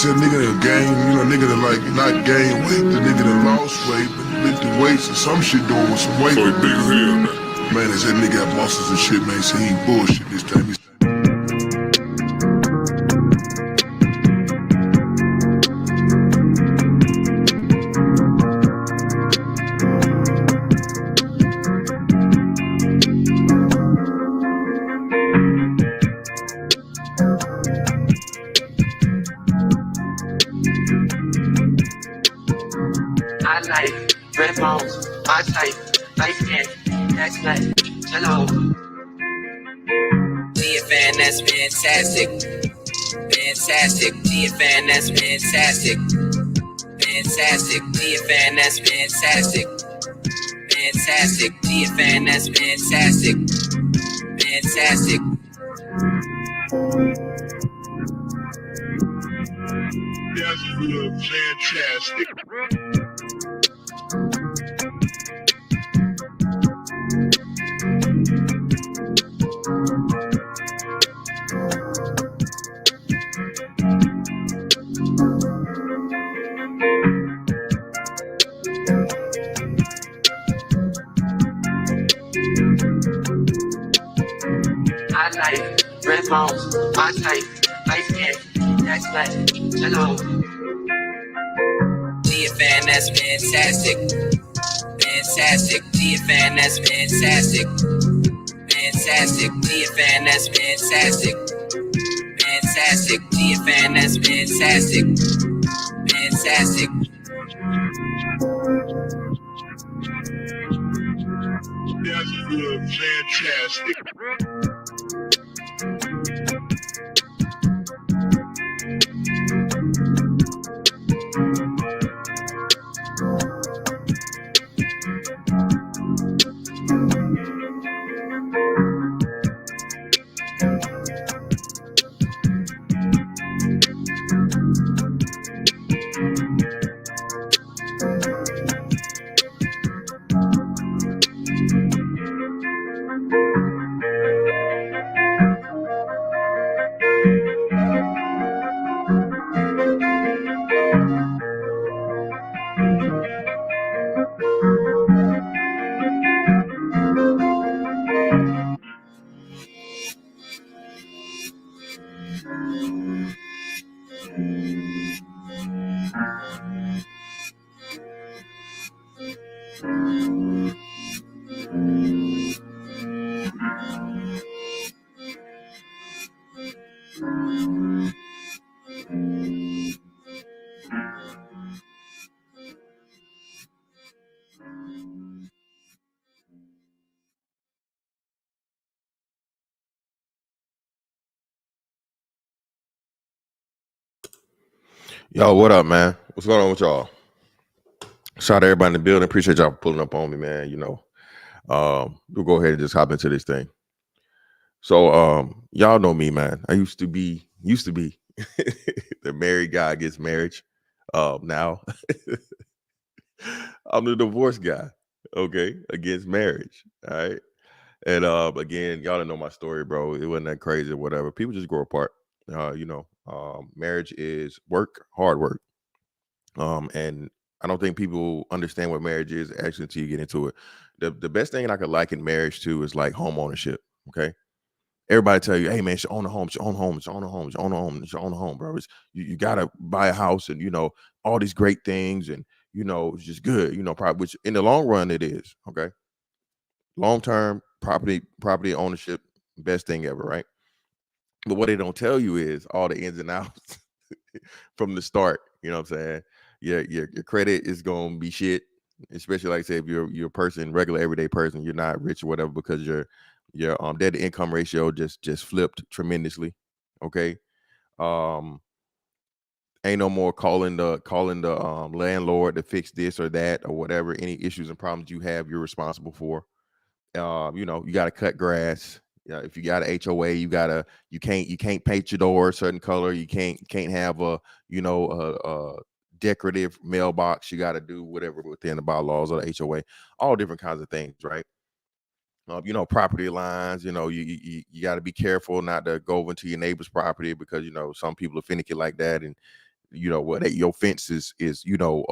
said nigga that gain, you know, nigga that like not gain weight, the nigga that lost weight, but lifted weights and some shit doing with some weight. So he big as hell, man. Man, they said nigga got muscles and shit, man. So he ain't bullshit this time. I like red bones, my type, light skin, next night, hello. GFN, that's fantastic. Fantastic. GFN, that's fantastic. Fantastic. GFN, that's fantastic. Fantastic. GFN, that's fantastic. Fantastic. That's good, fantastic. I like red bones, my type, light skin, next night, hello. GFN, that's fantastic. Fantastic. GFN, that's fantastic. Fantastic. GFN, that's fantastic. Fantastic. GFN, that's fantastic. Fantastic. That's good, fantastic. Yo, what up, man? What's going on with y'all? Shout out to everybody in the building. Appreciate y'all pulling up on me, man. You know, we'll go ahead and just hop into this thing. So, y'all know me, man. I used to be the married guy against marriage. Now I'm the divorced guy, okay, against marriage. All right. And again, y'all don't know my story, bro. It wasn't that crazy or whatever. People just grow apart. Marriage is work, hard work. And I don't think people understand what marriage is actually until you get into it. The best thing I could liken marriage to is like home ownership. Okay. Everybody tell you, hey man, you should own a home, you should own a home, you should own a home, you should own a home, you should own a home, bro. You gotta buy a house and all these great things, and it's just good, probably, which in the long run it is. Okay. Long-term property ownership, best thing ever, right? But what they don't tell you is all the ins and outs from the start. You know what I'm saying? Your credit is gonna be shit, especially like say if you're a person, regular everyday person, you're not rich or whatever, because your debt to income ratio just flipped tremendously. Okay. Ain't no more calling the landlord to fix this or that or whatever. Any issues and problems you have, you're responsible for. You got to cut grass. If you got an HOA, you can't paint your door a certain color. You can't have a decorative mailbox. You got to do whatever within the bylaws of the HOA. All different kinds of things, right? Property lines. You got to be careful not to go over into your neighbor's property, because some people are finicky like that, and you know what, hey, your fence is you know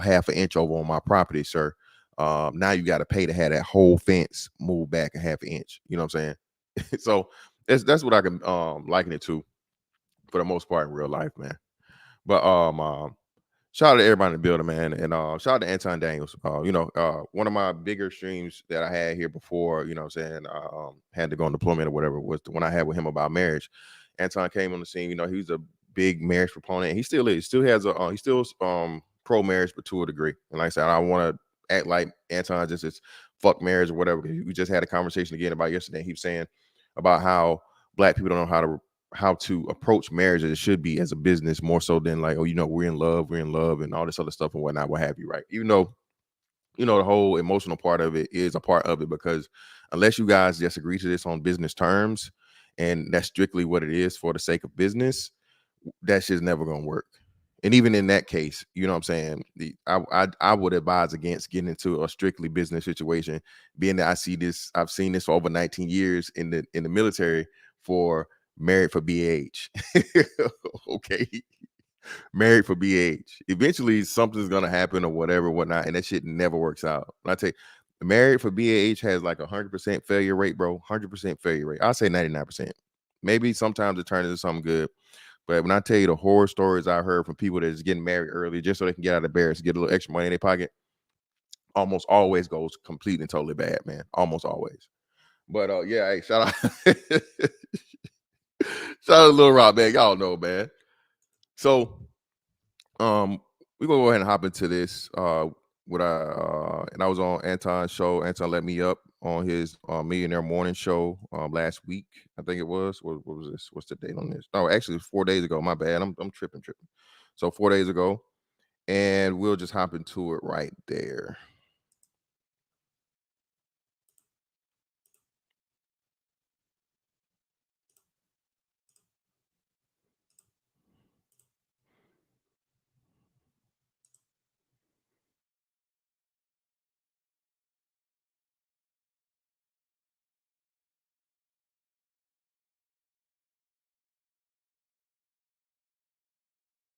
half an inch over on my property, sir. Now you got to pay to have that whole fence move back a half an inch. You know what I'm saying? So that's what I can liken it to for the most part in real life, man. But shout out to everybody in the building, man, and shout out to Anton Daniels. You know, one of my bigger streams that I had here before, you know what I'm saying, had to go on deployment or whatever, was the one I had with him about marriage. Anton came on the scene. You know, he was a big marriage proponent, and he still is. Still has a he still pro marriage, but to a degree. And like I said, I don't want to act like Anton just is fuck marriage or whatever. We just had a conversation again about yesterday. He was saying about how black people don't know how to approach marriage as it should be as a business, more so than like, oh, you know, we're in love, and all this other stuff and whatnot, what have you, right? Even though, you know, the whole emotional part of it is a part of it, because unless you guys just agree to this on business terms, and that's strictly what it is for the sake of business, that shit's never gonna work. And even in that case, you know what I'm saying, I would advise against getting into a strictly business situation, being that I've seen this for over 19 years in the military for married for BH. Okay, married for BH. Eventually, something's gonna happen or whatever, whatnot, and that shit never works out. When I tell you, married for BH has like 100% failure rate, bro. 100% failure rate. I'll say 99%. Maybe sometimes it turns into something good. But when I tell you the horror stories I heard from people that is getting married early just so they can get out of bed, get a little extra money in their pocket, almost always goes completely and totally bad, man. Almost always. But yeah, hey, shout out, shout out to Lil Rock, man. Y'all know, man. So we're gonna go ahead and hop into this. And I was on Anton's show. Anton let me up on his Millionaire Morning show last week. I think it was. What was this? What's the date on this? No, actually, it's 4 days ago. My bad. I'm tripping. So 4 days ago, and we'll just hop into it right there.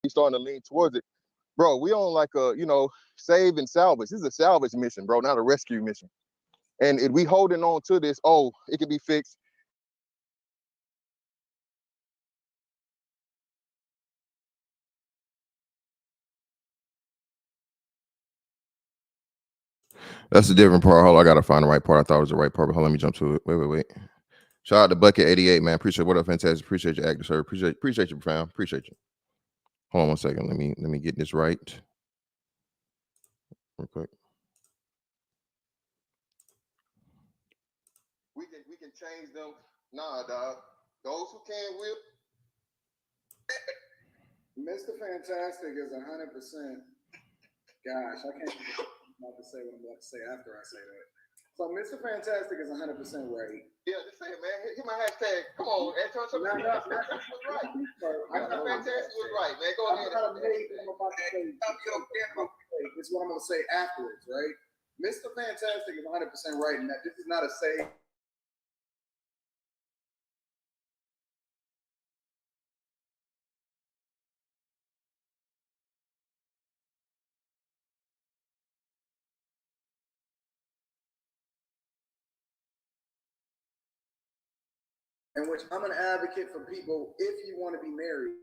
He's starting to lean towards it, bro. We on like a save and salvage. This is a salvage mission, bro, not a rescue mission. And we holding on to this. Oh, it can be fixed. That's a different part. Hold on, I gotta find the right part. I thought it was the right part, but hold on, let me jump to it. Wait. Shout out to Bucket 88, man. Appreciate what up, fantastic. Appreciate your active sir. Appreciate you, fam. Appreciate you. Hold on one second. Let me get this right. Real quick. We can change them. Nah, dog. Those who can will. Mr. Fantastic is 100%. Gosh, I can't not to say what I'm about to say after I say that. So Mr. Fantastic is 100% right. Yeah, just say it, man. Hit my hashtag. Come on, Anton. Mr. Fantastic was right. Mr. Fantastic was right, man. Go ahead. It's what I'm going to say afterwards, right? Mr. Fantastic is 100% right, and that this is not a say. In which I'm an advocate for people, if you want to be married,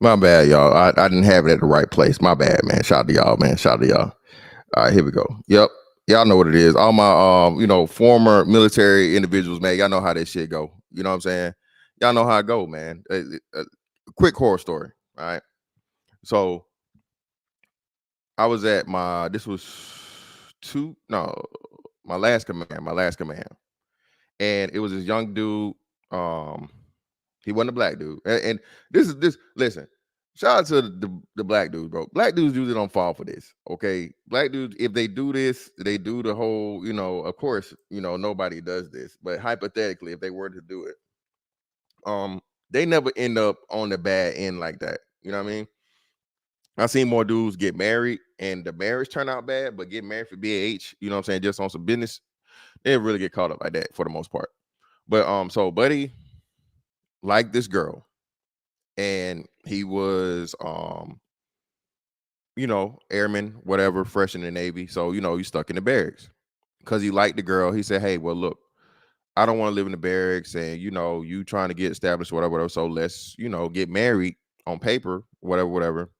My bad, y'all. I didn't have it at the right place. My bad, man. Shout out to y'all, man. Shout out to y'all. All right, here we go. Yep. Y'all know what it is. All my former military individuals, man, y'all know how this shit go. You know what I'm saying? Y'all know how it go, man. Quick horror story. All right. So I was at my last command. And it was this young dude. He wasn't a black dude. And listen, shout out to the black dudes, bro. Black dudes usually don't fall for this. Okay. Black dudes, if they do this, they do the whole, of course, nobody does this. But hypothetically, if they were to do it, they never end up on the bad end like that. You know what I mean? I've seen more dudes get married and the marriage turn out bad, but get married for BAH, you know what I'm saying, just on some business, they didn't really get caught up like that for the most part. But so Buddy liked this girl, and he was airman, whatever, fresh in the Navy. So, he's stuck in the barracks because he liked the girl. He said, hey, well, look, I don't want to live in the barracks, and you trying to get established, whatever. So let's, get married on paper, whatever,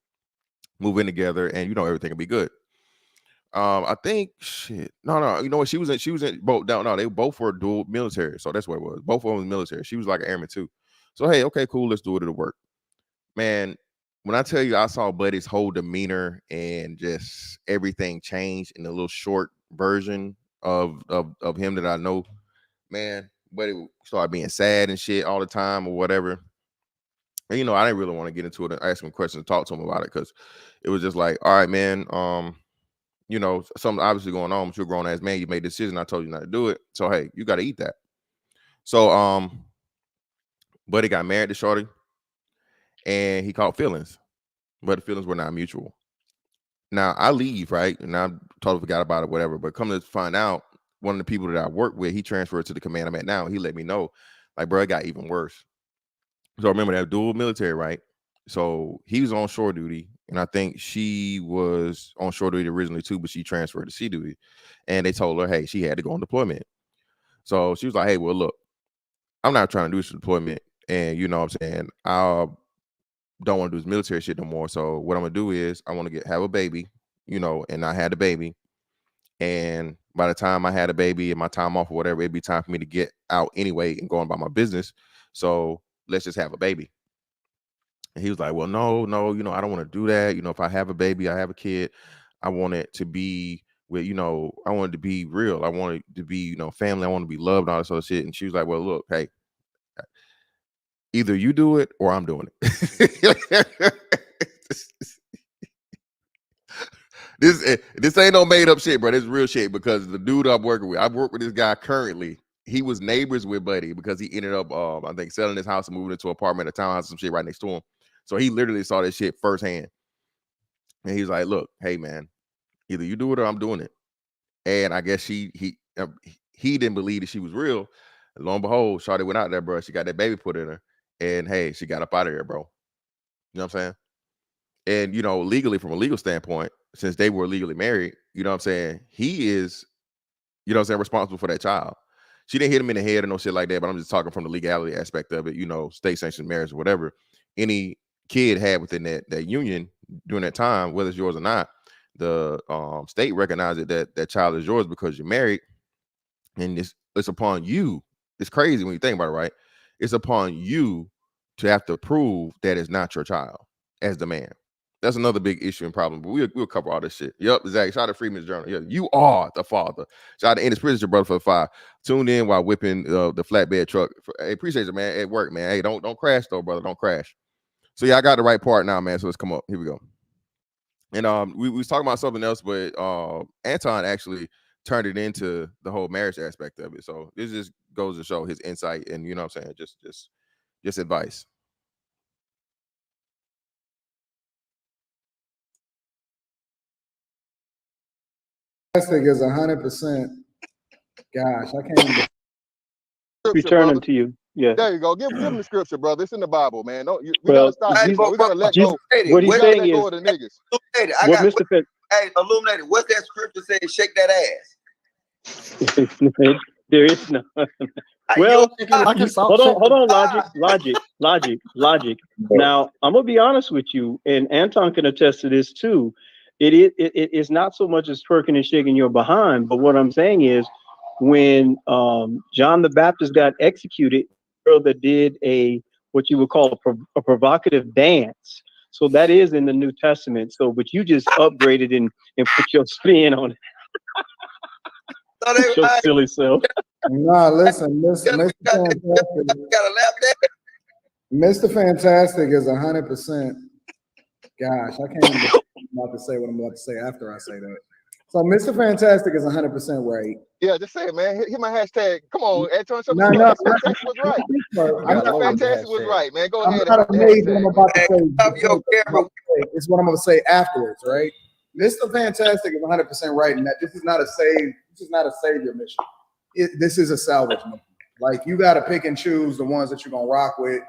move in together, and everything will be good. I think shit. No. You know what? She was in both down. No, they both were dual military. So that's what it was. Both of them was military. She was like an airman too. So hey, okay, cool. Let's do it. It'll work. Man, when I tell you I saw Buddy's whole demeanor and just everything changed in a little short version of him that I know, man, Buddy started being sad and shit all the time or whatever. And I didn't really want to get into it and ask him questions and talk to him about it because it was just like, all right, man, something obviously going on, but you're a grown ass man. You made a decision. I told you not to do it. So hey, you got to eat that. So Buddy got married to Shorty, and he caught feelings, but the feelings were not mutual. Now I leave, right, and I totally forgot about it, whatever. But come to find out, one of the people that I work with, he transferred to the command I'm at now. He let me know, like, bro, it got even worse. So remember that dual military, right? So he was on shore duty, and I think she was on shore duty originally too, but she transferred to sea duty. And they told her, hey, she had to go on deployment. So she was like, hey, well, look, I'm not trying to do this deployment. And you know what I'm saying? I don't want to do this military shit no more. So what I'm going to do is I want to have a baby, and I had a baby. And by the time I had a baby and my time off or whatever, it'd be time for me to get out anyway and go on about my business. So let's just have a baby. And he was like, well, no, I don't want to do that. If I have a baby, I have a kid, I want it to be with, I want it to be real. I want it to be, family. I want to be loved, all this other shit. And she was like, well, look, hey, either you do it or I'm doing it. This ain't no made up shit, bro. This is real shit because the dude I'm working with, I've worked with this guy currently. He was neighbors with Buddy because he ended up, I think, selling his house and moving into an apartment, a townhouse, some shit right next to him. So he literally saw this shit firsthand. And he's like, look, hey, man, either you do it or I'm doing it. And I guess he didn't believe that she was real. And lo and behold, Shawty went out there, bro. She got that baby put in her. And hey, she got up out of there, bro. You know what I'm saying? And, legally, from a legal standpoint, since they were legally married, you know what I'm saying? He is, responsible for that child. She didn't hit him in the head or no shit like that, but I'm just talking from the legality aspect of it, state sanctioned marriage or whatever. Any kid had within that union during that time, whether it's yours or not, the state recognizes that child is yours because you're married. And it's upon you. It's crazy when you think about it, right? It's upon you to have to prove that it's not your child as the man. That's another big issue and problem, but we'll cover all this shit. Yep, exactly. Shout out to Freeman's Journal. Yeah, you are the father. Shout out to Ennis Prison, your brother for the 5. Tuned in while whipping the flatbed truck. Hey, appreciate you, man. At work, man. Hey, don't crash though, brother. Don't crash. So yeah, I got the right part now, man. So let's come up. Here we go. And we was talking about something else, but Anton actually turned it into the whole marriage aspect of it. So this just goes to show his insight and what I'm saying, just advice. Fantastic is 100%. Gosh, I can't even. Returning to you. Yeah. There you go. Give him the scripture, brother. It's in the Bible, man. We Well, gotta stop. Jesus- We gotta let Jesus- go. what he's We gotta saying let go is- of the niggas. Illuminated, I What got Mr. Fett, hey, Illuminated, what's that scripture say? Shake that ass. there is no. Well, I can hold on, logic. Now, I'm gonna be honest with you, and Anton can attest to this too. It's not so much as twerking and shaking your behind, but what I'm saying is, when John the Baptist got executed, the girl that did what you would call a provocative dance. So that is in the New Testament. So, but you just upgraded and put your spin on it. Your silly self. Nah, listen, Mr. Fantastic is 100%. Gosh, I can't even about to say what I'm about to say after I say that. So Mr. Fantastic is 100% right. Yeah, just say it, man. Hit my hashtag. Come on, Anton. No, Fantastic was right. Mr. Fantastic was right, man. Go ahead. I'm not amazed what I'm about to say. It's what I'm going to say afterwards, right? Mr. Fantastic is 100% right in that this is not a savior mission. This is a salvage mission. Like, you got to pick and choose the ones that you're going to rock with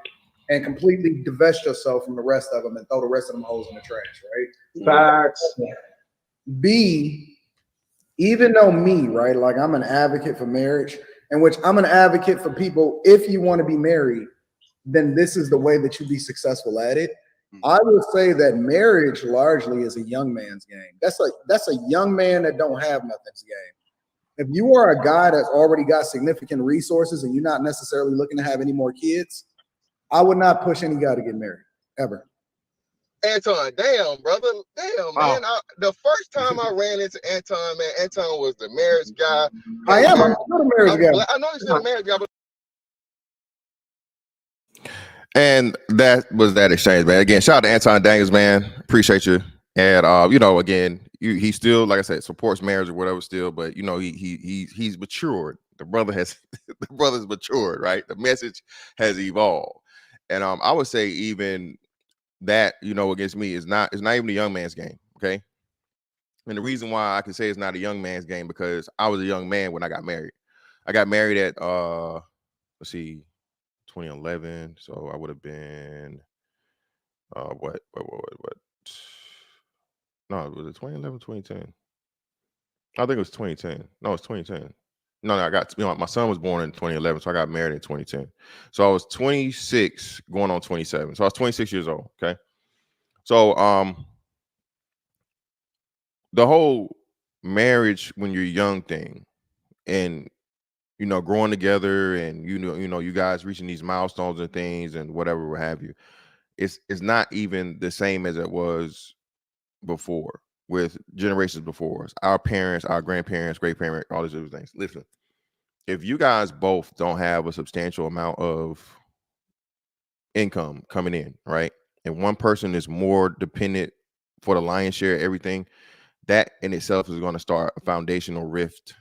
and completely divest yourself from the rest of them and throw the rest of them hoes in the trash, right? Facts. B, even though me, right, like I'm an advocate for marriage, in which I'm an advocate for people, if you want to be married, then this is the way that you be successful at it. I would say that marriage largely is a young man's game. That's a young man that don't have nothing's game. If you are a guy that's already got significant resources and you're not necessarily looking to have any more kids, I would not push any guy to get married, ever. Anton, damn, brother. Damn, man. The first time I ran into Anton, man, Anton was the marriage guy. I'm still the marriage guy. I know he's still the marriage guy, but And that was that exchange, man. Again, shout out to Anton Daniels, man. Appreciate you. And again, he still, like I said, supports marriage or whatever still, but he's matured. The brother's matured, right? The message has evolved. And I would say even that, against me it's not even a young man's game. Okay. And the reason why I can say it's not a young man's game, because I was a young man when I got married. I got married at 2011. So I would have been what? No, was it 2011, 2010? I think it was 2010. No, it's 2010. No, I got, my son was born in 2011, so I got married in 2010. So I was 26 going on 27. So I was 26 years old. Okay. So the whole marriage when you're young thing, and growing together, and you guys reaching these milestones and things and whatever what have you, it's not even the same as it was before, with generations before us, our parents, our grandparents, great parents, all these other things. Listen, if you guys both don't have a substantial amount of income coming in, right, and one person is more dependent for the lion's share of everything, that in itself is going to start a foundational rift.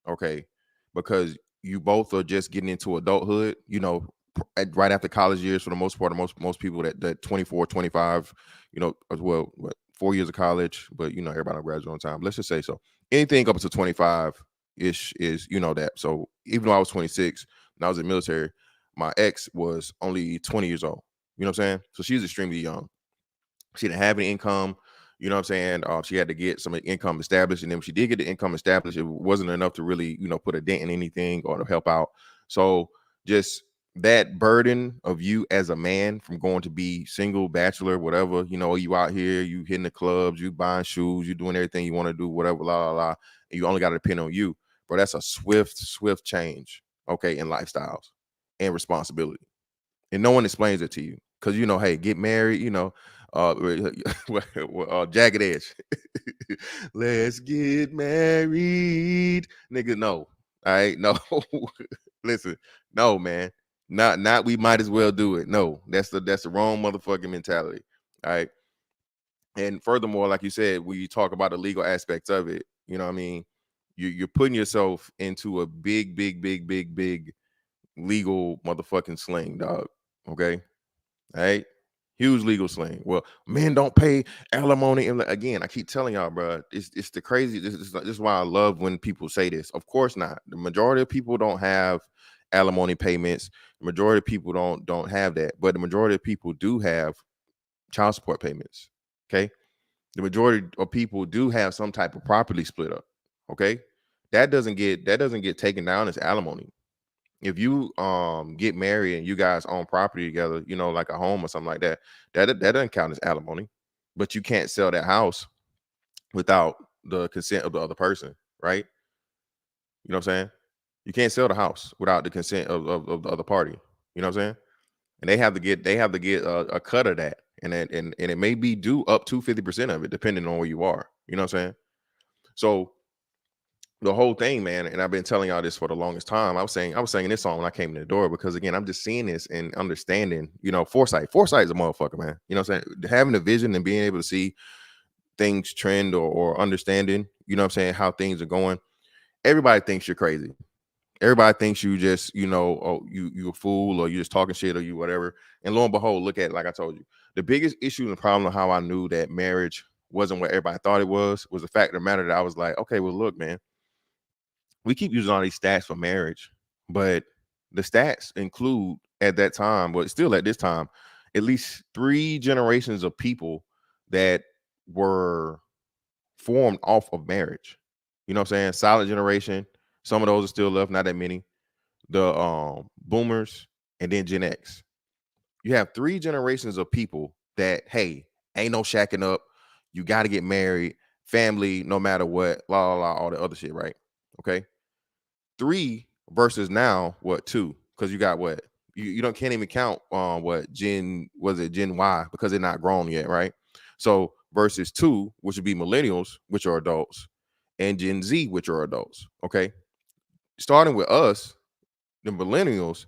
Okay, because you both are just getting into adulthood, right after college years for the most part. Most people that 24, 25, as well, 4 years of college, but everybody graduates on time. Let's just say so. Anything up to 25-ish is that. So even though I was 26 and I was in the military, my ex was only 20 years old. You know what I'm saying? So she's extremely young. She didn't have any income. You know what I'm saying? She had to get some income established. And then when she did get the income established, it wasn't enough to really, put a dent in anything or to help out. So just that burden of you as a man from going to be single, bachelor, whatever, you out here, you hitting the clubs, you buying shoes, you doing everything you want to do, whatever, and you only got to depend on you. Bro, that's a swift change, okay, in lifestyles and responsibility. And no one explains it to you. Because, hey, get married, Jagged Edge. Let's get married. Nigga, no. All right, no. Listen, no, man. Not we might as well do it. No, that's the wrong motherfucking mentality. All right. And furthermore, like you said, when you talk about the legal aspects of it, you know what I mean? You're putting yourself into a big legal motherfucking sling, dog. Okay. All right. Huge legal sling. Well, men don't pay alimony. And again, I keep telling y'all, bro, it's the crazy. This is why I love when people say this. Of course not. The majority of people don't have alimony payments. The majority of people don't have that. But the majority of people do have child support payments. Okay. The majority of people do have some type of property split up. Okay. That doesn't get taken down as alimony. if you get married and you guys own property together, you know, like a home or something like that, that doesn't count as alimony. But you can't sell that house without the consent of the other person, right? You know what I'm saying? You can't sell the house without the consent of the other party. You know what I'm saying? And they have to get a cut of that, and it may be due up to 50% of it, depending on where you are. You know what I'm saying? So the whole thing, man, and I've been telling y'all this for the longest time. I was saying this song when I came in the door because again, I'm just seeing this and understanding, you know, foresight. Foresight is a motherfucker, man. You know what I'm saying? Having a vision and being able to see things trend or understanding, you know what I'm saying, how things are going. Everybody thinks you're crazy. Everybody thinks you just, you know, oh, you a fool or you just talking shit or you whatever. And lo and behold, look at it, like I told you. The biggest issue and problem of how I knew that marriage wasn't what everybody thought it was the fact of the matter that I was like, okay, well, look, man, we keep using all these stats for marriage, but the stats include at that time, but still at this time, at least 3 generations of people that were formed off of marriage. You know what I'm saying? Silent generation. Some of those are still left, not that many. The boomers and then Gen X. You have 3 generations of people that, hey, ain't no shacking up. You got to get married, family, no matter what, la la la, all the other shit, right? Okay. 3 versus now what 2? Because you got what you don't can't even count what Gen Y because they're not grown yet, right? So versus 2, which would be millennials, which are adults, and Gen Z, which are adults. Okay, starting with us, the millennials,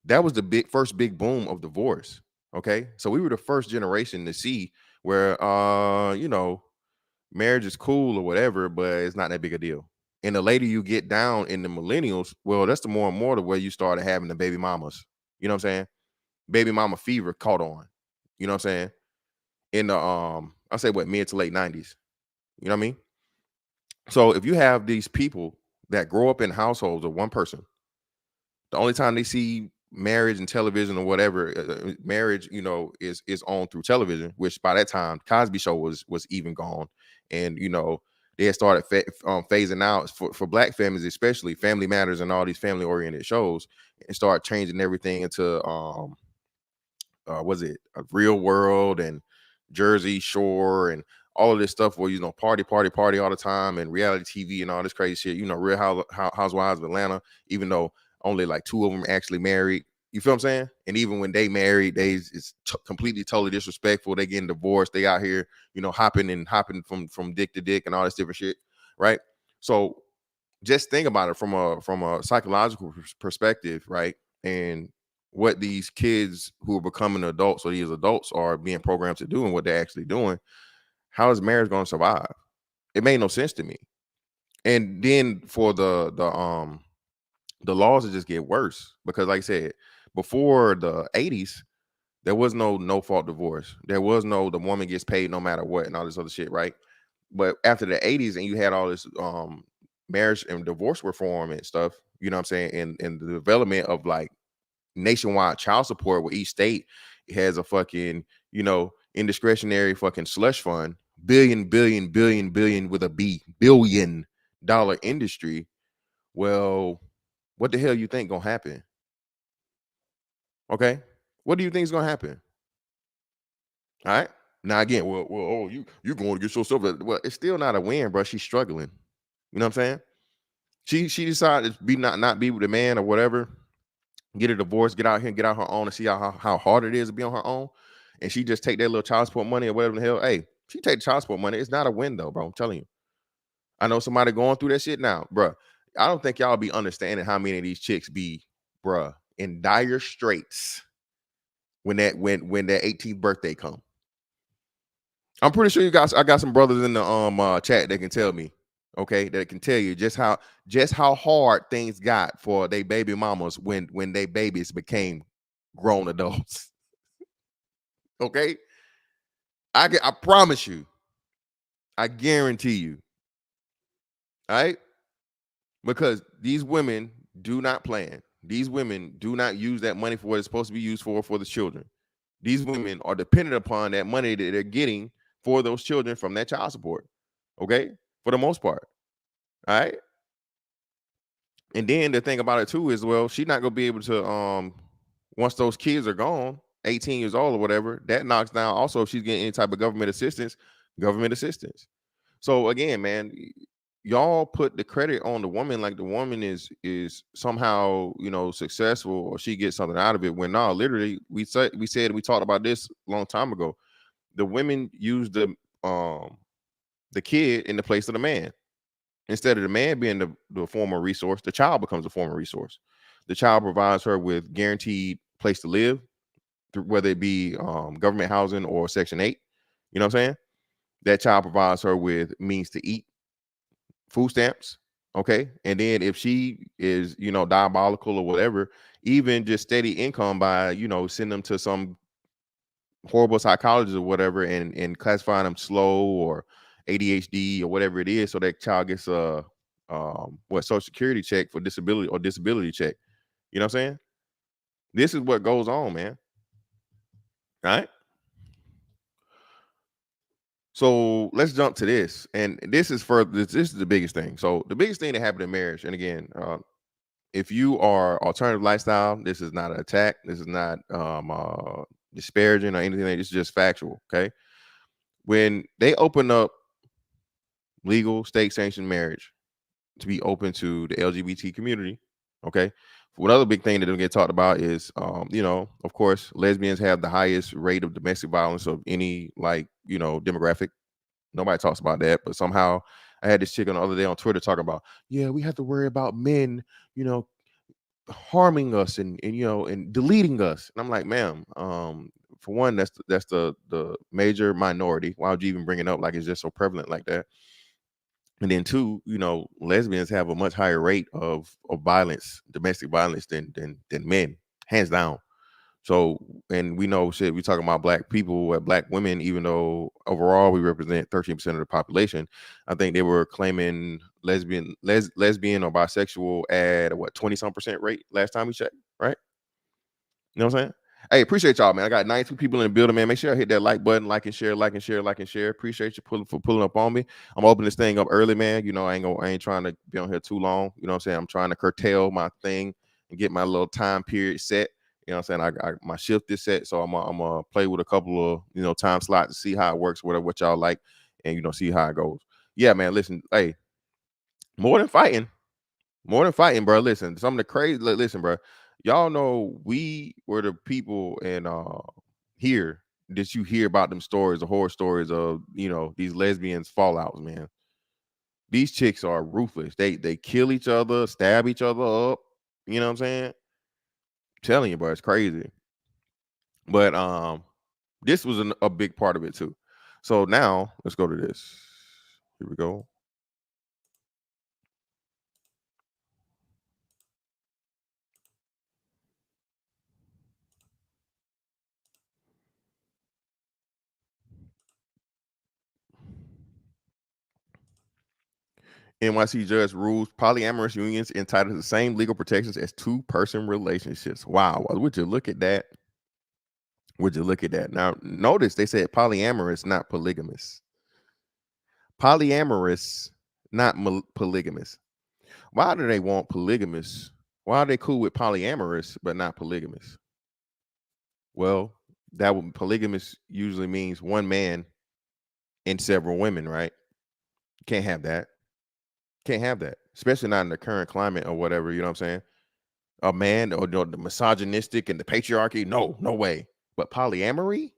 that was the first big boom of divorce. Okay, so we were the first generation to see where you know, marriage is cool or whatever, but it's not that big a deal. And the later you get down in the millennials, well, that's the more and more the way you started having the baby mamas. You know what I'm saying? Baby mama fever caught on. You know what I'm saying? In the I say what, mid to late 90s. You know what I mean? So if you have these people that grow up in households of one person, the only time they see marriage and television or whatever, marriage, you know, is on through television. Which by that time, Cosby Show was even gone, and you know they had started phasing out for black families, especially Family Matters and all these family oriented shows, and start changing everything into was it a Real World and Jersey Shore and all of this stuff where, you know, party all the time and reality TV and all this crazy shit. You know, Real Housewives of Atlanta, even though only like 2 of them actually married. You feel what I'm saying? And even when they married, it's completely totally disrespectful. They getting divorced. They out here, you know, hopping from dick to dick and all this different shit, right? So just think about it from a psychological perspective, right? And what these kids who are becoming adults or these adults are being programmed to do and what they're actually doing. How is marriage going to survive? It made no sense to me. And then for the laws to just get worse because, like I said, before the 80s, there was no fault divorce. There was no the woman gets paid no matter what and all this other shit, right? But after the 80s and you had all this marriage and divorce reform and stuff, you know what I'm saying, and the development of like nationwide child support where each state has a fucking, you know, indiscretionary fucking slush fund, billion with a B, $billion industry. Well, what the hell you think gonna happen? Okay, what do you think is gonna happen? All right. Now again, oh, you're going to get yourself. Well, it's still not a win, bro. She's struggling. You know what I'm saying? She decided to be not be with a man or whatever. Get a divorce, get out here and get out her own and see how hard it is to be on her own. And she just take that little child support money or whatever the hell. Hey, she take the child support money. It's not a win though, bro. I'm telling you. I know somebody going through that shit now, bro. I don't think y'all be understanding how many of these chicks be, bruh, in dire straits when that 18th birthday come. I'm pretty sure I got some brothers in the chat that can tell me, okay, that can tell you just how hard things got for they baby mamas when they babies became grown adults. Okay, I promise you, I guarantee you, all right, because these women do not plan. These women do not use that money for what it's supposed to be used for the children. These women are dependent upon that money that they're getting for those children from that child support. Okay, for the most part. All right. And then the thing about it too is, well, she's not gonna be able to once those kids are gone, 18 years old or whatever, that knocks down also if she's getting any type of government assistance, government assistance. So again, man, y'all put the credit on the woman like the woman is somehow, you know, successful or she gets something out of it. When no, literally, we talked about this a long time ago. The women use the kid in the place of the man. Instead of the man being the former resource, the child becomes a former resource. The child provides her with guaranteed place to live, whether it be government housing or Section 8. You know what I'm saying? That child provides her with means to eat, food stamps. Okay. And then if she is, you know, diabolical or whatever, even just steady income by, you know, send them to some horrible psychologist or whatever and classifying them slow or ADHD or whatever it is, so that child gets a social security check for disability check. You know what I'm saying? This is what goes on, man. All right. So let's jump to this, and this is this is the biggest thing. So the biggest thing that happened in marriage, and again, if you are alternative lifestyle, this is not an attack. This is not disparaging or anything. It's just factual. Okay. When they open up legal state sanctioned marriage to be open to the LGBT community, okay. One other big thing that don't get talked about is, you know, of course, lesbians have the highest rate of domestic violence of any, like, you know, demographic. Nobody talks about that, but somehow I had this chick on the other day on Twitter talking about, yeah, we have to worry about men, you know, harming us and you know and deleting us. And I'm like, ma'am, for one, that's the major minority. Why would you even bring it up like it's just so prevalent like that? And then two, you know, lesbians have a much higher rate of violence, domestic violence than men, hands down. So, and we know shit, we talking about black people, black women, even though overall we represent 13% of the population. I think they were claiming lesbian or bisexual at what 20-some% rate last time we checked, right? You know what I'm saying? Hey, appreciate y'all, man. I got 92 people in the building, man. Make sure I hit that like button, like and share, like and share, like and share. Appreciate you pulling up on me. I'm opening this thing up early, man. You know, I ain't trying to be on here too long. You know what I'm saying? I'm trying to curtail my thing and get my little time period set. You know what I'm saying? I my shift is set, so I'm gonna play with a couple of, you know, time slots to see how it works, what y'all like, and, you know, see how it goes. Yeah, man. Listen, hey, more than fighting. More than fighting, bro. Listen, some of the crazy. Listen, bro. Y'all know we were the people in here that you hear about them stories, the horror stories of, you know, these lesbians fallouts, man. These chicks are ruthless. They kill each other, stab each other up. You know what I'm saying? I'm telling you, bro, it's crazy. But this was a big part of it too. So now let's go to this. Here we go. NYC judge rules polyamorous unions entitled to the same legal protections as two-person relationships. Wow. Would you look at that? Would you look at that? Now, notice they said polyamorous, not polygamous. Polyamorous, not polygamous. Why do they want polygamous? Why are they cool with polyamorous, but not polygamous? Well, that would polygamous usually means one man and several women, right? Can't have that. Can't have that, especially not in the current climate or whatever. You know what I'm saying? A man or, you know, the misogynistic and the patriarchy. No way. But polyamory,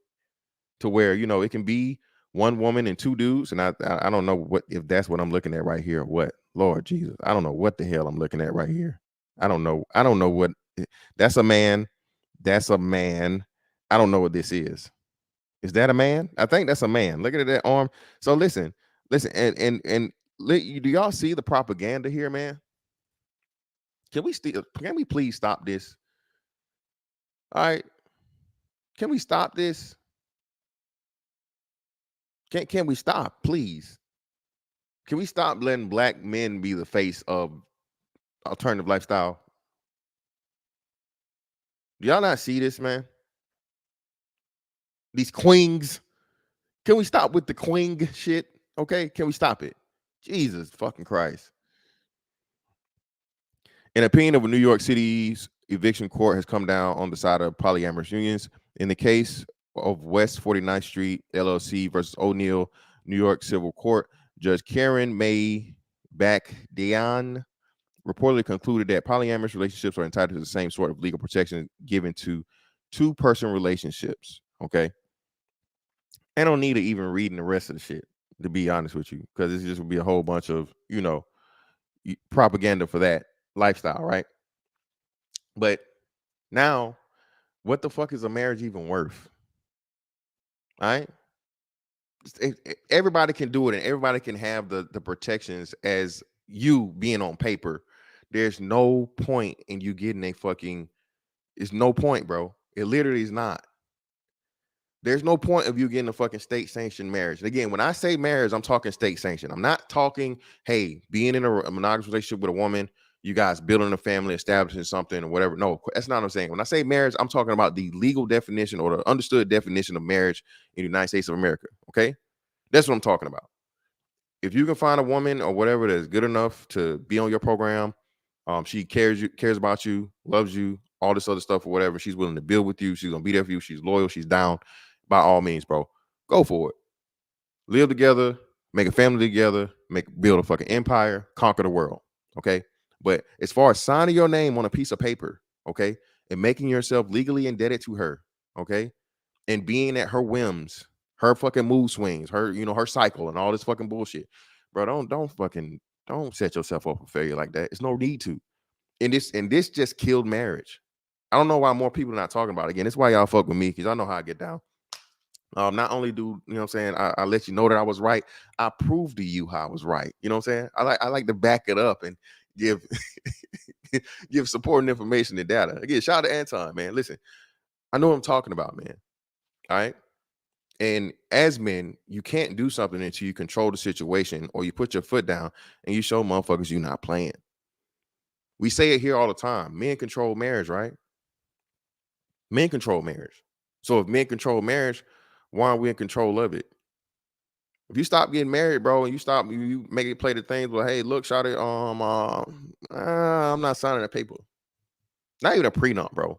to where, you know, it can be one woman and two dudes. And I don't know what if that's what I'm looking at right here or what. Lord Jesus, I don't know what the hell I'm looking at right here. I don't know what that's a man. That's a man. I don't know what this is. Is that a man? I think that's a man. Look at that arm. So listen, and do y'all see the propaganda here, man? Can we please stop this? All right. Can we stop this? Can we stop, please? Can we stop letting black men be the face of alternative lifestyle? Do y'all not see this, man? These queens. Can we stop with the queen shit? Okay, can we stop it? Jesus fucking Christ. An opinion of a New York City's eviction court has come down on the side of polyamorous unions. In the case of West 49th Street LLC versus O'Neill, New York Civil Court, Judge Karen May Bakdian reportedly concluded that polyamorous relationships are entitled to the same sort of legal protection given to two-person relationships. Okay. I don't need to even reading the rest of the shit, to be honest with you, because it's just would be a whole bunch of, propaganda for that lifestyle, right? But now, what the fuck is a marriage even worth? All right. Everybody can do it, and everybody can have the protections as you being on paper. There's no point in you getting a fucking. It's no point, bro. It literally is not. There's no point of you getting a fucking state sanctioned marriage. And again, when I say marriage, I'm talking state sanctioned. I'm not talking, hey, being in a monogamous relationship with a woman, you guys building a family, establishing something or whatever. No, that's not what I'm saying. When I say marriage, I'm talking about the legal definition or the understood definition of marriage in the United States of America. Okay. That's what I'm talking about. If you can find a woman or whatever that's good enough to be on your program, she cares about you, loves you, all this other stuff or whatever. She's willing to build with you. She's gonna be there for you. She's loyal. She's down. By all means, bro, go for it. Live together, make a family together, build a fucking empire, conquer the world. Okay. But as far as signing your name on a piece of paper, okay, and making yourself legally indebted to her, okay, and being at her whims, her fucking mood swings, her, her cycle and all this fucking bullshit, bro, don't set yourself up for failure like that. It's no need to. And this just killed marriage. I don't know why more people are not talking about it. Again, that's why y'all fuck with me, because I know how I get down. Not only do, you know what I'm saying, I let you know that I was right, I prove to you how I was right. You know what I'm saying? I like to back it up and give give supporting information and data. Again, shout out to Anton, man. Listen, I know what I'm talking about, man. All right. And as men, you can't do something until you control the situation or you put your foot down and you show motherfuckers you're not playing. We say it here all the time. Men control marriage, right? Men control marriage. So if men control marriage, why aren't we in control of it? If you stop getting married, bro, and you make it play the things, well, hey, look, shawty, I'm not signing that paper. Not even a prenup, bro.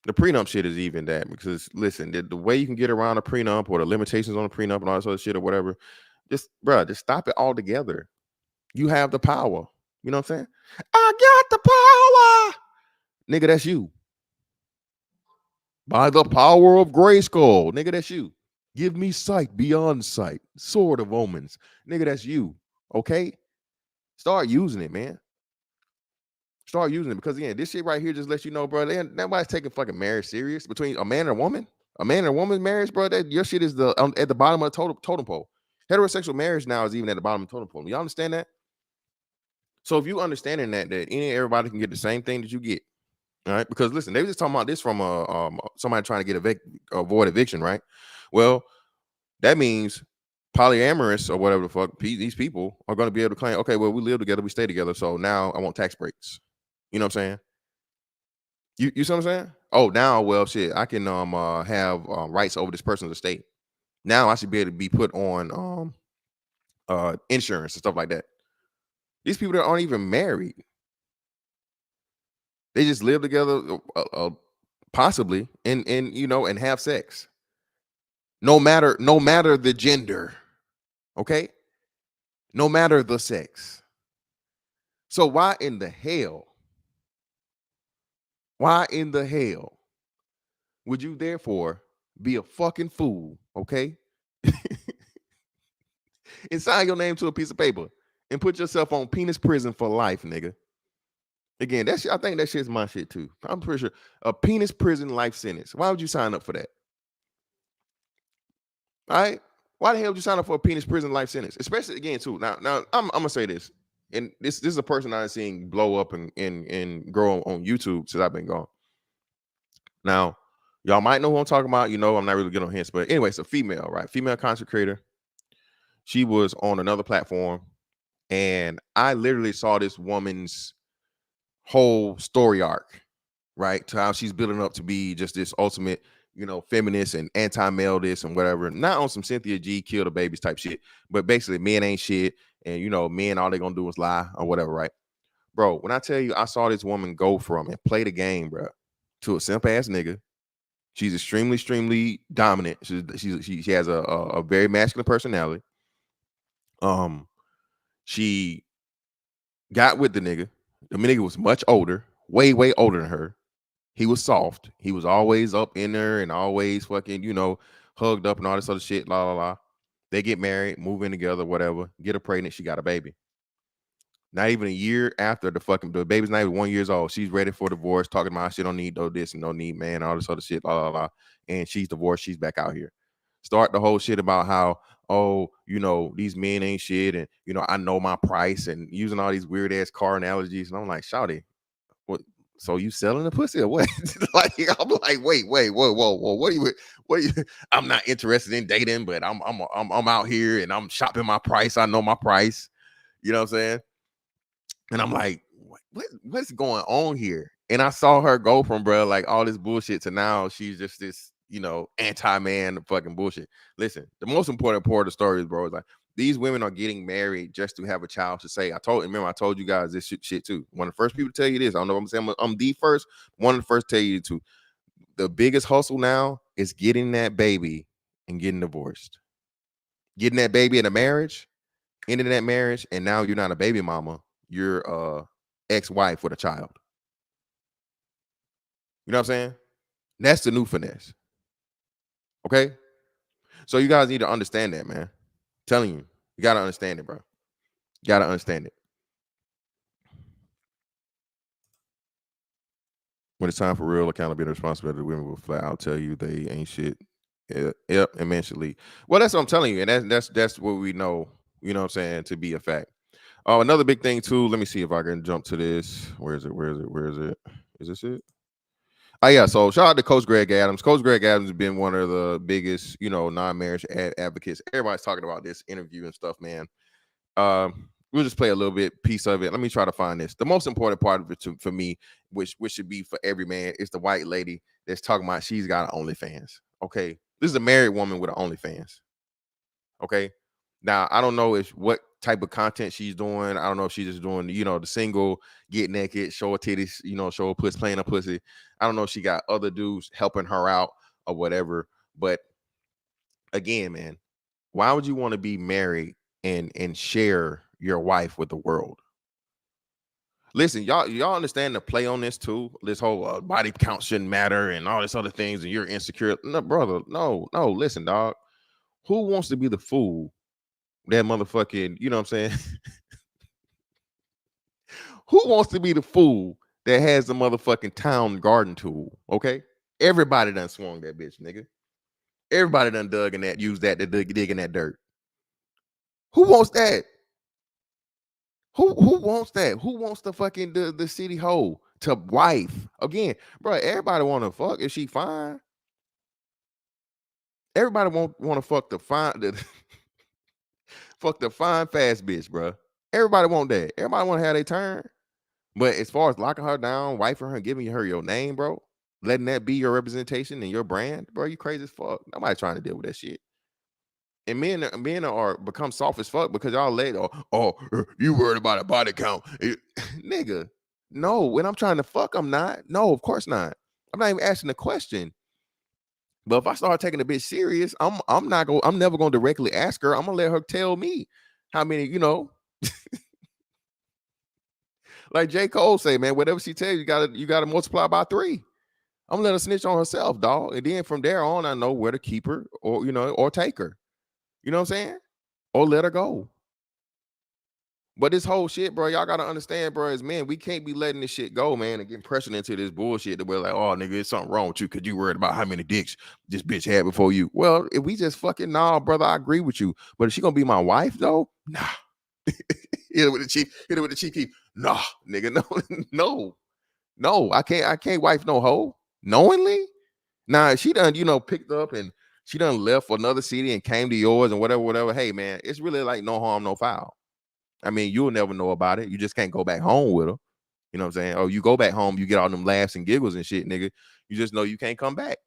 The prenup shit is even that, because listen, the way you can get around a prenup or the limitations on a prenup and all this other shit or whatever, just stop it altogether. You have the power. You know what I'm saying? I got the power. Nigga, that's you. By the power of Grayskull. Nigga, that's you. Give me sight beyond sight. Sword of omens. Nigga, that's you. Okay? Start using it, man. Start using it, because again, this shit right here just lets you know, bro, nobody's taking fucking marriage serious. Between a man and a woman, marriage, bro, that your shit is at the bottom of the totem pole. Heterosexual marriage now is even at the bottom of the totem pole. Y'all understand that? So if you understanding that everybody can get the same thing that you get, all right? Because listen, they were just talking about this from somebody trying to get avoid eviction, right? Well, that means polyamorous or whatever the fuck, these people are going to be able to claim, okay, well, we live together, we stay together, so now I want tax breaks. You know what I'm saying? You see what I'm saying? Oh, now, well, shit, I can have rights over this person's estate. Now I should be able to be put on insurance and stuff like that. These people that aren't even married, they just live together, possibly, and have sex. No matter the gender, okay? No matter the sex. So why in the hell would you therefore be a fucking fool, okay? And sign your name to a piece of paper and put yourself on penis prison for life, nigga. Again, I think that shit's my shit too. I'm pretty sure a penis prison life sentence. Why would you sign up for that? All right? Why the hell would you sign up for a penis prison life sentence? Especially again, too. Now I'm gonna say this, and this is a person I've seen blow up and grow on YouTube since I've been gone. Now, y'all might know who I'm talking about. I'm not really good on hints, but anyway, it's a female, right? Female content creator. She was on another platform, and I literally saw this woman's whole story arc, right? To how she's building up to be just this ultimate, feminist and anti-male this and whatever. Not on some Cynthia G kill the babies type shit, but basically men ain't shit, and men all they gonna do is lie or whatever, right? Bro, when I tell you I saw this woman go from and play the game, bro, to a simp ass nigga. She's extremely dominant. She has a very masculine personality. She got with the nigga. The nigga was much older, way older than her. He was soft. He was always up in there and always fucking, hugged up and all this other shit. La la la. They get married, move in together, whatever. Get her pregnant. She got a baby. Not even a year after the baby's not even 1 year old. She's ready for divorce, talking about she don't need no this and no need man, all this other shit, la la la. And she's divorced. She's back out here. Start the whole shit about how, these men ain't shit, and I know my price, and using all these weird ass car analogies. And I'm like, shawty, what? So you selling the pussy or what? Like, I'm like, wait, whoa, what are you? I'm not interested in dating, but I'm out here and I'm shopping my price. I know my price. You know what I'm saying? And I'm like, what's going on here? And I saw her go from, bro, like all this bullshit to now she's just this, anti-man fucking bullshit. Listen, the most important part of the story is, bro, is like these women are getting married just to have a child to say. I told you guys this shit too. One of the first people to tell you this. I don't know what I'm saying. I'm the first. One of the first to tell you too. The biggest hustle now is getting that baby and getting divorced. Getting that baby in a marriage, ending that marriage, and now you're not a baby mama. Your ex-wife with a child. You know what I'm saying? That's the new finesse. Okay? So you guys need to understand that, man. I'm telling you, you gotta understand it, bro. You gotta understand it. When it's time for real accountability and responsibility, women will flat out tell you they ain't shit. Yep, and mentally. Well, that's what I'm telling you, and that's what we know, you know what I'm saying, to be a fact. Oh, another big thing too. Let me see if I can jump to this. Where is it? Is this it? Oh yeah. So shout out to Coach Greg Adams. Coach Greg Adams has been one of the biggest, non-marriage advocates. Everybody's talking about this interview and stuff, man. We'll just play a little bit piece of it. Let me try to find this. The most important part of it for me, which should be for every man, is the white lady that's talking about she's got an OnlyFans. Okay, this is a married woman with an OnlyFans. Okay. Now, I don't know what type of content she's doing. I don't know if she's just doing, the single, get naked, show her titties, show her pussy, playing her pussy. I don't know if she got other dudes helping her out or whatever. But again, man, why would you want to be married and share your wife with the world? Listen, y'all understand the play on this too. This whole body count shouldn't matter and all this other things, and you're insecure. No, brother, no. Listen, dog. Who wants to be the fool? That motherfucking, you know what I'm saying? Who wants to be the fool that has the motherfucking town garden tool? Okay, everybody done swung that bitch, nigga. Everybody done dug in that, used that to dig in that dirt. Who wants that? Who wants that? Who wants the fucking the city hole to wife? Again, bro, everybody want to fuck. Is she fine? Everybody want to fuck the fuck the fine fast bitch, bro. Everybody want that. Everybody want to have their turn. But as far as locking her down, wifing her, giving her your name, bro, letting that be your representation and your brand, bro, you crazy as fuck. Nobody trying to deal with that shit. And men are become soft as fuck because y'all let you worried about a body count. Nigga, no, when I'm trying to fuck, I'm not. No, of course not. I'm not even asking the question. But if I start taking a bitch serious, I'm never gonna directly ask her. I'm gonna let her tell me how many, like J. Cole say, man, whatever she tells you, you gotta multiply by 3. I'm gonna let her snitch on herself, dog. And then from there on, I know where to keep her or take her. You know what I'm saying? Or let her go. But this whole shit, bro, y'all gotta understand, bro, is man, we can't be letting this shit go, man, and getting pressured into this bullshit that we're like, oh, nigga, it's something wrong with you because you worried about how many dicks this bitch had before you. Well, if we just fucking, nah, brother, I agree with you. But is she gonna be my wife, though? Nah. Hit it with the cheek keep. Nah, nigga, no, I can't wife no hoe knowingly. Nah, she done, picked up and she done left for another city and came to yours and whatever. Hey, man, it's really like no harm, no foul. I mean, you'll never know about it. You just can't go back home with her. You know what I'm saying? Or you go back home, you get all them laughs and giggles and shit, nigga. You just know you can't come back.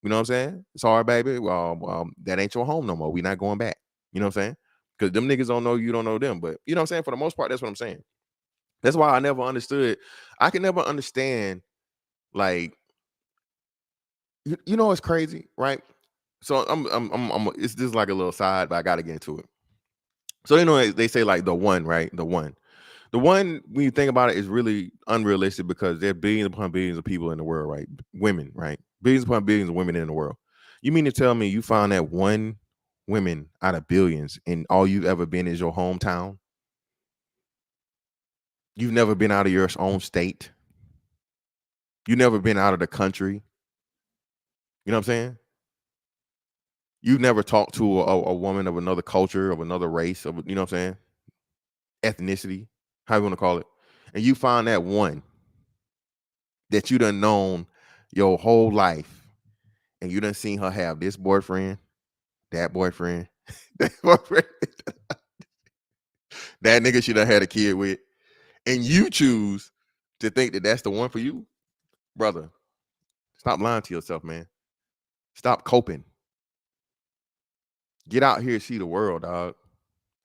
You know what I'm saying? Sorry, baby. Well, that ain't your home no more. We not going back. You know what I'm saying? Because them niggas don't know you don't know them. But you know what I'm saying? For the most part, that's what I'm saying. That's why I never understood. I can never understand, like, you know, it's crazy, right? So it's just like a little side, but I got to get into it. So you know, they say like the one, right? The one, when you think about it, is really unrealistic because there are billions upon billions of people in the world, right? Women, right? Billions upon billions of women in the world. You mean to tell me you found that one women out of billions, and all you've ever been is your hometown? You've never been out of your own state. You've never been out of the country. You know what I'm saying? You've never talked to a woman of another culture, of another race, of, you know what I'm saying? Ethnicity, how you want to call it. And you find that one that you done known your whole life, and you done seen her have this boyfriend, that boyfriend, that boyfriend, that nigga she done had a kid with, and you choose to think that that's the one for you, brother. Stop lying to yourself, man. Stop coping. Get out here and see the world, dog.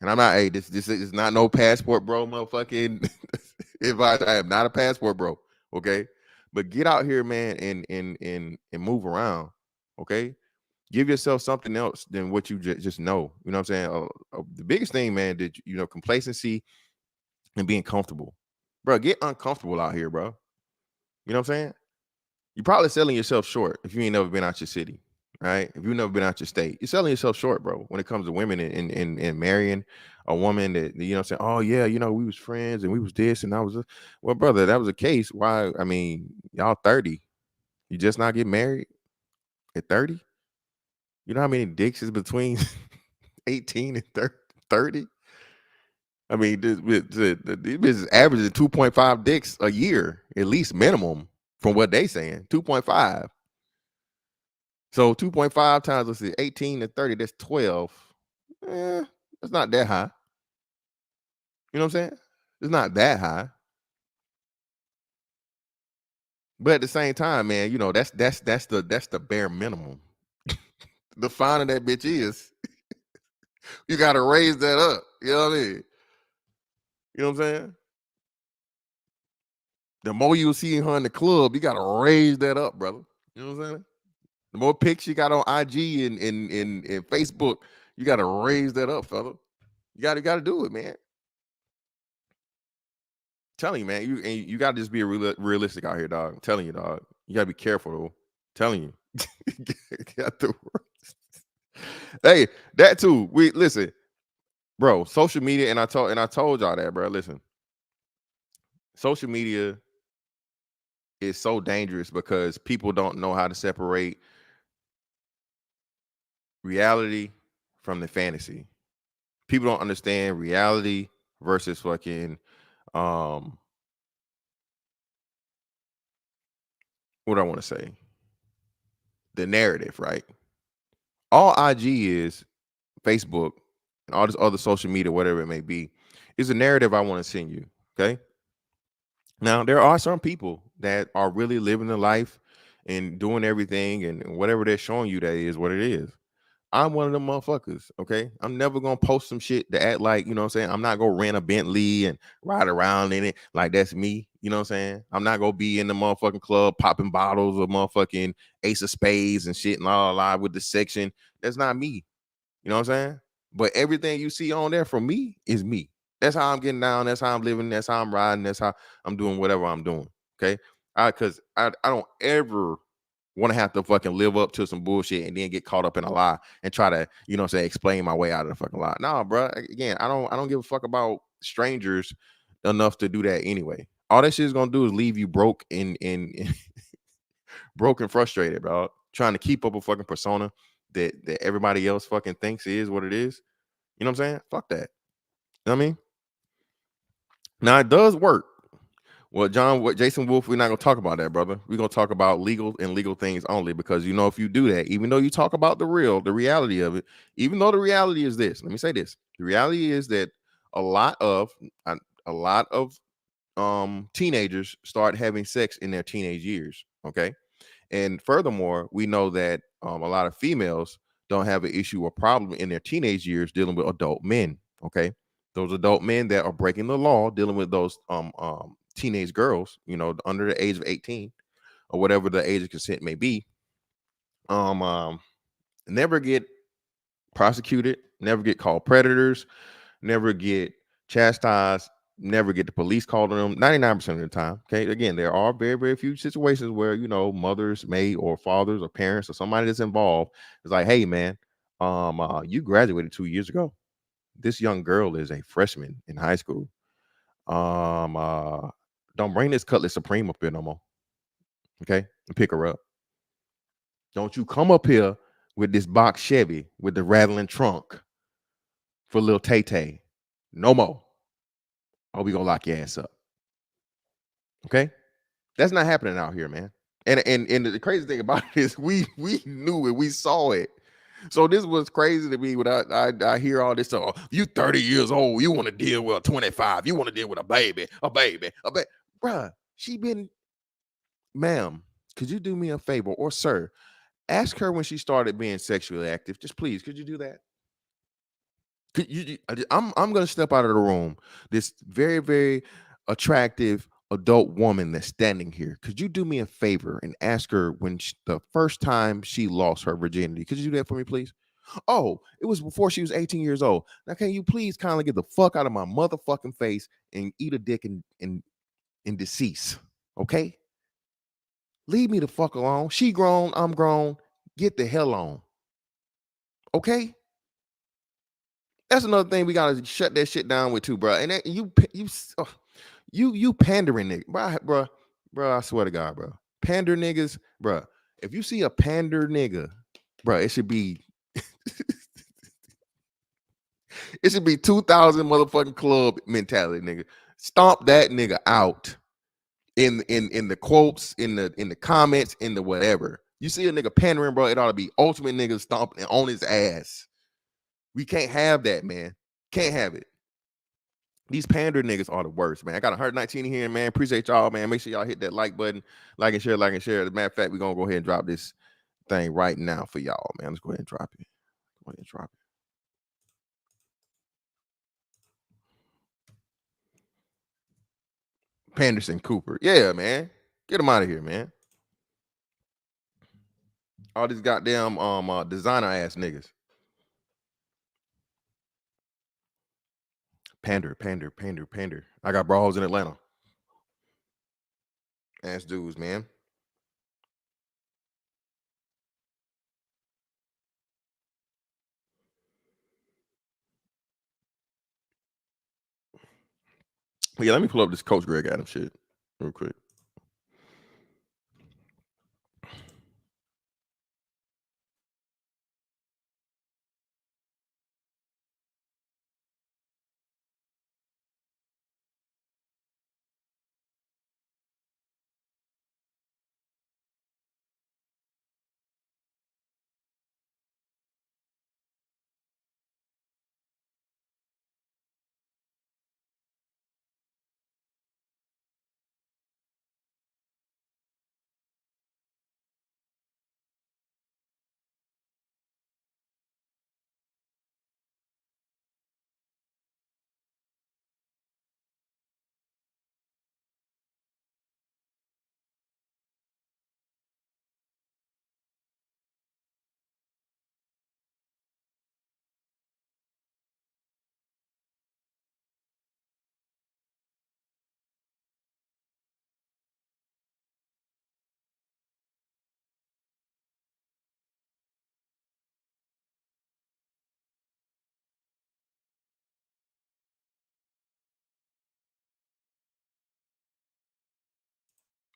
And I'm not, hey, this is not no passport, bro, motherfucking advice. I am not a passport, bro. Okay. But get out here, man, and move around. Okay. Give yourself something else than what you just know. You know what I'm saying? The biggest thing, man, that, you know, complacency and being comfortable. Bro, get uncomfortable out here, bro. You know what I'm saying? You're probably selling yourself short if you ain't never been out your city, right? If you've never been out your state, you're selling yourself short, bro, when it comes to women and marrying a woman that, you know what I'm saying? Oh, yeah, you know, we was friends and we was this and I was, well, brother, that was the case. Why? I mean, y'all 30. You just not get married at 30? You know how many dicks is between 18 and 30? I mean, this is averaging 2.5 dicks a year, at least minimum, from what they saying. 2.5. So 2.5 times, let's see, 18 to 30, that's 12. That's not that high. You know what I'm saying? It's not that high. But at the same time, man, you know, that's the bare minimum. The finer that bitch is, you gotta raise that up. You know what I mean? You know what I'm saying? The more you see her in the club, you gotta raise that up, brother. You know what I'm saying? The more pics you got on IG and Facebook, you gotta raise that up, fella. You gotta do it, man. Telling you, man, you gotta just be realistic out here, dog. I'm telling you, dog. You gotta be careful, though. Telling you. Hey, that too. We listen, bro. Social media, and I told y'all that, bro. Listen, social media is so dangerous because people don't know how to separate reality from the fantasy. People don't understand reality versus fucking what I want to say. The narrative, right? All IG is, Facebook, and all this other social media, whatever it may be, is a narrative I want to send you. Okay. Now, there are some people that are really living the life and doing everything, and whatever they're showing you, that is what it is. I'm one of them motherfuckers. Okay. I'm never gonna post some shit to act like, you know what I'm saying? I'm not gonna rent a Bentley and ride around in it like that's me. You know what I'm saying? I'm not gonna be in the motherfucking club popping bottles of motherfucking Ace of Spades and shit and all with the section. That's not me. You know what I'm saying? But everything you see on there from me is me. That's how I'm getting down. That's how I'm living. That's how I'm riding. That's how I'm doing whatever I'm doing. Okay. Because I don't ever want to have to fucking live up to some bullshit and then get caught up in a lie and try to, you know what I'm saying, explain my way out of the fucking lie. Nah, bro. Again, I don't give a fuck about strangers enough to do that anyway. All that shit is gonna do is leave you broke and broke and frustrated, bro. Trying to keep up a fucking persona that everybody else fucking thinks is what it is. You know what I'm saying? Fuck that. You know what I mean? Now it does work. Well, Jason Wolf, we're not gonna talk about that, brother. We're gonna talk about legal and legal things only, because you know, if you do that, even though you talk about the reality of it, even though the reality is this, let me say this: the reality is that a lot of uh, a lot of teenagers start having sex in their teenage years. Okay, and furthermore, we know that a lot of females don't have an issue or problem in their teenage years dealing with adult men. Okay, those adult men that are breaking the law, dealing with those teenage girls, under the age of 18 or whatever the age of consent may be, never get prosecuted, never get called predators, never get chastised, never get the police called on them 99% of the time. Okay. Again, there are very, very few situations where, mothers may or fathers or parents or somebody that's involved is like, hey man, you graduated 2 years ago. This young girl is a freshman in high school. Don't bring this Cutlass Supreme up here no more. Okay. And pick her up. Don't you come up here with this box Chevy with the rattling trunk for little Tay Tay. No more. Or we gonna lock your ass up. Okay? That's not happening out here, man. And the crazy thing about it is we knew it, we saw it. So this was crazy to me when I hear all this. So you 30 years old, you want to deal with a 25, you want to deal with a baby. Bruh, she been, ma'am, could you do me a favor? Or sir, ask her when she started being sexually active. Just please, could you do that? I'm gonna step out of the room. This very, very attractive adult woman that's standing here. Could you do me a favor and ask her when the first time she lost her virginity? Could you do that for me, please? Oh, it was before she was 18 years old. Now, can you please kindly get the fuck out of my motherfucking face and eat a dick and decease? Okay, leave me the fuck alone. She grown, I'm grown. Get the hell on. Okay. That's another thing we gotta shut that shit down with too, bro. And that, you pandering nigga, bro. I swear to God, bro. Pander niggas, bro. If you see a pander nigga, bro, it should be 2,000 motherfucking club mentality, nigga. Stomp that nigga out in the quotes, in the comments, in the whatever. You see a nigga pandering, bro. It ought to be ultimate nigga stomping on his ass. We can't have that, man. Can't have it. These pander niggas are the worst, man. I got 119 here, man. Appreciate y'all, man. Make sure y'all hit that like button, like and share. As a matter of fact, we're gonna go ahead and drop this thing right now for y'all, man. Let's go ahead and drop it. Go ahead and drop it. Panderson Cooper. Yeah, man. Get him out of here, man. All these goddamn designer ass niggas. Pander. I got brawls in Atlanta. Ass dudes, man. Yeah, let me pull up this Coach Greg Adams shit real quick.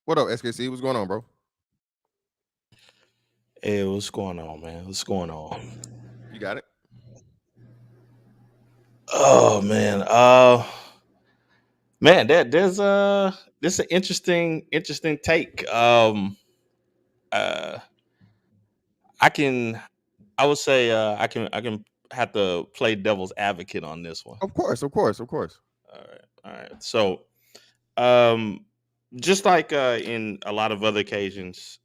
What up, SKC? What's going on, bro? Hey, what's going on, man? What's going on? You got it. Oh man, man, this is an interesting take. Uh, I can, I would say, I can have to play devil's advocate on this one. Of course. All right. So, um, just like in a lot of other occasions,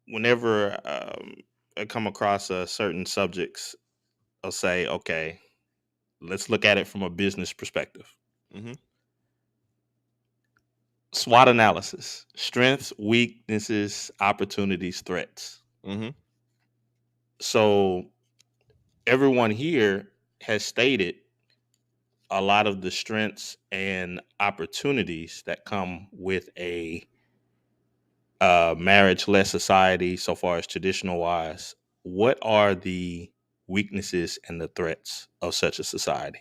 whenever I come across certain subjects, I'll say, okay, let's look at it from a business perspective. Mm-hmm. SWOT analysis: strengths, weaknesses, opportunities, threats. Mm-hmm. So everyone here has stated a lot of the strengths and opportunities that come with a marriage-less society, so far as traditional wise. What are the weaknesses and the threats of such a society?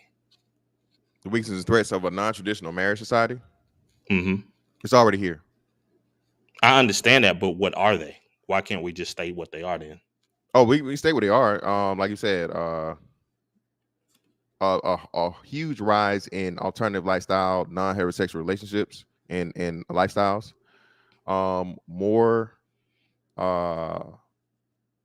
The weaknesses and threats of a non-traditional marriage society. Hmm. It's already here. I understand that, but what are they? Why can't we just state what they are then? Oh, we stay where they are. Like you said, a huge rise in alternative lifestyle, non-heterosexual relationships and lifestyles. More uh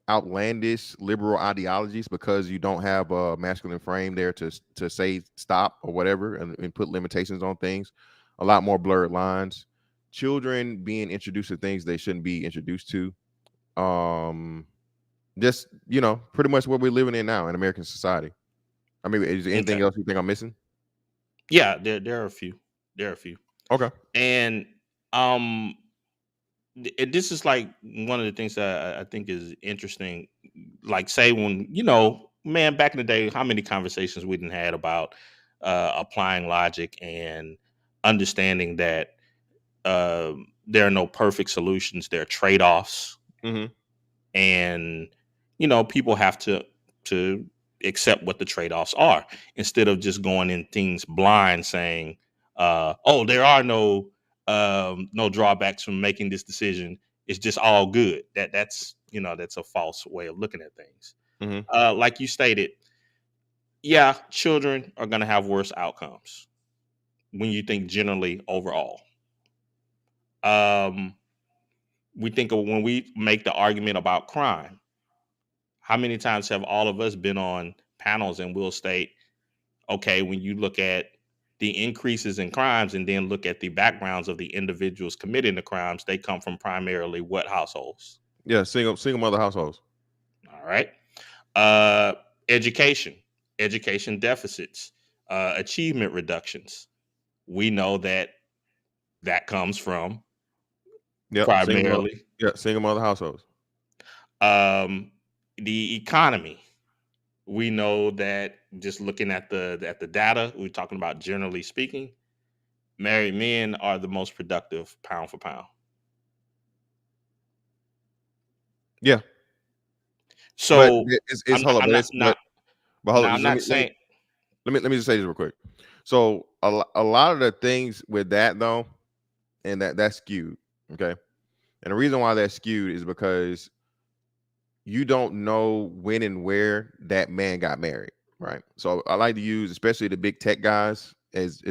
outlandish liberal ideologies because you don't have a masculine frame there to say stop or whatever and put limitations on things. A lot more blurred lines. Children being introduced to things they shouldn't be introduced to. Just pretty much what we're living in now in American society. I mean, is there anything Okay. else you think I'm missing? Yeah, there are a few. There are a few. Okay. And um this is like one of the things that I think is interesting. Like, say, when man, back in the day, how many conversations we didn't had about applying logic and understanding that there are no perfect solutions, there are trade-offs, Mm-hmm. and people have to accept what the trade-offs are, instead of just going in things blind, saying oh, there are no drawbacks from making this decision, it's just all good. That's a false way of looking at things. Mm-hmm. Like you stated, yeah, children are going to have worse outcomes when you think generally overall. um we think of when we make the argument about crime. How many times have all of us been on panels and we'll state, okay, when you look at the increases in crimes and then look at the backgrounds of the individuals committing the crimes, they come from primarily what households? Yeah, single mother households. All right. Uh, education, education deficits, achievement reductions. We know that comes from Yep, primarily single mother households. um, the economy. We know that, just looking at the data, we're talking about generally speaking, married men are the most productive pound for pound. Yeah, but So it's hold up, I'm but not it's not but hold now up. I'm Just let not me let me saying. let me just say this real quick. So a lot of the things with that though, and that's skewed. Okay, and the reason why that's skewed is because you don't know when and where that man got married, right? So I like to use especially the big tech guys as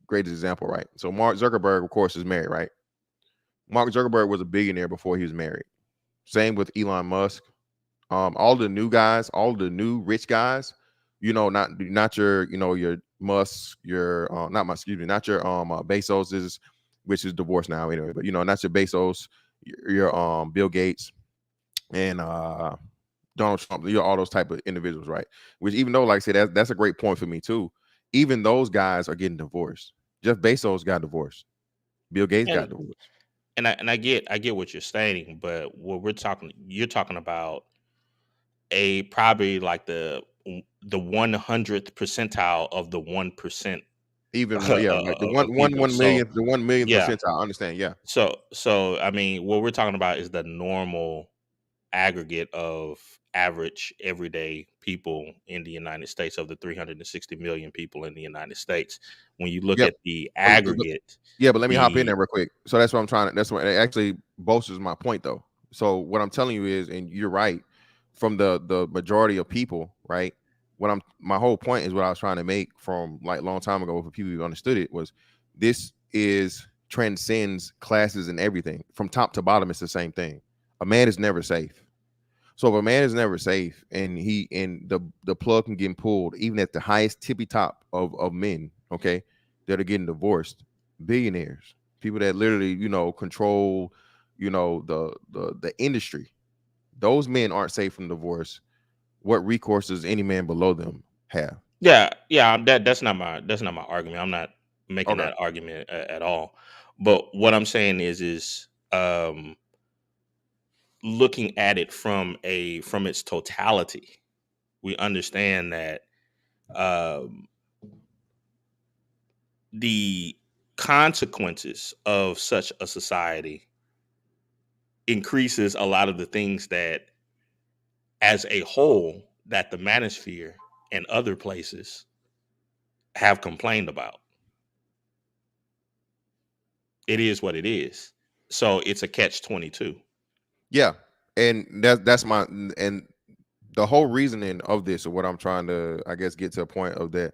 great example, right? So Mark Zuckerberg, of course, is married, right? Mark Zuckerberg was a billionaire before he was married. Same with Elon Musk. All the new guys, all the new rich guys, not your, your Musk, your not my excuse me, not your Bezos is, which is divorced now anyway, but not your Bezos, your Bill Gates and Donald Trump, all those type of individuals, right? Which, even though, like I said, that's a great point for me too. Even those guys are getting divorced. Jeff Bezos got divorced. Bill Gates got and divorced. I get what you're stating, but you're talking about a probably like the 100th percentile of the 1% Even more, yeah, like the of people. So the 1 millionth yeah, percentile. I understand, yeah. so I mean, what we're talking about is the normal aggregate of average everyday people in the United States, of the 360 million people in the United States. When you look Yep. at the But aggregate, yeah, but let me hop in the there real quick. So that's what I'm trying to. That's what it actually bolsters my point, though. So what I'm telling you is, and you're right, from the majority of people, right? My whole point is what I was trying to make from like a long time ago for people who understood it was this is transcends classes and everything from top to bottom. It's the same thing. A man is never safe. So if a man is never safe and the plug can get pulled even at the highest tippy top of men, okay, that are getting divorced, billionaires, people that literally, control, the industry, those men aren't safe from divorce. What recourse does any man below them have? Yeah, that's not my argument. I'm not making Okay. that argument at all. But what I'm saying is looking at it from its totality. We understand that um, the consequences of such a society increases a lot of the things that, as a whole, that the manosphere and other places have complained about. It is what it is. So it's a catch-22. Yeah, and that's my and the whole reasoning of this, or what I'm trying to, I guess, get to a point of that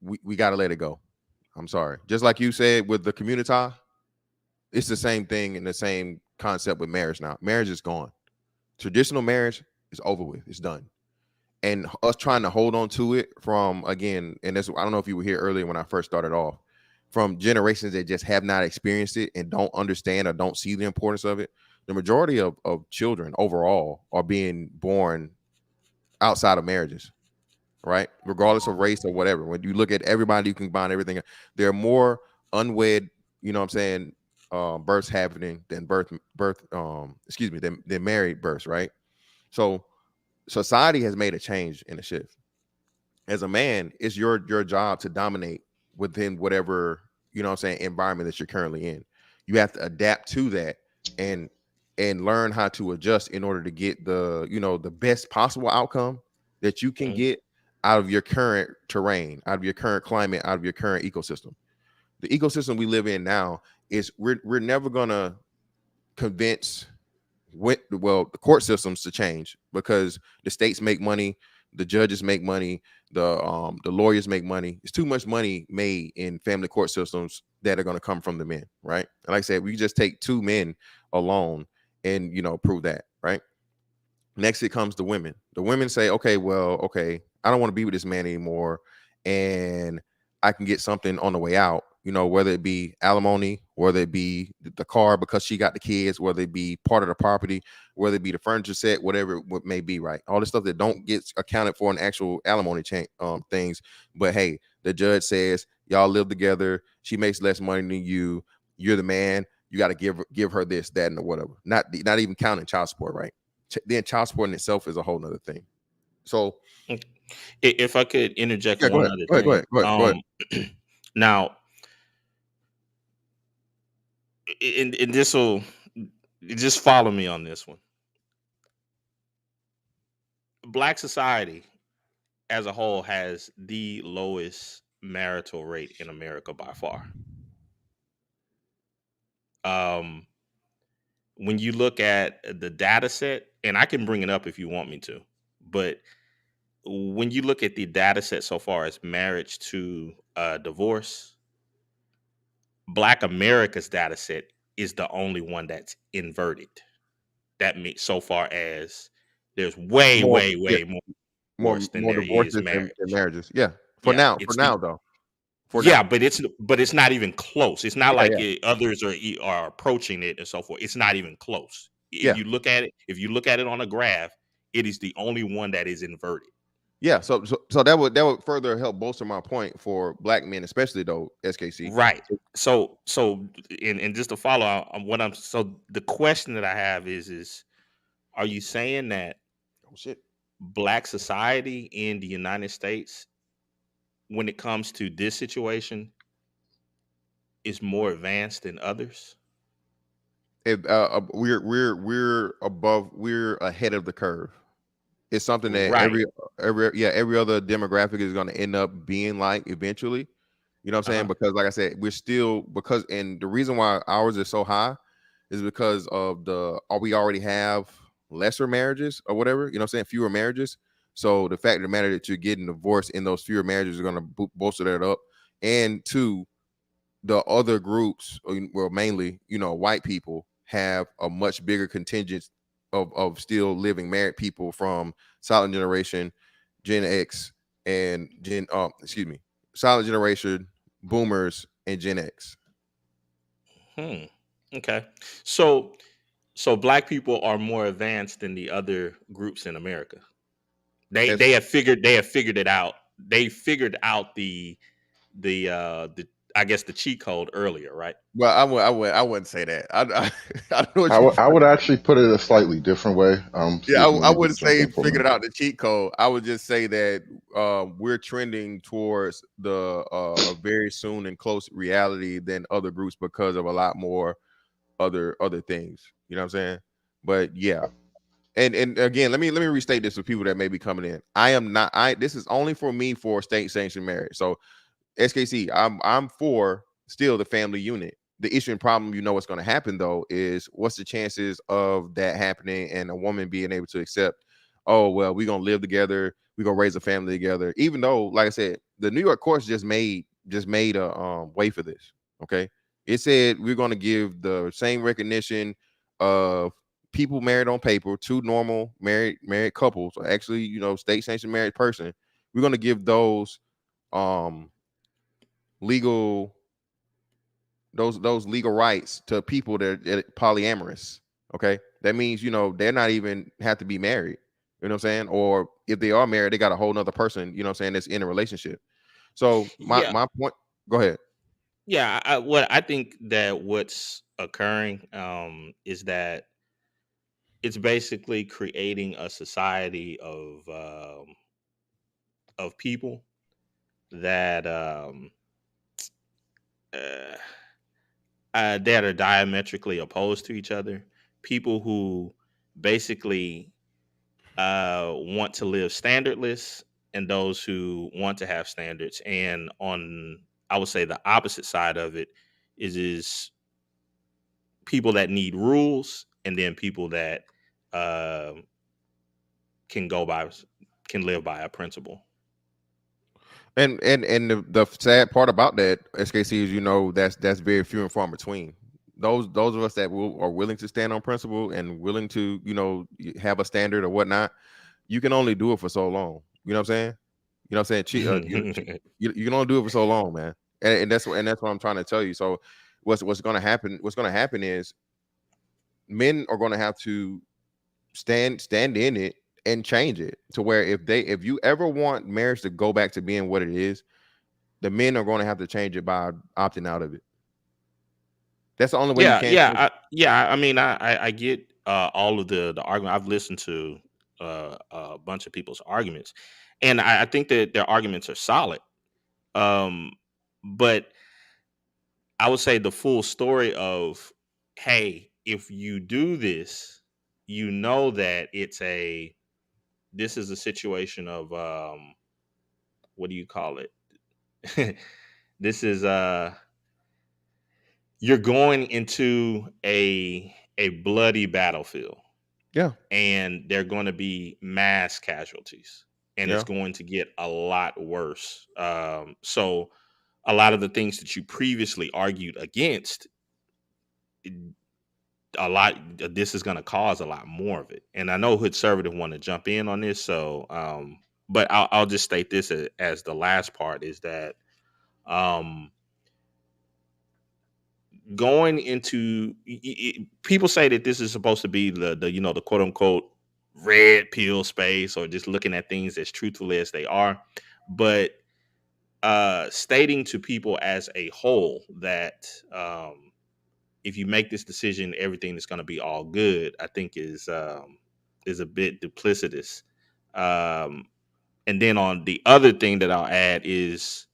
we got to let it go. I'm sorry. Just like you said with the community, it's the same thing and the same concept with marriage now. Marriage is gone. Traditional marriage is over with. It's done. And us trying to hold on to it from, again, and that's, I don't know if you were here earlier when I first started off, from generations that just have not experienced it and don't understand or don't see the importance of it. The majority of children overall are being born outside of marriages, right? Regardless of race or whatever. When you look at everybody, you can combine everything. There are more unwed, you know what I'm saying, births happening than than married births, right? So society has made a change and a shift. As a man, it's your job to dominate within whatever, you know what I'm saying, environment that you're currently in. You have to adapt to that and learn how to adjust in order to get the, you know, the best possible outcome that you can Mhm. get out of your current terrain, out of your current climate, out of your current ecosystem. The ecosystem we live in now is we're never gonna convince the court systems to change, because the states make money, the judges make money, the lawyers make money. It's too much money made in family court systems that are going to come from the men, right? And like I said, we just take two men alone and, you know, prove that, right? Next, it comes to women. The women say, okay, well, okay, I don't want to be with this man anymore, and I can get something on the way out, you know, whether it be alimony, whether it be the car because she got the kids, whether it be part of the property, whether it be the furniture set, whatever it may be, right? All the stuff that don't get accounted for in actual alimony things. But hey, the judge says y'all live together. She makes less money than you. You're the man. You got to give her this, that, and whatever. Not even counting child support, right? Then child support in itself is a whole nother thing. So If I could interject yeah, go one ahead, other go ahead, go thing. ahead, go ahead, go ahead. Now, and this will just follow me on this one. Black society as a whole has the lowest marital rate in America by far. Um, when you look at the data set, and I can bring it up if you want me to, but when you look at the data set so far as marriage to divorce, Black America's data set is the only one that's inverted. That means so far as there's way, More, way, yeah, way more more, divorce than more there is divorces than marriage. marriages. Yeah, Yeah, for it's the now though, for yeah, now. but it's not even close. It's not Yeah, like yeah, others are approaching it and so forth. It's not even close. yeah, If you look at it on a graph, it is the only one that is inverted. yeah. So that would further help bolster my point for Black men, especially though, SKC. Right. So and just to follow what I'm so the question that I have is are you saying that Oh shit. Black society in the United States, when it comes to this situation, is more advanced than others? We're ahead of the curve. It's something that Right. every other demographic is going to end up being like eventually. You know what I'm saying? Uh-huh. Because like I said, we're still, because, and the reason why ours is so high is because of we already have lesser marriages or whatever, you know what I'm saying? Fewer marriages. So the fact of the matter that you're getting divorced in those fewer marriages is going to bolster that up. And two, the other groups, well, mainly, you know, white people have a much bigger contingent of still living married people from silent generation, Gen X, and silent generation, boomers, and Gen X. Hmm. Okay. So Black people are more advanced than the other groups in America. They As they have figured it out they figured out the I guess the cheat code earlier, right? Well, I wouldn't say that. I don't know what I you're would I trying would to. actually put it a slightly different way. Yeah, Excuse me, I let me wouldn't just jump say in for a figured minute. out the cheat code. I would just say that we're trending towards the a very soon and close reality than other groups because of a lot more other things. You know what I'm saying? But yeah, and again, let me restate this for people that may be coming in. I am not. This is only for me for state sanctioned marriage. So SKC, I'm for still the family unit. The issue and problem, you know, what's going to happen though is what's the chances of that happening and a woman being able to accept, oh well, we're gonna live together, we're gonna raise a family together, even though, like I said, the New York courts just made a way for this. Okay, it said we're gonna give the same recognition of people married on paper, two normal married couples, or actually, you know, state sanctioned married person. We're gonna give those um legal those legal rights to people that polyamorous. Okay, that means, you know, they're not even have to be married. You know what I'm saying? Or if they are married, they got a whole nother person. You know what I'm saying? That's in a relationship. So Yeah, my point. Go ahead. yeah. What I think that what's occurring is that it's basically creating a society of people that uh, that are diametrically opposed to each other. People who basically want to live standardless, and those who want to have standards. And on, I would say, the opposite side of it is people that need rules, and then people that uh, can go by can live by a principle. And the sad part about that, SKC, is, you know, that's very few and far between. Those of us that are willing to stand on principle and willing to, you know, have a standard or whatnot, you can only do it for so long. You know what I'm saying? You know what I'm saying? You can only do it for so long, man. And that's what I'm trying to tell you. So what's going to happen? What's going to happen is men are going to have to stand in it and change it to where if you ever want marriage to go back to being what it is, the men are going to have to change it by opting out of it. That's the only way you Yeah, can yeah, change it. yeah. I mean, I get all of the argument. I've listened to a bunch of people's arguments, and I think that their arguments are solid. Um, but I would say the full story of, hey, if you do this, you know that this is a situation of what do you call it? This is you're going into a bloody battlefield, Yeah, and they're going to be mass casualties, and it's yeah. going to get a lot worse. So a lot of the things that you previously argued against, a lot this is going to cause a lot more of it. And I know Hood Conservative want to jump in on this, so but I'll just state this as the last part is that um going into people say that this is supposed to be the you know, the quote unquote red pill space, or just looking at things as truthfully as they are, but stating to people as a whole that if you make this decision, everything is going to be all good, I think is a bit duplicitous. Um, and then on the other thing that I'll add is,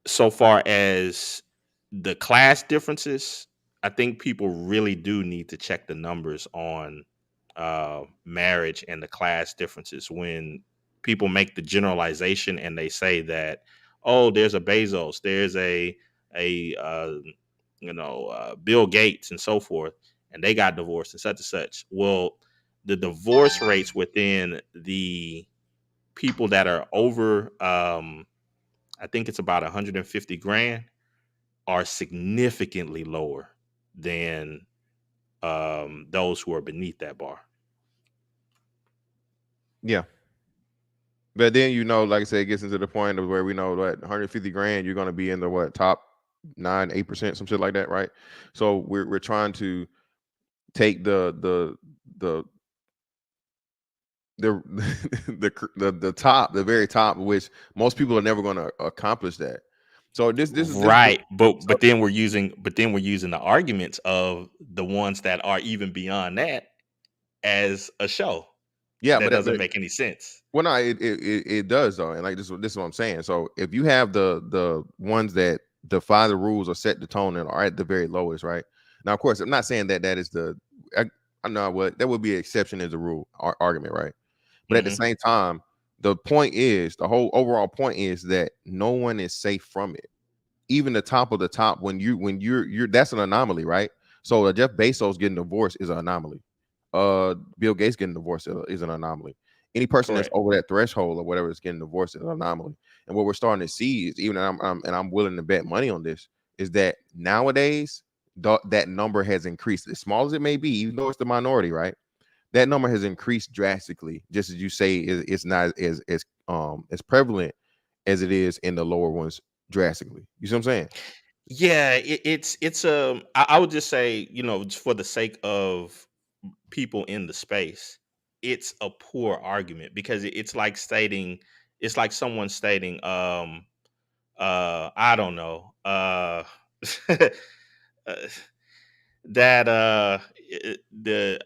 so far as the class differences, I think people really do need to check the numbers on marriage and the class differences when people make the generalization and they say that, oh, there's a Bezos, there's a Bill Gates and so forth, and they got divorced and such and such. Well, the divorce rates within the people that are over, I think it's about 150 grand, are significantly lower than those who are beneath that bar. Yeah. But then, you know, like I said, it gets into the point of where we know that 150 grand, you're going to be in the top 9-8%, some shit like that, right? So we're trying to take the the the top, the very top, which most people are never going to accomplish that. So this is this. Right, but So, then we're using the arguments of the ones that are even beyond that as a show. yeah, That but doesn't make any sense. well, no, it does though, and like this is what I'm saying. So if you have the ones that defy the rules or set the tone and are at the very lowest, right? Now, of course, I'm not saying that that is the. I know what that would be an exception as a rule argument, right? But at the Hmm. same time, the point is the whole overall point is that no one is safe from it. Even the top of the top, when you're that's an anomaly, right? So Jeff Bezos getting divorced is an anomaly. Bill Gates getting divorced is an anomaly. Any person that's Correct. over that threshold or whatever is getting divorced is an anomaly. And what we're starting to see is even and I'm willing to bet money on this is that nowadays that number has increased as small as it may be, even though it's the minority, right? That number has increased drastically. Just as you say, it's not as prevalent as it is in the lower ones drastically. You see what I'm saying? Yeah, it's I would just say, just for the sake of people in the space, it's a poor argument because it's like it's like someone stating, I don't know, uh, that the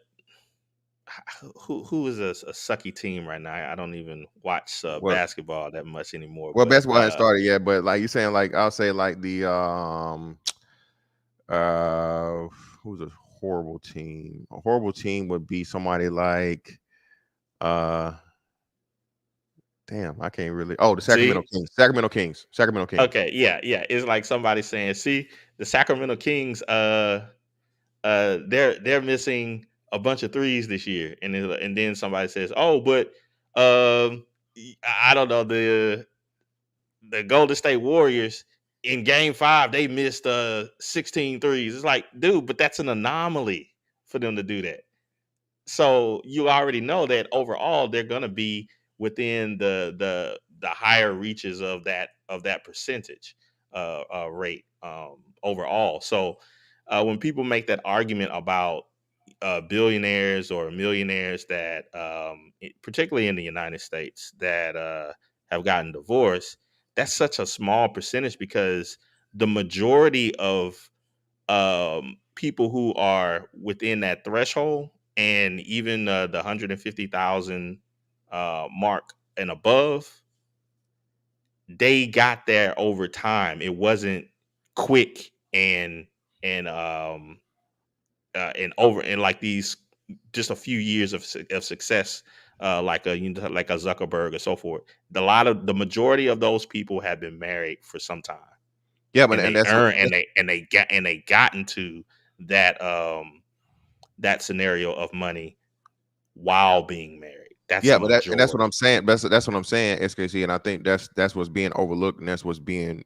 who is a sucky team right now. I don't even watch Well, basketball that much anymore, well, but basketball hasn't started yet, but like you saying, like I'll say, like the uh, who's a horrible team? A horrible team would be somebody like uh, damn, I can't really. Oh, the Sacramento see. Kings. Sacramento Kings. Sacramento Kings. Okay, yeah. It's like somebody saying, "See, the Sacramento Kings, they're missing a bunch of threes this year," and then somebody says, "Oh, but I don't know, the Golden State Warriors in Game 5 they missed 16 threes." It's like, dude, but that's an anomaly for them to do that. So you already know that overall they're going to be within the higher reaches of that percentage rate overall. So when people make that argument about billionaires or millionaires that particularly in the United States that have gotten divorced, that's such a small percentage because the majority of people who are within that threshold and even the 150,000 mark and above, they got there over time. It wasn't quick and over and like these just a few years of success, like like a Zuckerberg or so forth. The majority of those people have been married for some time, Yeah, but and and they that's what. earn and they got into that that scenario of money while being married. That's Yeah, a but that's what majority. I'm saying. That's what I'm saying, SKC, and I think that's what's being overlooked, and that's what's being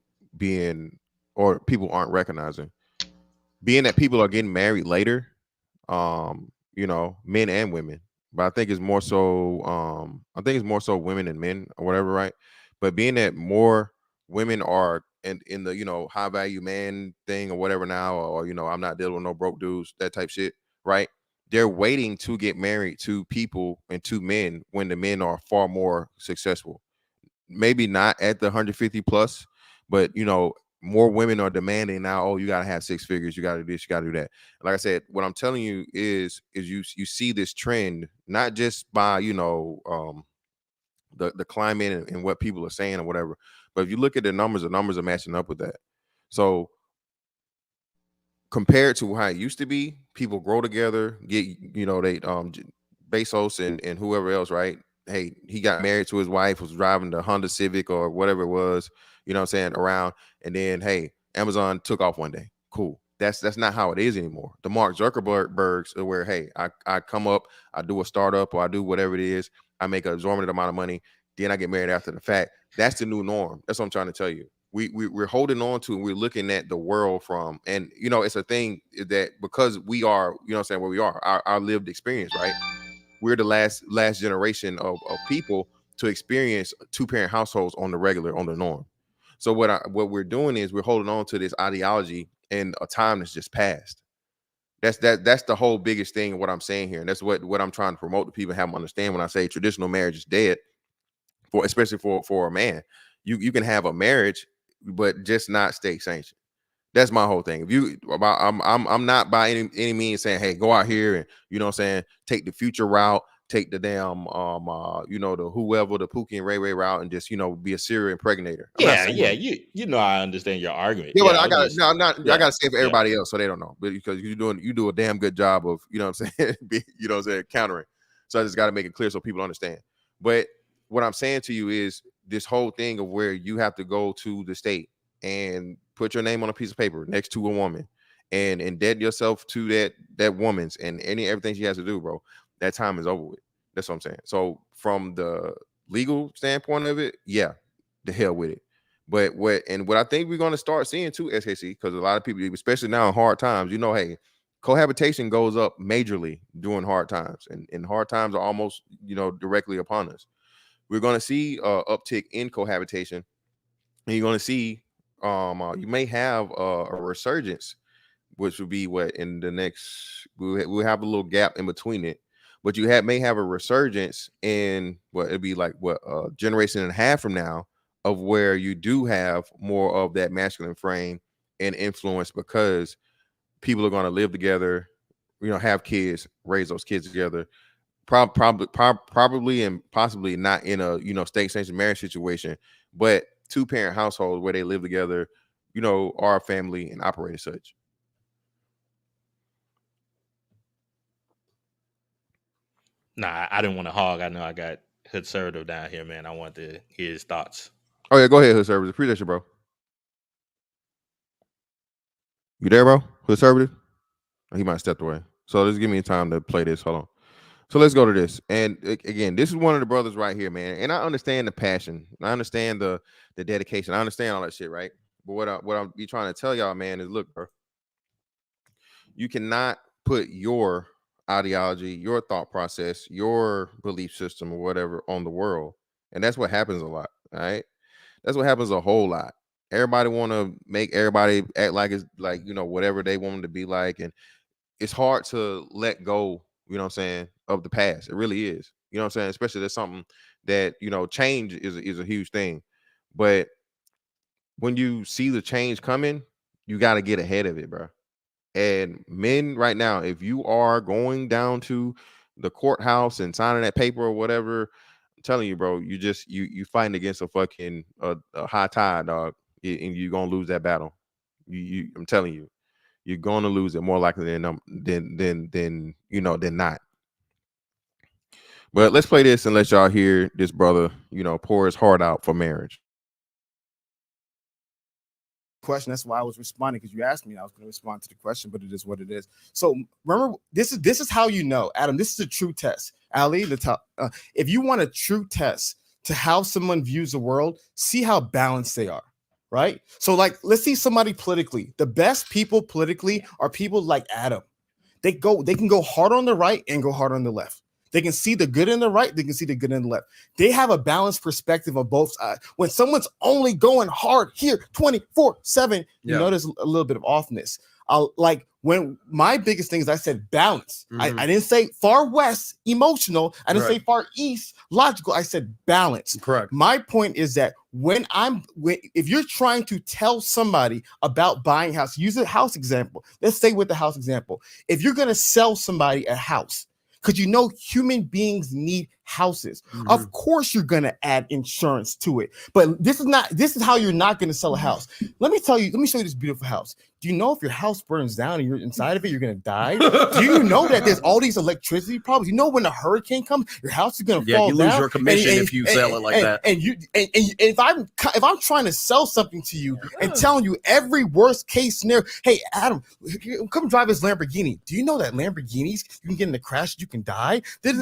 or people aren't recognizing. Being that people are getting married later, men and women, but I think it's more so I think it's more so women and men or whatever, right? But being that more women are in the high value man thing or whatever now, or I'm not dealing with no broke dudes, that type shit, right? They're waiting to get married to people and to men when the men are far more successful. Maybe not at the 150 plus, but more women are demanding now. Oh, you gotta have six figures. You gotta do this. You gotta do that. Like I said, what I'm telling you is you see this trend not just by the climate and what people are saying or whatever, but if you look at the numbers are matching up with that. So compared to how it used to be, people grow together, get they Bezos and whoever else, right? Hey, he got married to his wife, was driving the Honda Civic or whatever it was, what I'm saying, around, and then hey, Amazon took off one day. Cool. That's not how it is anymore. The Mark Zuckerbergs are where hey, I come up, I do a startup or I do whatever it is, I make an exorbitant amount of money, then I get married after the fact. That's the new norm. That's what I'm trying to tell you. We're holding on to and we're looking at the world from, and it's a thing that because we are, where we are, our lived experience, right? We're the last generation of people to experience two-parent households on the regular, on the norm. So what we're doing is we're holding on to this ideology and a time that's just passed. That's the whole biggest thing of what I'm saying here, and that's what I'm trying to promote to people and have them understand when I say traditional marriage is dead, especially for a man. You can have a marriage, but just not state sanctioned. That's my whole thing. If you, I'm not by any means saying, hey, go out here and, you know what I'm saying, take the future route, take the damn the whoever, the Pookie and Ray Ray route, and just, be a serial impregnator. Yeah, I understand your argument. Yeah, Yeah, but I just, I'm not. I yeah, gotta say for yeah. everybody else, so they don't know. But because you do a damn good job of, you know what I'm saying, countering. So I just got to make it clear so people understand. But what I'm saying to you is this whole thing of where you have to go to the state and put your name on a piece of paper next to a woman and indebted yourself to that woman's and everything she has to do, bro. That time is over with. That's what I'm saying. So from the legal standpoint of it, yeah, the hell with it. But what I think we're going to start seeing too, SKC, because a lot of people, especially now in hard times, hey, cohabitation goes up majorly during hard times, and hard times are almost, directly upon us. We're going to see uptick in cohabitation, and you're going to see you may have a resurgence, which would be what in the next we'll have a little gap in between it, but you may have a resurgence in what it'd be like a generation and a half from now, of where you do have more of that masculine frame and influence, because people are going to live together, have kids, raise those kids together, probably and possibly not in a state sanctioned marriage situation, but 2-parent household where they live together, are a family and operate as such. Nah, I didn't want to hog. I know I got conservative down here, man. I want to hear his thoughts. Oh yeah, go ahead, Hood Service. Appreciate you, bro. You there, bro? Hood Service? He might have stepped away. So just give me time to play this. Hold on. So let's go to this. And again, this is one of the brothers right here, man. And I understand the passion. I understand the dedication. I understand all that shit, right? But what I'm be trying to tell y'all, man, is look, bro. You cannot put your ideology, your thought process, your belief system, or whatever on the world. And that's what happens a lot. All right. That's what happens a whole lot. Everybody want to make everybody act like it's like, whatever they want them to be like. And it's hard to let go, what I'm saying, of the past. It really is. You know what I'm saying? Especially there's something that, change is a huge thing. But when you see the change coming, you got to get ahead of it, bro. And men right now, if you are going down to the courthouse and signing that paper or whatever, I'm telling you, bro, you fighting against a fucking a high tide, dog, and you're gonna lose that battle. I'm telling you, you're gonna lose it more likely than not. But let's play this and let y'all hear this brother, pour his heart out for marriage. Question. That's why I was responding, because you asked me and I was going to respond to the question, but it is what it is. So remember, this is how you know, Adam, this is a true test. Ali, if you want a true test to how someone views the world, see how balanced they are, right? So like, let's see somebody politically. The best people politically are people like Adam. They can go hard on the right and go hard on the left. They can see the good in the right. They can see the good in the left. They have a balanced perspective of both sides. When someone's only going hard here 24/7, you notice a little bit of offness. Like when my biggest thing is, I said balance. Mm-hmm. I didn't say far west emotional. I didn't say far east logical. I said balance. Correct. My point is that if you're trying to tell somebody about buying a house, use a house example. Let's stay with the house example. If you're going to sell somebody a house, because human beings need houses. Mm-hmm. Of course, you're gonna add insurance to it, but this is how you're not gonna sell a house. Let me show you this beautiful house. Do you know if your house burns down and you're inside of it, you're gonna die? Do you know that there's all these electricity problems? You know when a hurricane comes, your house is gonna fall down. Yeah, you lose your commission if you sell it like that. And if I'm trying to sell something to you and telling you every worst case scenario, hey Adam, come drive this Lamborghini. Do you know that Lamborghinis you can get in a crash, you can die? Do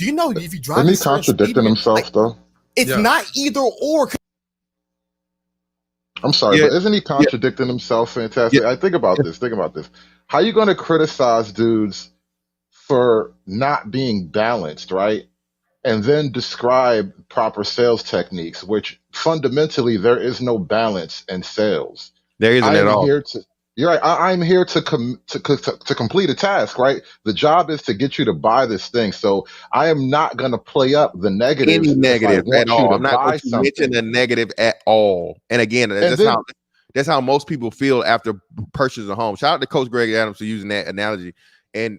you know if you drive? Isn't he contradicting himself though? It's not either or. I'm sorry, but isn't he contradicting himself? Fantastic. I think about this. How are you going to criticize dudes for not being balanced, right? And then describe proper sales techniques, which fundamentally there is no balance in sales. There isn't at all. You're right. I'm here to complete a task, right? The job is to get you to buy this thing. So I am not going to play up the Any negatives if I negative at want you all. to I'm not going buy to mention something. a negative at all. And again, And then that's how most people feel after purchasing a home. Shout out to Coach Greg Adams for using that analogy. And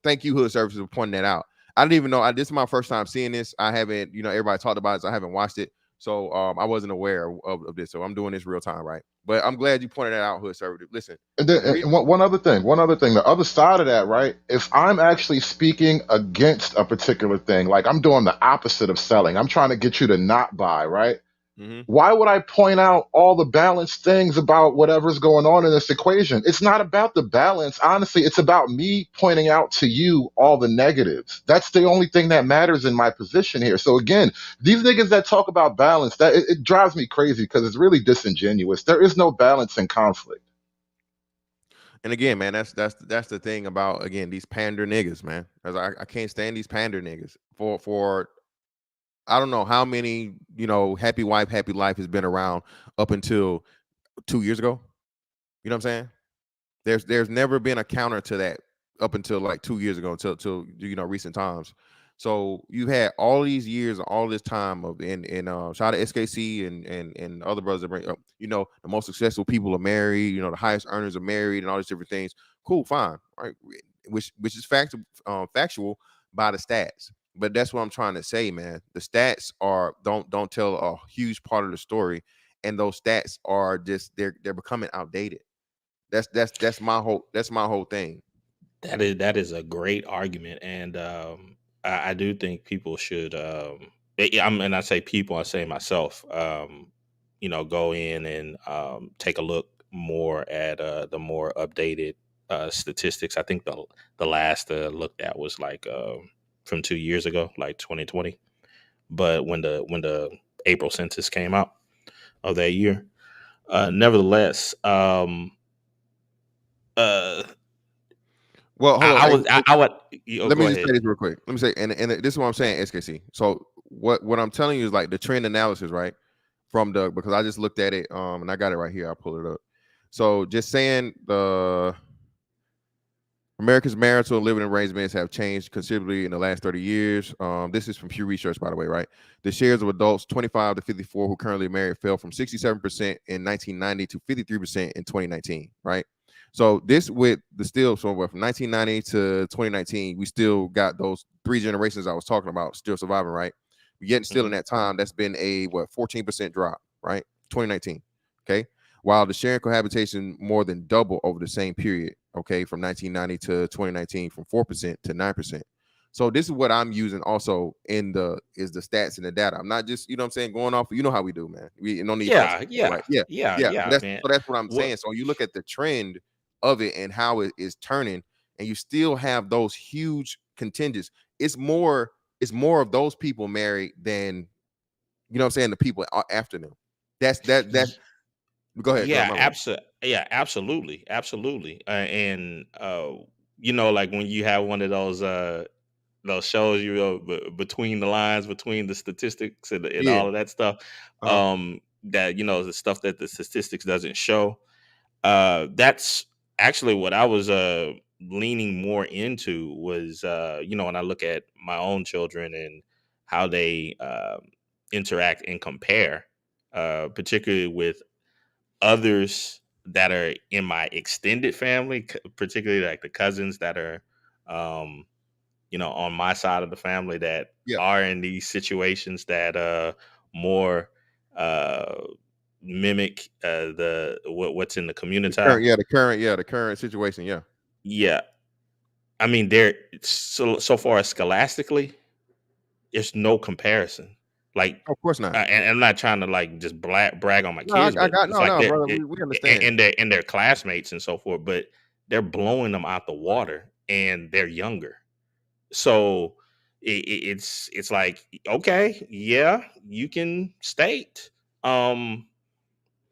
thank you, Hood Services, for pointing that out. I didn't even know. This is my first time seeing this. I haven't, everybody talked about it, so I haven't watched it. So I wasn't aware of this. So I'm doing this real time, right? But I'm glad you pointed that out, Hood Services. Listen. And then one other thing, the other side of that, right? If I'm actually speaking against a particular thing, like I'm doing the opposite of selling, I'm trying to get you to not buy, right? Mm-hmm. Why would I point out all the balanced things about whatever's going on in this equation? It's not about the balance. Honestly, it's about me pointing out to you all the negatives. That's the only thing that matters in my position here. So again, these niggas that talk about balance, that it drives me crazy because it's really disingenuous. There is no balance in conflict. And again, man, that's the thing about, again, these pander niggas, man. I can't stand these pander niggas for I don't know how many, happy wife, happy life has been around up until 2 years ago. You know what I'm saying? There's never been a counter to that up until like 2 years ago, until recent times. So you had all these years, all this time of shout out to SKC and other brothers that bring up, the most successful people are married, the highest earners are married, and all these different things. Cool, fine, right? Which is factual by the stats. But that's what I'm trying to say, man. The stats don't tell a huge part of the story, and those stats are just they're becoming outdated. That's my whole thing. That is a great argument, and I do think people should. And I say people, I say myself. Go in and take a look more at the more updated statistics. I think the last looked at was like from 2 years ago, like 2020. But when the April census came out of that year, nevertheless, uh, Well, hold on. I was I would. Let me Go just say ahead. this real quick. Let me say, and this is what I'm saying, SKC. So what I'm telling you is like the trend analysis, right? From Doug, because I just looked at it, and I got it right here. I'll pull it up. So just saying the America's marital and living arrangements have changed considerably in the last 30 years. This is from Pew Research, by the way, right? The shares of adults 25 to 54 who currently married fell from 67% in 1990 to 53% in 2019, right? So this with the still, so from 1990 to 2019, we still got those 3 generations I was talking about still surviving, right? Yet still in that time, that's been a 14% drop, right? 2019, okay? While the sharing cohabitation more than double over the same period, okay, from 1990 to 2019, from 4% to 9%. So this is what I'm using also the stats and the data. I'm not just, what I'm saying, going off, how we do, man. We don't need false, right? Yeah. Man. That's what I'm What? saying. So you look at the trend of it and how it is turning, and you still have those huge contingents. It's more of those people married than, what I'm saying, the people after them. That's Go ahead. Yeah, My bad. absolutely. And like when you have one of those shows, between the lines, between the statistics and Yeah. all of that stuff, that the stuff that the statistics doesn't show. That's actually what I was leaning more into was when I look at my own children and how they interact and compare, particularly with others that are in my extended family, particularly like the cousins that are, on my side of the family that Yeah. are in these situations that more uh, mimic what's in the community. The current situation. Yeah. Yeah, I mean, they're so far as scholastically, there's no comparison. Like, Of course not. and I'm not trying to like just brag on my No, kids, I but got it's like no, brother. We understand. and their classmates and so forth, but they're blowing them out the water, and they're younger. So it's like, okay, yeah, you can state, um,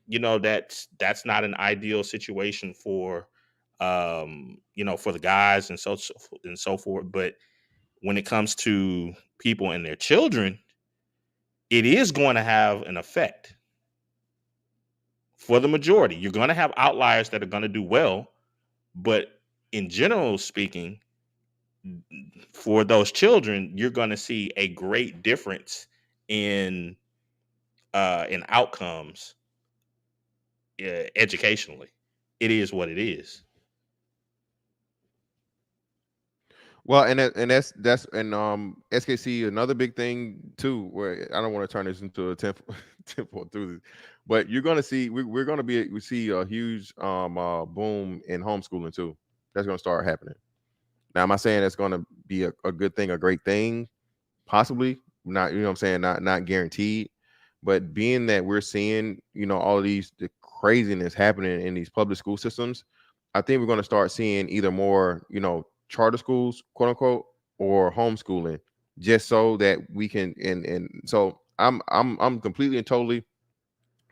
that's not an ideal situation for, for the guys and so forth, but when it comes to people and their children, it is going to have an effect for the majority. You're going to have outliers that are going to do well, but in general speaking, for those children, you're going to see a great difference in outcomes educationally. It is what it is. Well, and that's and SKC, another big thing too, where I don't want to turn this into a tempo through this, but you're gonna see we're gonna we see a huge boom in homeschooling too. That's gonna start happening. Now, am I saying that's gonna be a good thing, a great thing? Possibly not, you know what I'm saying, not guaranteed, but being that we're seeing, you know, all of the craziness happening in these public school systems, I think we're going to start seeing either more, you know, charter schools, quote unquote, or homeschooling, just so that we can and so I'm completely and totally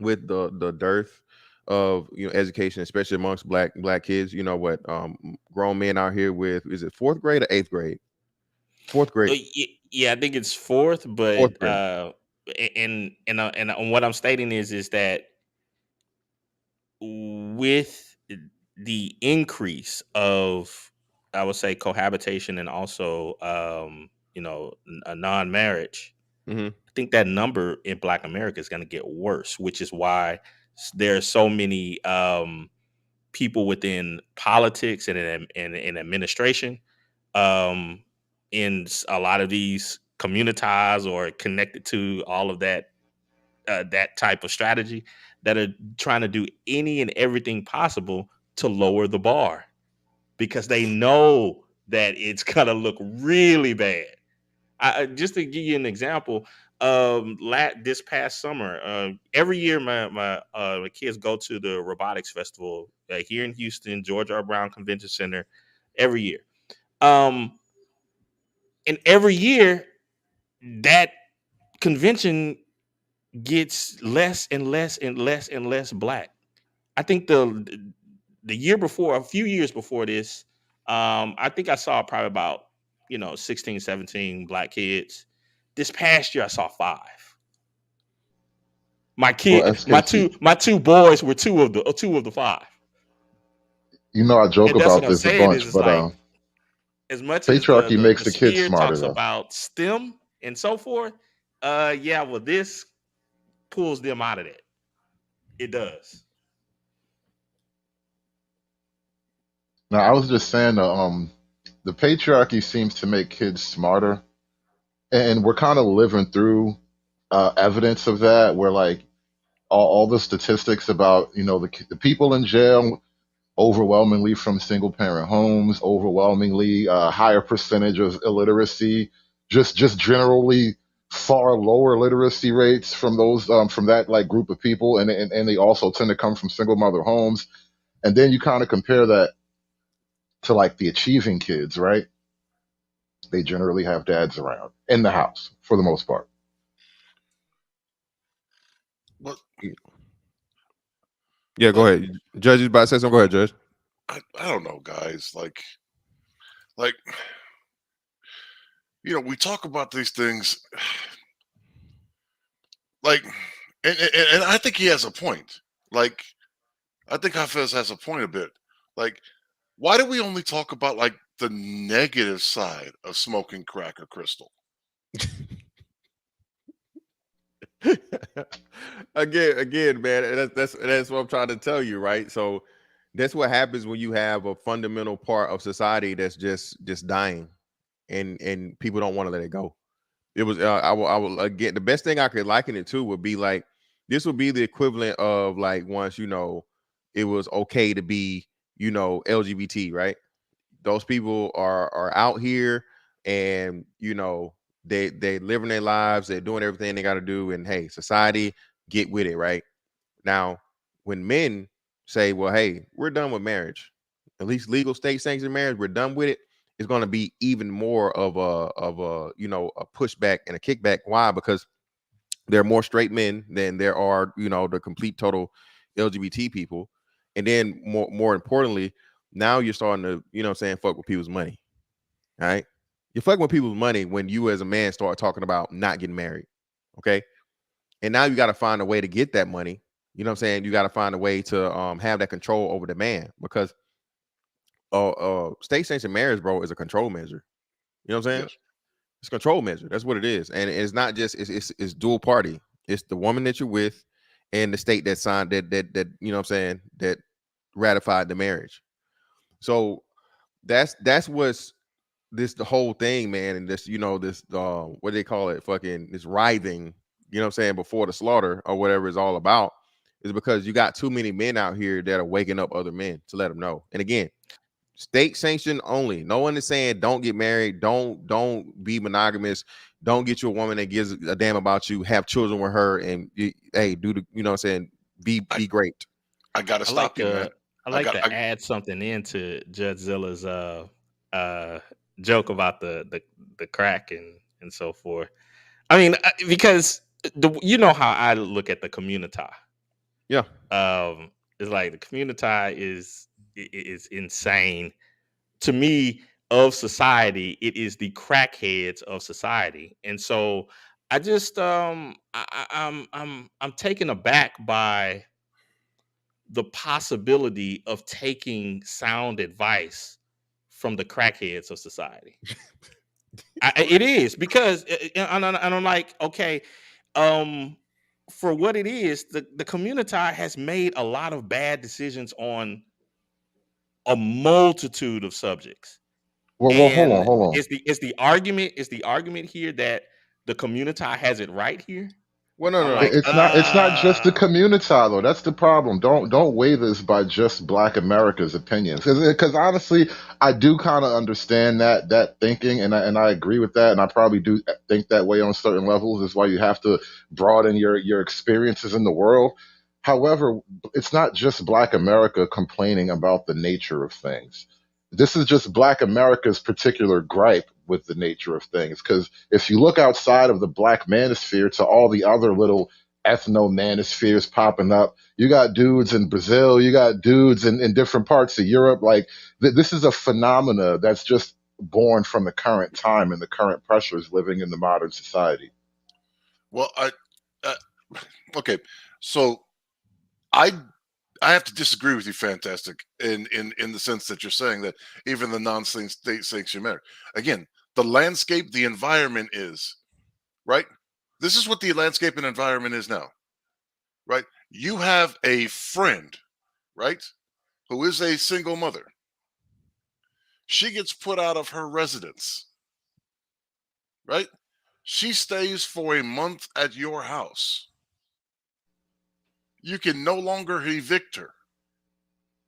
with the dearth of, you know, education, especially amongst black kids. You know what, grown men out here with, is it fourth grade or eighth grade? Fourth grade. Yeah, I think it's fourth, but Fourth grade. and what I'm stating is that with the increase of, I would say, cohabitation and also a non-marriage, Mm-hmm. I think that number in Black America is going to get worse, which is why there's so many people within politics and in administration, in a lot of these communitized or connected to all of that that type of strategy, that are trying to do any and everything possible to lower the bar, because they know that it's gonna look really bad. Just to give you an example, this past summer, every year my kids go to the robotics festival here in Houston, George R. Brown Convention Center, every year. And every year that convention gets less and less and less and less Black. I think the year before, a few years before this, I think I saw probably about 16, 17 Black kids. This past year I saw 5. Well, SKC, My two boys were two of the 5. you know I joke And that's what about I'm this a saying bunch, is, it's but like, as much as patriarchy makes the the kids sphere smarter talks though. about STEM and so forth, yeah, well, this pulls them out of that. It does. Now I was just saying the patriarchy seems to make kids smarter, and we're kind of living through evidence of that, where like all the statistics about the people in jail overwhelmingly from single parent homes, overwhelmingly higher percentage of illiteracy, just generally far lower literacy rates from those from that like group of people, and they also tend to come from single mother homes. And then you kind of compare that to like the achieving kids, right? They generally have dads around in the house for the most part. But Yeah, go ahead. Judge is about to say something. Go ahead, Judge. I don't know, guys. Like we talk about these things, like, and I think he has a point. Like, I think Hafez has a point a bit. Like, why do we only talk about like the negative side of smoking crack or crystal? again, man, and that's what I'm trying to tell you, right? So that's what happens when you have a fundamental part of society that's just dying, and people don't want to let it go. It was I will again, the best thing I could liken it to would be like, this would be the equivalent of like, once it was okay to be LGBT, right? Those people are out here, and they living their lives, they're doing everything they got to do, and hey, society, get with it, right? Now, when men say, well, hey, we're done with marriage, at least legal state sanctioned marriage, we're done with it, it's going to be even more of a pushback and a kickback. Why? Because there are more straight men than there are the complete total LGBT people. And then more importantly, now you're starting to fuck with people's money. All right, you're fucking with people's money when you as a man start talking about not getting married. Okay, and now you got to find a way to get that money. You know what I'm saying? You got to find a way to have that control over the man, because state sanctioned marriage, bro, is a control measure. You know what I'm saying? Yes. It's a control measure. That's what it is. And it's not just it's dual party. It's the woman that you're with and the state that signed that you know what I'm saying, that ratified the marriage. So that's what's the whole thing, man. And this, you know, this what do they call it? Fucking this writhing, you know what I'm saying, before the slaughter or whatever it's all about, is because you got too many men out here that are waking up other men to let them know. And again, state sanction only. No one is saying don't get married, don't be monogamous, don't get you a woman that gives a damn about you, have children with her, and hey, do the, you know what I'm saying, be great. I gotta I like stop you, man. to I like to add something into Judge Zilla's joke about the crack and so forth. I mean, because you know how I look at the community. Yeah. It's like the community is insane to me of society. It is the crackheads of society, and so I just I'm taken aback by the possibility of taking sound advice from the crackheads of society. It is because and I'm like, okay, for what it is, the community has made a lot of bad decisions on a multitude of subjects. Well, hold And on, hold on. is the argument here that the community has it right here? Well, no, I'm no, like, no. It's not just the community though. That's the problem. Don't weigh this by just Black America's opinions. Because honestly, I do kind of understand that thinking, and I agree with that, and I probably do think that way on certain levels. Is why you have to broaden your experiences in the world. However, it's not just Black America complaining about the nature of things. This is just Black America's particular gripe with the nature of things. Because if you look outside of the Black manosphere to all the other little ethno manospheres popping up, you got dudes in Brazil, you got dudes in different parts of Europe. Like this is a phenomena that's just born from the current time and the current pressures living in the modern society. Well, uh, okay, so I I have to disagree with you, Fantastic, in the sense that you're saying that even the non-state sanctioned marriage, again, the landscape, the environment is right. This is what the landscape and environment is now, right? You have a friend, right, who is a single mother. She gets put out of her residence, right? She stays for a month at your house. You can no longer evict her.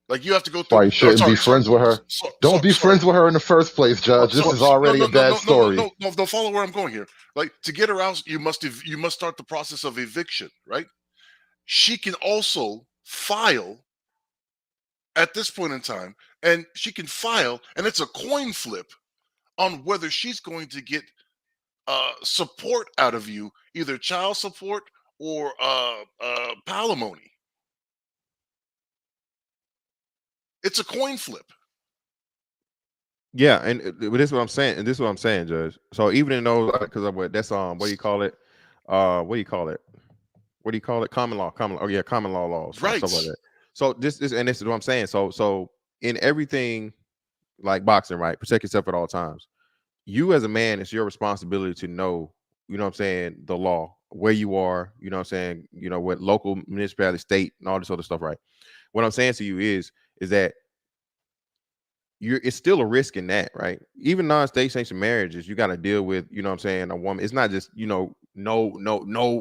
Like you have to go That's through. why you Oh, shouldn't be sorry, sorry, friends with her. Don't be sorry. friends with her in the first place, Judge. This is No, already no, a no, bad no, no, no, story. no, no. Don't follow where I'm going here. Like to get her out, you must start the process of eviction, right? She can also file at this point in time, and she can file, and it's a coin flip on whether she's going to get support out of you, either child support or palimony. It's a coin flip. Yeah, and this is what I'm saying, and this is what I'm saying, Judge. So even in those, because that's what do you call it? What do you call it? What do you call it? Common law. Oh yeah, common law laws, stuff like Right. that. So this is, and this is what I'm saying. So in everything, like boxing, right? Protect yourself at all times. You as a man, it's your responsibility to know, you know what I'm saying, the law, where you are, you know what I'm saying, what local municipality, state, and all this other stuff, right? What I'm saying to you is that it's still a risk in that, right? Even non-state sanctioned marriages, you got to deal with, you know what I'm saying, a woman. It's not just, no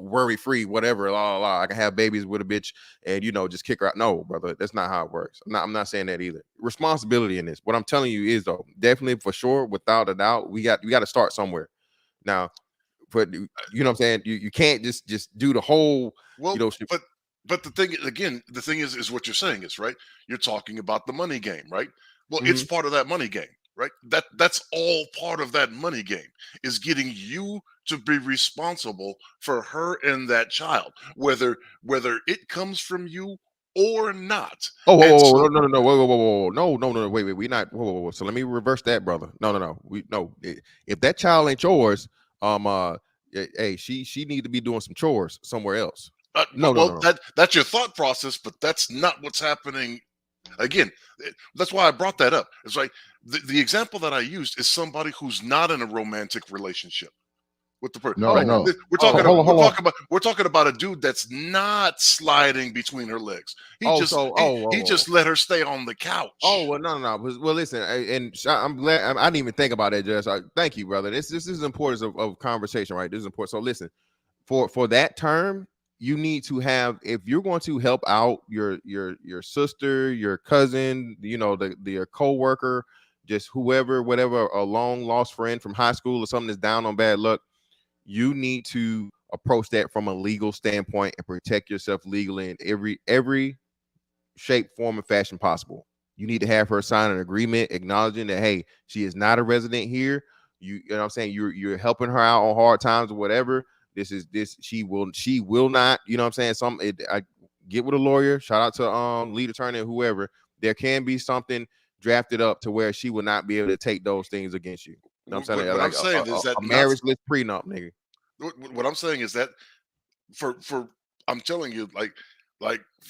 worry free, whatever, la la la. I can have babies with a bitch and just kick her out. No, brother, that's not how it works. I'm not saying that either. Responsibility in this. What I'm telling you is though, definitely for sure, without a doubt, we got to start somewhere. Now, but you know what I'm saying? You can't just do the whole, Well, but the thing again, the thing is what you're saying is right. You're talking about the money game, right? Well, it's part of that money game, right? That's all part of that money game is getting you to be responsible for her and that child, whether it comes from you or not. Oh, whoa, And whoa, whoa, so no, no, no, whoa, no, wait, we not, whoa. So let me reverse that, brother. No, if that child ain't yours, hey, she need to be doing some chores somewhere else. No. That's your thought process, but that's not what's happening. Again, that's why I brought that up. It's like the example that I used is somebody who's not in a romantic relationship with the person, No, right? no. We're Hold on. talking about a dude that's not sliding between her legs. He just let her stay on the couch. Oh well, no. Well, listen, and I'm glad I didn't even think about that, Judge. Thank you, brother. This is the importance of conversation, right? This is important. So listen, for that term, you need to have, if you're going to help out your sister, your cousin, your co-worker, just whoever, whatever, a long lost friend from high school or something that's down on bad luck, you need to approach that from a legal standpoint and protect yourself legally in every shape, form, and fashion possible. You need to have her sign an agreement acknowledging that, hey, she is not a resident here. You know what I'm saying? You're helping her out on hard times or whatever. She will not, you know what I'm saying? I get with a lawyer, shout out to lead attorney or whoever. There can be something drafted up to where she will not be able to take those things against you. You know what I'm saying? What I'm saying is that a marriageless prenup, nigga. What I'm saying is that for I'm telling you, like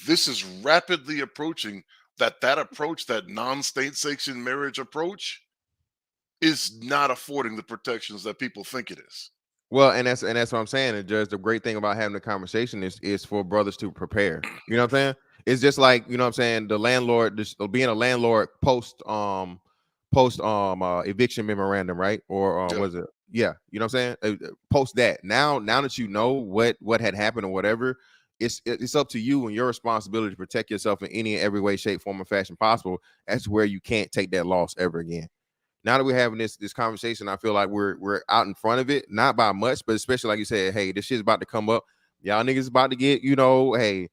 this is rapidly approaching that approach, that non-state sanctioned marriage approach, is not affording the protections that people think it is. Well, and that's what I'm saying. And Judge, the great thing about having the conversation is for brothers to prepare. You know what I'm saying? It's just like, you know what I'm saying, the landlord, being a landlord post eviction memorandum, right? Or was it? Yeah, you know what I'm saying? Post that. Now that you know what had happened or whatever, it's up to you and your responsibility to protect yourself in any and every way, shape, form, or fashion possible. That's where you can't take that loss ever again. Now that we're having this conversation, I feel like we're out in front of it, not by much, but especially like you said, hey, this shit's about to come up. Y'all niggas about to get, hey,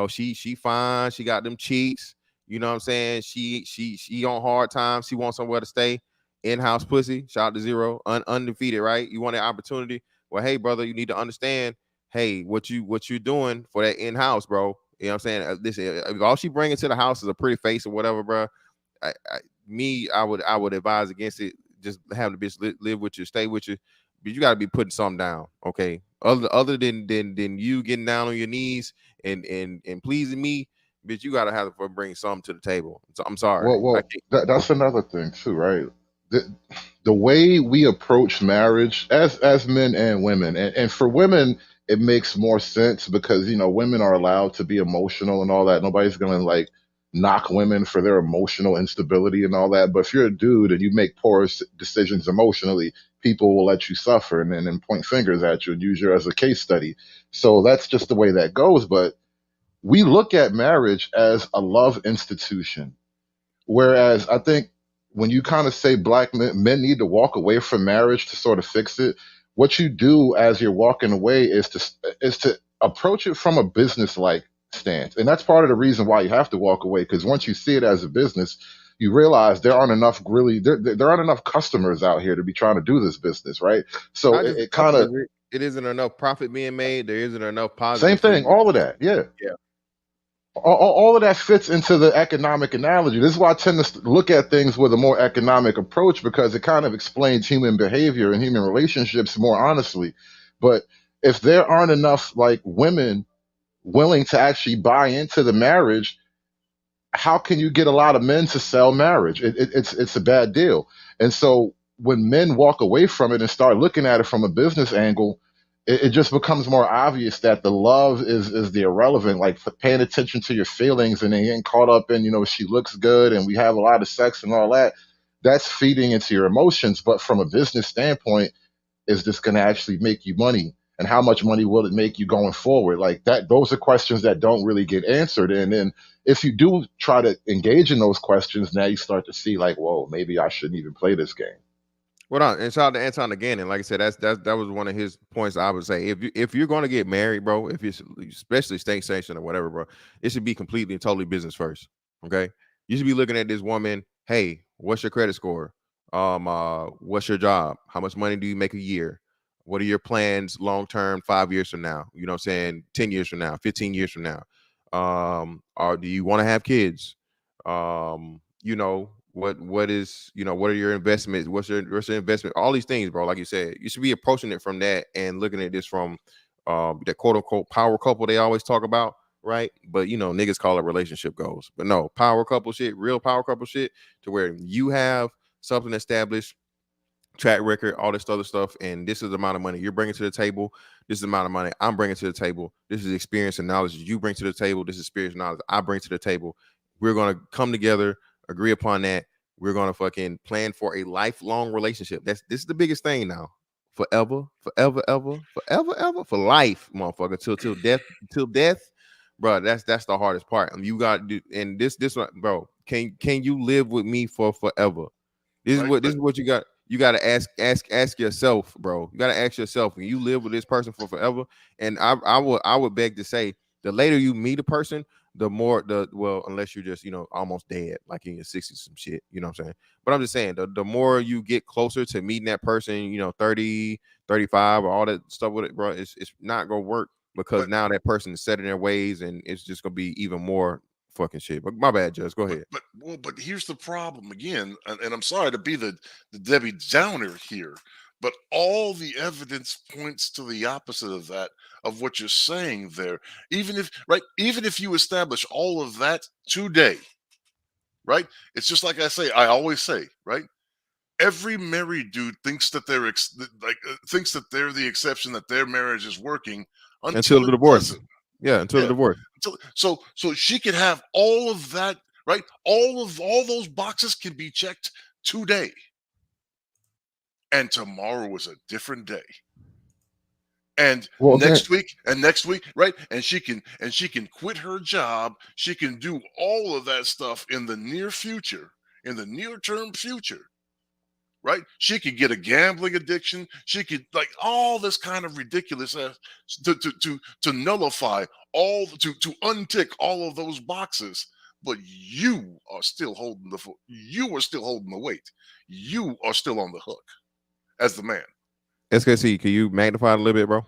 she fine, she got them cheeks, you know what I'm saying? She on hard times, she wants somewhere to stay, in-house pussy, shout out to Zero, undefeated, right? You want an opportunity? Well, hey, brother, you need to understand, hey, what you doing for that in-house, bro? You know what I'm saying? Listen, if all she bringing to the house is a pretty face or whatever, bro, I would advise against it. Just having the bitch live with you, stay with you, but you got to be putting something down, okay? Other than you getting down on your knees and pleasing me, bitch, you got to have to bring something to the table. So I'm sorry. Well, that's another thing too, right? The way we approach marriage as men and women, and for women, it makes more sense because women are allowed to be emotional and all that. Nobody's gonna like knock women for their emotional instability and all that. But if you're a dude and you make poor decisions emotionally, people will let you suffer and then point fingers at you and use you as a case study. So that's just the way that goes. But we look at marriage as a love institution. Whereas I think when you kind of say black men need to walk away from marriage to sort of fix it, what you do as you're walking away is to approach it from a business like stance, and that's part of the reason why you have to walk away, because once you see it as a business, you realize there aren't enough customers out here to be trying to do this business, right? So it kind of it isn't enough profit being made. There isn't enough positive. Same thing, all of that, yeah. All of that fits into the economic analogy. This is why I tend to look at things with a more economic approach, because it kind of explains human behavior and human relationships more honestly. But if there aren't enough like women willing to actually buy into the marriage, how can you get a lot of men to sell marriage? It's a bad deal. And so when men walk away from it and start looking at it from a business angle, it just becomes more obvious that the love is the irrelevant, like paying attention to your feelings and then getting caught up in, she looks good and we have a lot of sex and all that. That's feeding into your emotions. But from a business standpoint, is this going to actually make you money? And how much money will it make you going forward? Like that, those are questions that don't really get answered. And then if you do try to engage in those questions, now you start to see like, whoa, maybe I shouldn't even play this game. Well, and shout out to Anton again. And like I said, that was one of his points. I would say if you're going to get married, bro, if it's especially state sanctioned or whatever, bro, it should be completely and totally business first. Okay, you should be looking at this woman. Hey, what's your credit score? What's your job? How much money do you make a year? What are your plans long term, 5 years from now? You know what I'm saying? 10 years from now, 15 years from now. Or do you want to have kids? What is, what are your investments? What's your investment? All these things, bro. Like you said, you should be approaching it from that and looking at this from that quote unquote power couple they always talk about, right? But niggas call it relationship goals. But no, power couple shit, real power couple shit, to where you have something established, track record, all this other stuff, and this is the amount of money you're bringing to the table. This is the amount of money I'm bringing to the table. This is experience and knowledge you bring to the table. This is experience and knowledge I bring to the table. We're gonna come together, agree upon that. We're gonna fucking plan for a lifelong relationship. This is the biggest thing now. Forever, forever, ever, forever, ever, for life, motherfucker, till death, bro. That's the hardest part. You got to do, and this one, bro. Can you live with me for forever? This is what you got. You got to ask yourself, bro. You got to ask yourself, when you live with this person for forever. And I would beg to say, the later you meet a person, the more unless you're just almost dead, like in your 60s, some shit. You know what I'm saying? But I'm just saying, the more you get closer to meeting that person, 30, 35, or all that stuff with it, bro, it's not gonna work, because now that person is set in their ways, and it's just gonna be even more fucking shit. But my bad, Judge. Go ahead. But here's the problem again, and I'm sorry to be the Debbie Downer here, but all the evidence points to the opposite of that, of what you're saying there. Even if you establish all of that today, right? It's just like I always say, right? Every married dude thinks that thinks that they're the exception, that their marriage is working Until until the it divorce. doesn't. Yeah, until the divorce. So she could have all of that, right? All those boxes can be checked today, and tomorrow is a different day. And next week, right? And she can quit her job. She can do all of that stuff in the near future, in the near term future, right? She could get a gambling addiction. She could all this kind of ridiculous to nullify to untick all of those boxes. But you are still holding the weight. You are still on the hook as the man. SKC, can you magnify it a little bit, bro?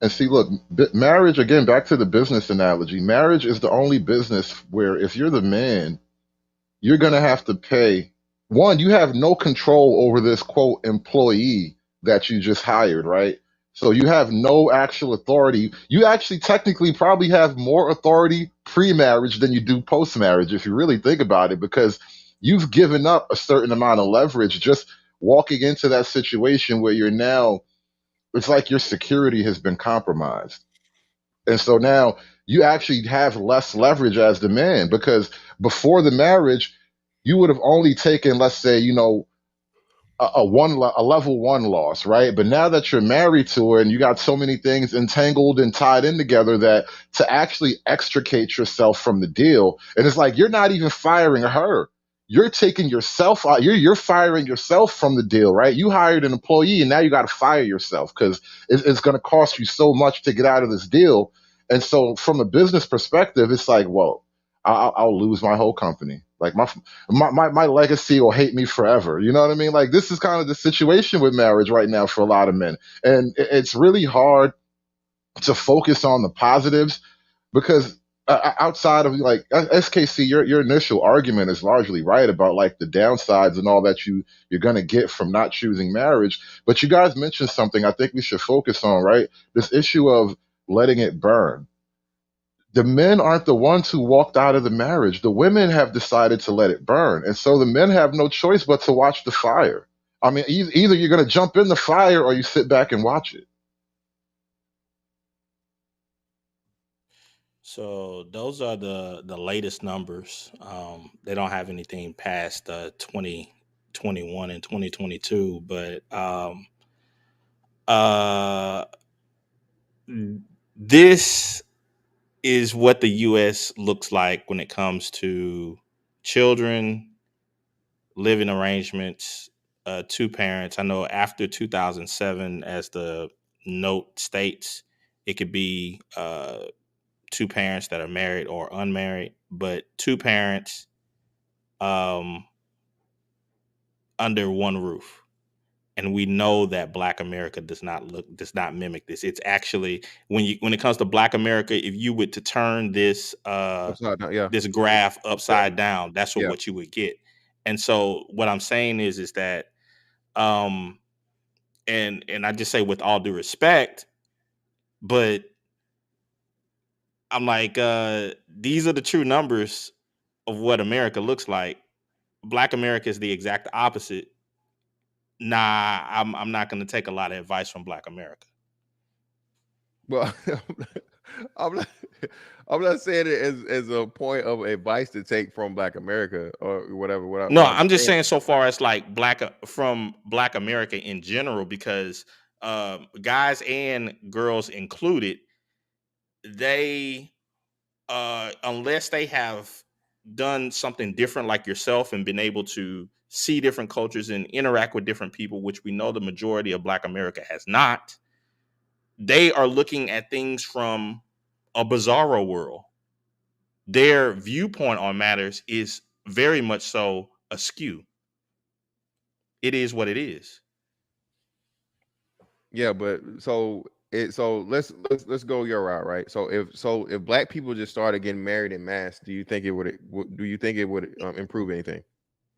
And see, look, marriage, again, back to the business analogy, marriage is the only business where if you're the man, you're going to have to pay. One, you have no control over this quote employee that you just hired, right? So you have no actual authority. You actually technically probably have more authority pre-marriage than you do post-marriage, if you really think about it, because you've given up a certain amount of leverage just walking into that situation where you're now, it's like your security has been compromised. And so now you actually have less leverage as the man, because before the marriage, you would have only taken, let's say, a level one loss, right? But now that you're married to her and you got so many things entangled and tied in together, that to actually extricate yourself from the deal, and it's like you're not even firing her. You're taking yourself out. You're firing yourself from the deal, right? You hired an employee, and now you got to fire yourself because it's going to cost you so much to get out of this deal. And so, from a business perspective, it's like, well, I'll lose my whole company. Like my legacy will hate me forever. You know what I mean? Like, this is kind of the situation with marriage right now for a lot of men, and it's really hard to focus on the positives, because outside of like SKC, your initial argument is largely right about like the downsides and all that you're gonna get from not choosing marriage. But you guys mentioned something I think we should focus on, right? This issue of letting it burn. The men aren't the ones who walked out of the marriage. The women have decided to let it burn. And so the men have no choice but to watch the fire. I mean, either you're going to jump in the fire or you sit back and watch it. So those are the latest numbers. They don't have anything past 2021 and 2022, but this is what the U.S. looks like when it comes to children, living arrangements, two parents. I know after 2007, as the note states, it could be two parents that are married or unmarried, but two parents under one roof. And we know that Black America does not mimic this. It's actually, when it comes to Black America, if you were to turn this Upside down, yeah. this graph upside down, that's what you would get. And so what I'm saying is that and I just say with all due respect, but I'm like, these are the true numbers of what America looks like. Black America is the exact opposite. Nah, I'm not going to take a lot of advice from Black America. Well, I'm not, I'm not saying it as a point of advice to take from Black America or whatever. No, What I'm I'm just saying, saying so far as like from Black America in general, because guys and girls included, they unless they have done something different like yourself and been able to see different cultures and interact with different people, which we know the majority of Black America has not, they are looking at things from a bizarro world. Their viewpoint on matters is very much so askew. It is what it is. yeah, but so let's go your route, right? So if Black people just started getting married in mass, do you think it would improve anything?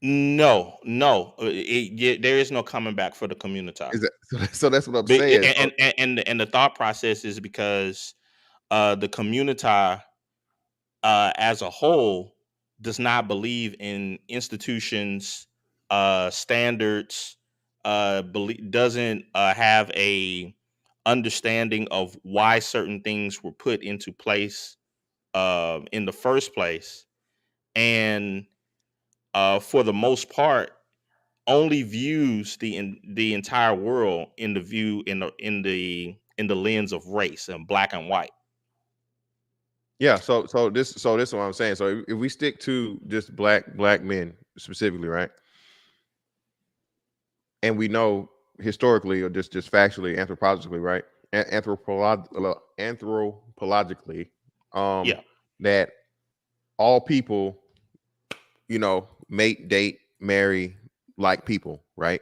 No, no, there is no coming back for the community. Is that so? That's what I'm But- saying. and the thought process is because the community as a whole does not believe in institutions, standards, doesn't have a understanding of why certain things were put into place in the first place, and for the most part, only views the entire world in the view in the lens of race and black and white. Yeah, so this is what I'm saying. So if we stick to just black men specifically, right? And we know historically or just factually, anthropologically, right? Anthropologically, Yeah. that all people, mate, date, marry like people, right?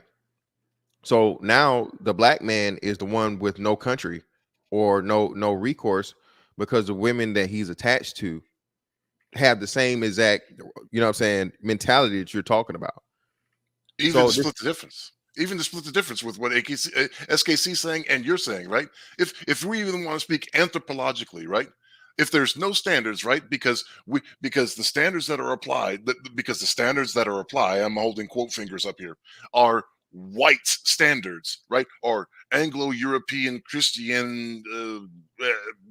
So now the black man is the one with no country or no recourse because the women that he's attached to have the same exact, what I'm saying, mentality that you're talking about. Even So to this, split the difference. Even to split the difference with what SKC saying and you're saying, right? If we even want to speak anthropologically, right? If there's no standards, right? Because the standards that are applied, because the standards that are applied, I'm holding quote fingers up here, are white standards, right? Or Anglo-European Christian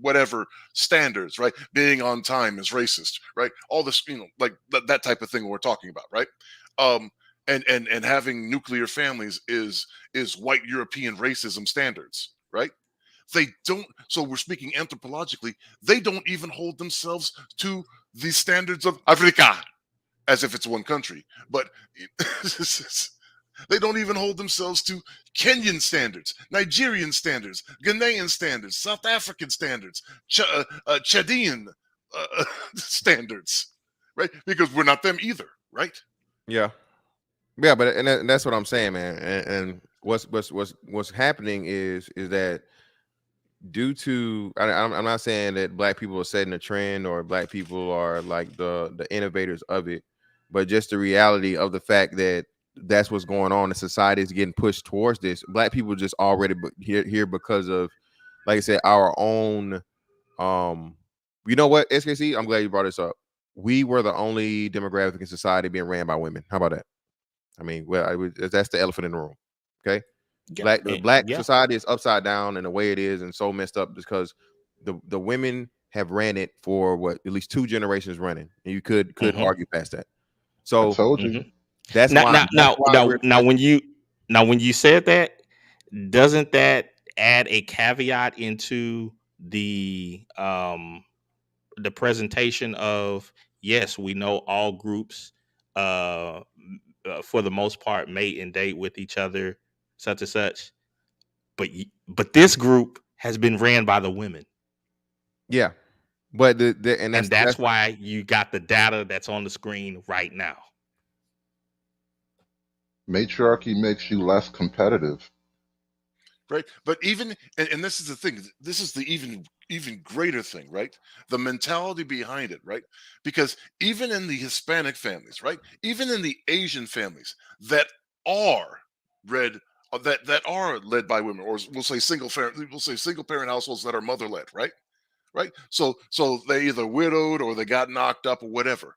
whatever standards, right? Being on time is racist, right? All this, like that type of thing we're talking about, right? And having nuclear families is white European racism standards, right? They don't. So we're speaking anthropologically. They don't even hold themselves to the standards of Africa as if it's one country, but they don't even hold themselves to Kenyan standards, Nigerian standards, Ghanaian standards, South African standards, Chadian standards, right? Because we're not them either, right? yeah, but and that's what I'm saying, man. And what's happening is that due to I'm not saying that black people are setting a trend or black people are like the innovators of it, but just the reality of the fact that that's what's going on. The society is getting pushed towards this. Black people just already here because of, like I said, our own. You know what, SKC? I'm glad you brought this up. We were the only demographic in society being ran by women. How about that? I mean, that's the elephant in the room. Okay. Yeah, The black yeah. society is upside down in the way it is and so messed up because the women have ran it for what, at least 2 generations running, and you could Mhm. argue past that. I So told you. Mhm. that's Now, why now, now, now, we're now, when you said that, doesn't that add a caveat into the presentation of, yes, we know all groups, for the most part, mate and date with each other, such and such, but this group has been ran by the women, yeah, but and and that's that's why you got the data that's on the screen right now. Matriarchy makes you less competitive. Right, but even and this is the thing, this is the even greater thing, right? The mentality behind it, right? Because even in the Hispanic families, right, even in the Asian families that are read that are led by women, or we'll say single parent households that are mother led, right? Right. So they either widowed or they got knocked up or whatever.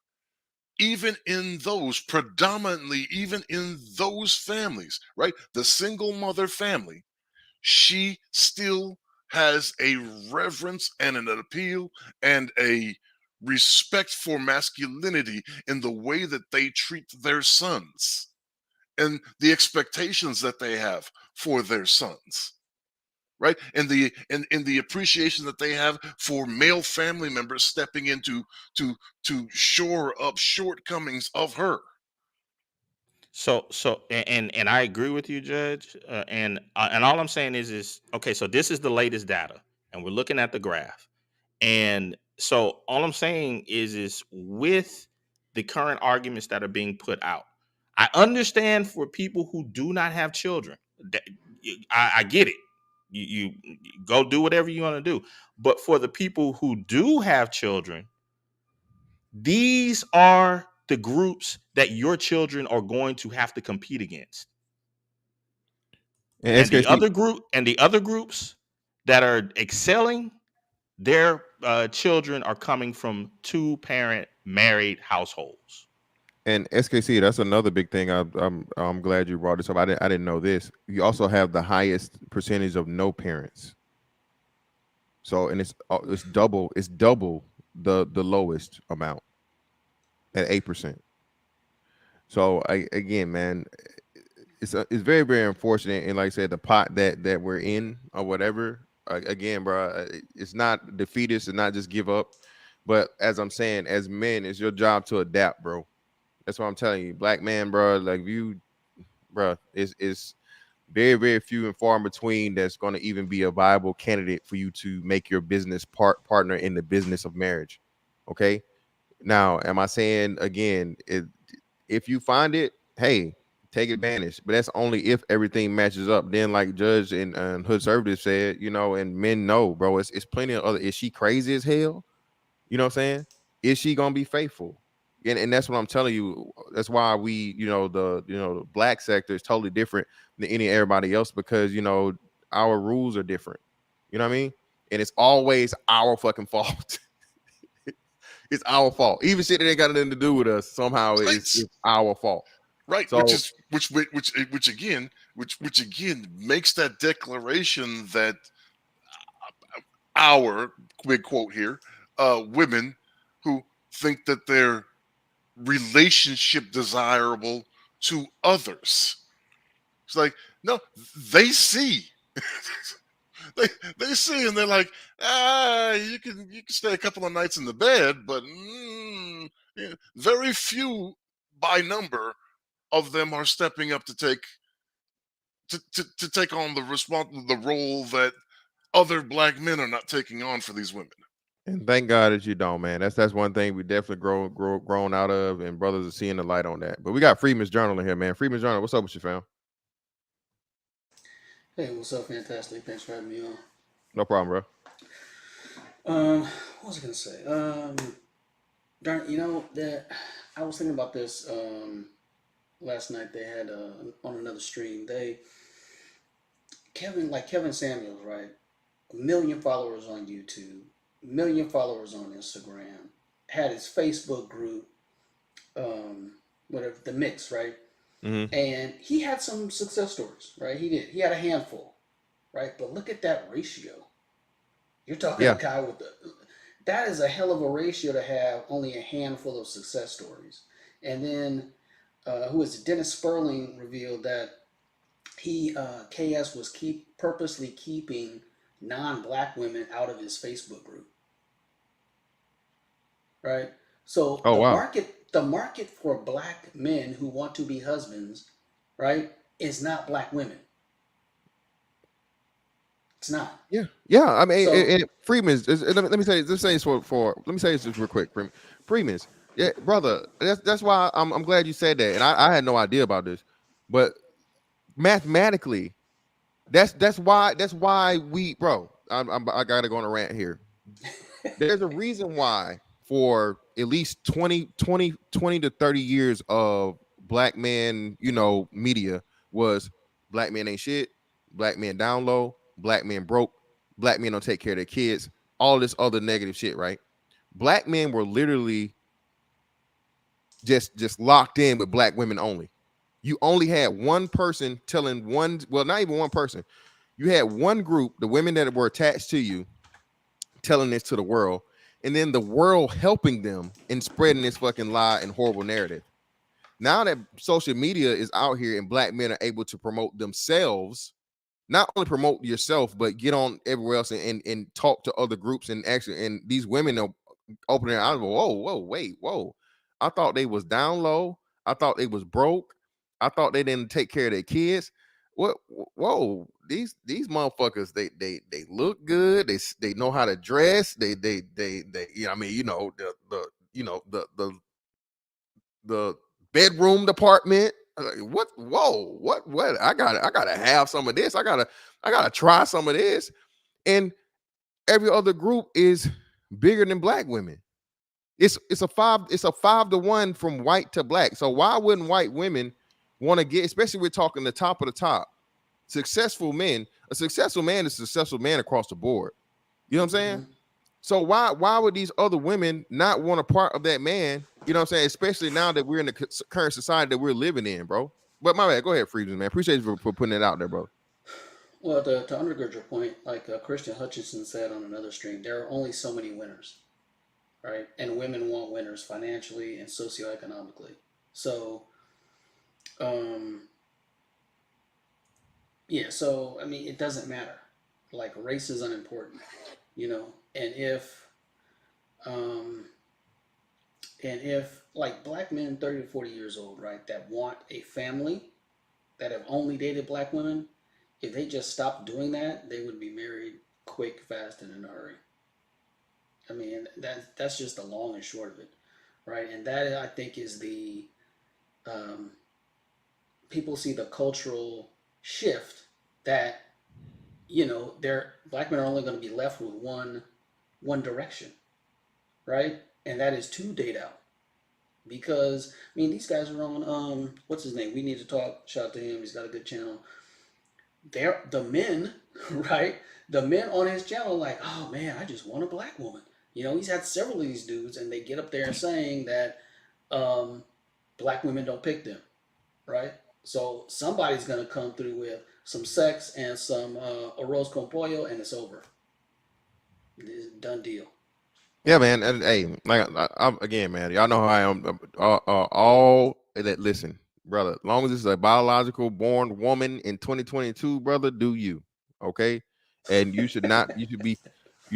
Even in those, predominantly, even in those families, right? The single mother family, she still has a reverence and an appeal and a respect for masculinity in the way that they treat their sons and the expectations that they have for their sons, right? And the appreciation that they have for male family members stepping into to shore up shortcomings of her. And I agree with you, Judge. And all I'm saying is okay. So this is the latest data, and we're looking at the graph. And so all I'm saying is with the current arguments that are being put out, I understand for people who do not have children. I get it. You go do whatever you want to do. But for the people who do have children, these are the groups that your children are going to have to compete against. And And the SKC, other groups that are excelling, their children are coming from two-parent married households. and SKC, that's another big thing. I'm glad you brought this up. I didn't know this. You also have the highest percentage of no parents. So, and it's double the lowest amount at 8%. So again, man, it's very, very unfortunate. And like I said, the pot that we're in or whatever, again, bro, it's not defeatist and not just give up. But as I'm saying, as men, it's your job to adapt, bro. That's what I'm telling you. Black man, bro, like you, bro, it's very, very few and far in between that's going to even be a viable candidate for you to make your business partner in the business of marriage. Okay. Now, am I saying again, if you find it, hey, take advantage. But that's only if everything matches up. Then, like Judge and Hood Conservative said, and men know, bro, it's plenty of other. Is she crazy as hell? You know what I'm saying? Is she gonna be faithful? And that's what I'm telling you. That's why we, the black sector is totally different than everybody else because our rules are different. You know what I mean? And it's always our fucking fault. It's our fault. Even shit that ain't got nothing to do with us. Somehow it's our fault. Right. So, Which again makes that declaration that our big quote here, women who think that they're relationship desirable to others. It's like, no, they see. they see and they're like, you can stay a couple of nights in the bed, but very few by number of them are stepping up to take on the role that other black men are not taking on for these women. and thank God that you don't, man. That's one thing we definitely grown out of, and brothers are seeing the light on that. But we got Freeman's Journal in here, man. Freeman's Journal, what's up with you, fam? Hey, what's up, Fantastic? Thanks for having me on. No problem, bro. What was I gonna say? Darn, that I was thinking about this last night. They had on another stream. Kevin Samuels, right? 1 million followers on YouTube, 1 million followers on Instagram. Had his Facebook group, whatever, the mix, right? Mm-hmm. And he had some success stories, right? He did. He had a handful, right? But look at that ratio. You're talking a guy with that is a hell of a ratio to have only a handful of success stories. And then, who is it? Dennis Sperling revealed that KS was purposely keeping non-black women out of his Facebook group, right? So the market for black men who want to be husbands, right, is not black women. It's not. Yeah. I mean, and Freeman's. Let me say this let me say this just real quick. Freeman's. Yeah, brother. That's why I'm glad you said that, and I had no idea about this, but mathematically, that's why we, bro. I gotta go on a rant here. There's a reason why for at least 20 to 30 years of black man, media was black men ain't shit, black men down low, black men broke, black men don't take care of their kids, all this other negative shit, right? Black men were literally just locked in with black women only. You only had one person telling one, well, not even one person. You had one group, the women that were attached to you, telling this to the world, and then the world helping them in spreading this fucking lie and horrible narrative. Now that social media is out here and black men are able to promote themselves, not only promote yourself, but get on everywhere else and talk to other groups, and actually, and these women are opening their eyes. Whoa, wait, whoa. I thought they was down low. I thought they was broke. I thought they didn't take care of their kids. What? Whoa, these motherfuckers, they look good. They know how to dress. They you know, I mean, you know, the bedroom department. What? Whoa, what? I gotta have some of this. I gotta try some of this. And every other group is bigger than black women. It's a 5-to-1 from white to black. So why wouldn't white women want to get, especially we're talking the top of the top, successful men? A successful man is a successful man across the board. You know what I'm saying? Mm-hmm. So why would these other women not want a part of that man? You know what I'm saying? Especially now that we're in the current society that we're living in, bro. But my bad, go ahead, Friedman, man. Appreciate you for putting it out there, bro. Well, to undergird your point, like Christian Hutchinson said on another stream, there are only so many winners, right? And women want winners financially and socioeconomically. So, yeah, so, I mean, it doesn't matter. Like, race is unimportant, you know? And if like black men 30 to 40 years old, right, that want a family, that have only dated black women, if they just stopped doing that, they would be married quick, fast, and in a hurry. I mean, that's just the long and short of it, right? And that, I think, is the people see the cultural shift that, you know, black men are only going to be left with one direction, right? And that is to date out. Because I mean, these guys are on what's his name? We Need to Talk. Shout out to him. He's got a good channel. They're the men, right? The men on his channel, like, oh man, I just want a black woman. You know, he's had several of these dudes, and they get up there saying that black women don't pick them, right? So somebody's gonna come through with some sex and some arroz con pollo, and it's over. It's a done deal. Yeah, man. And hey, like I'm again, man. Y'all know how I am. All that. Listen, brother. As long as it's a biological born woman in 2022, brother, do you? Okay, and you should not. You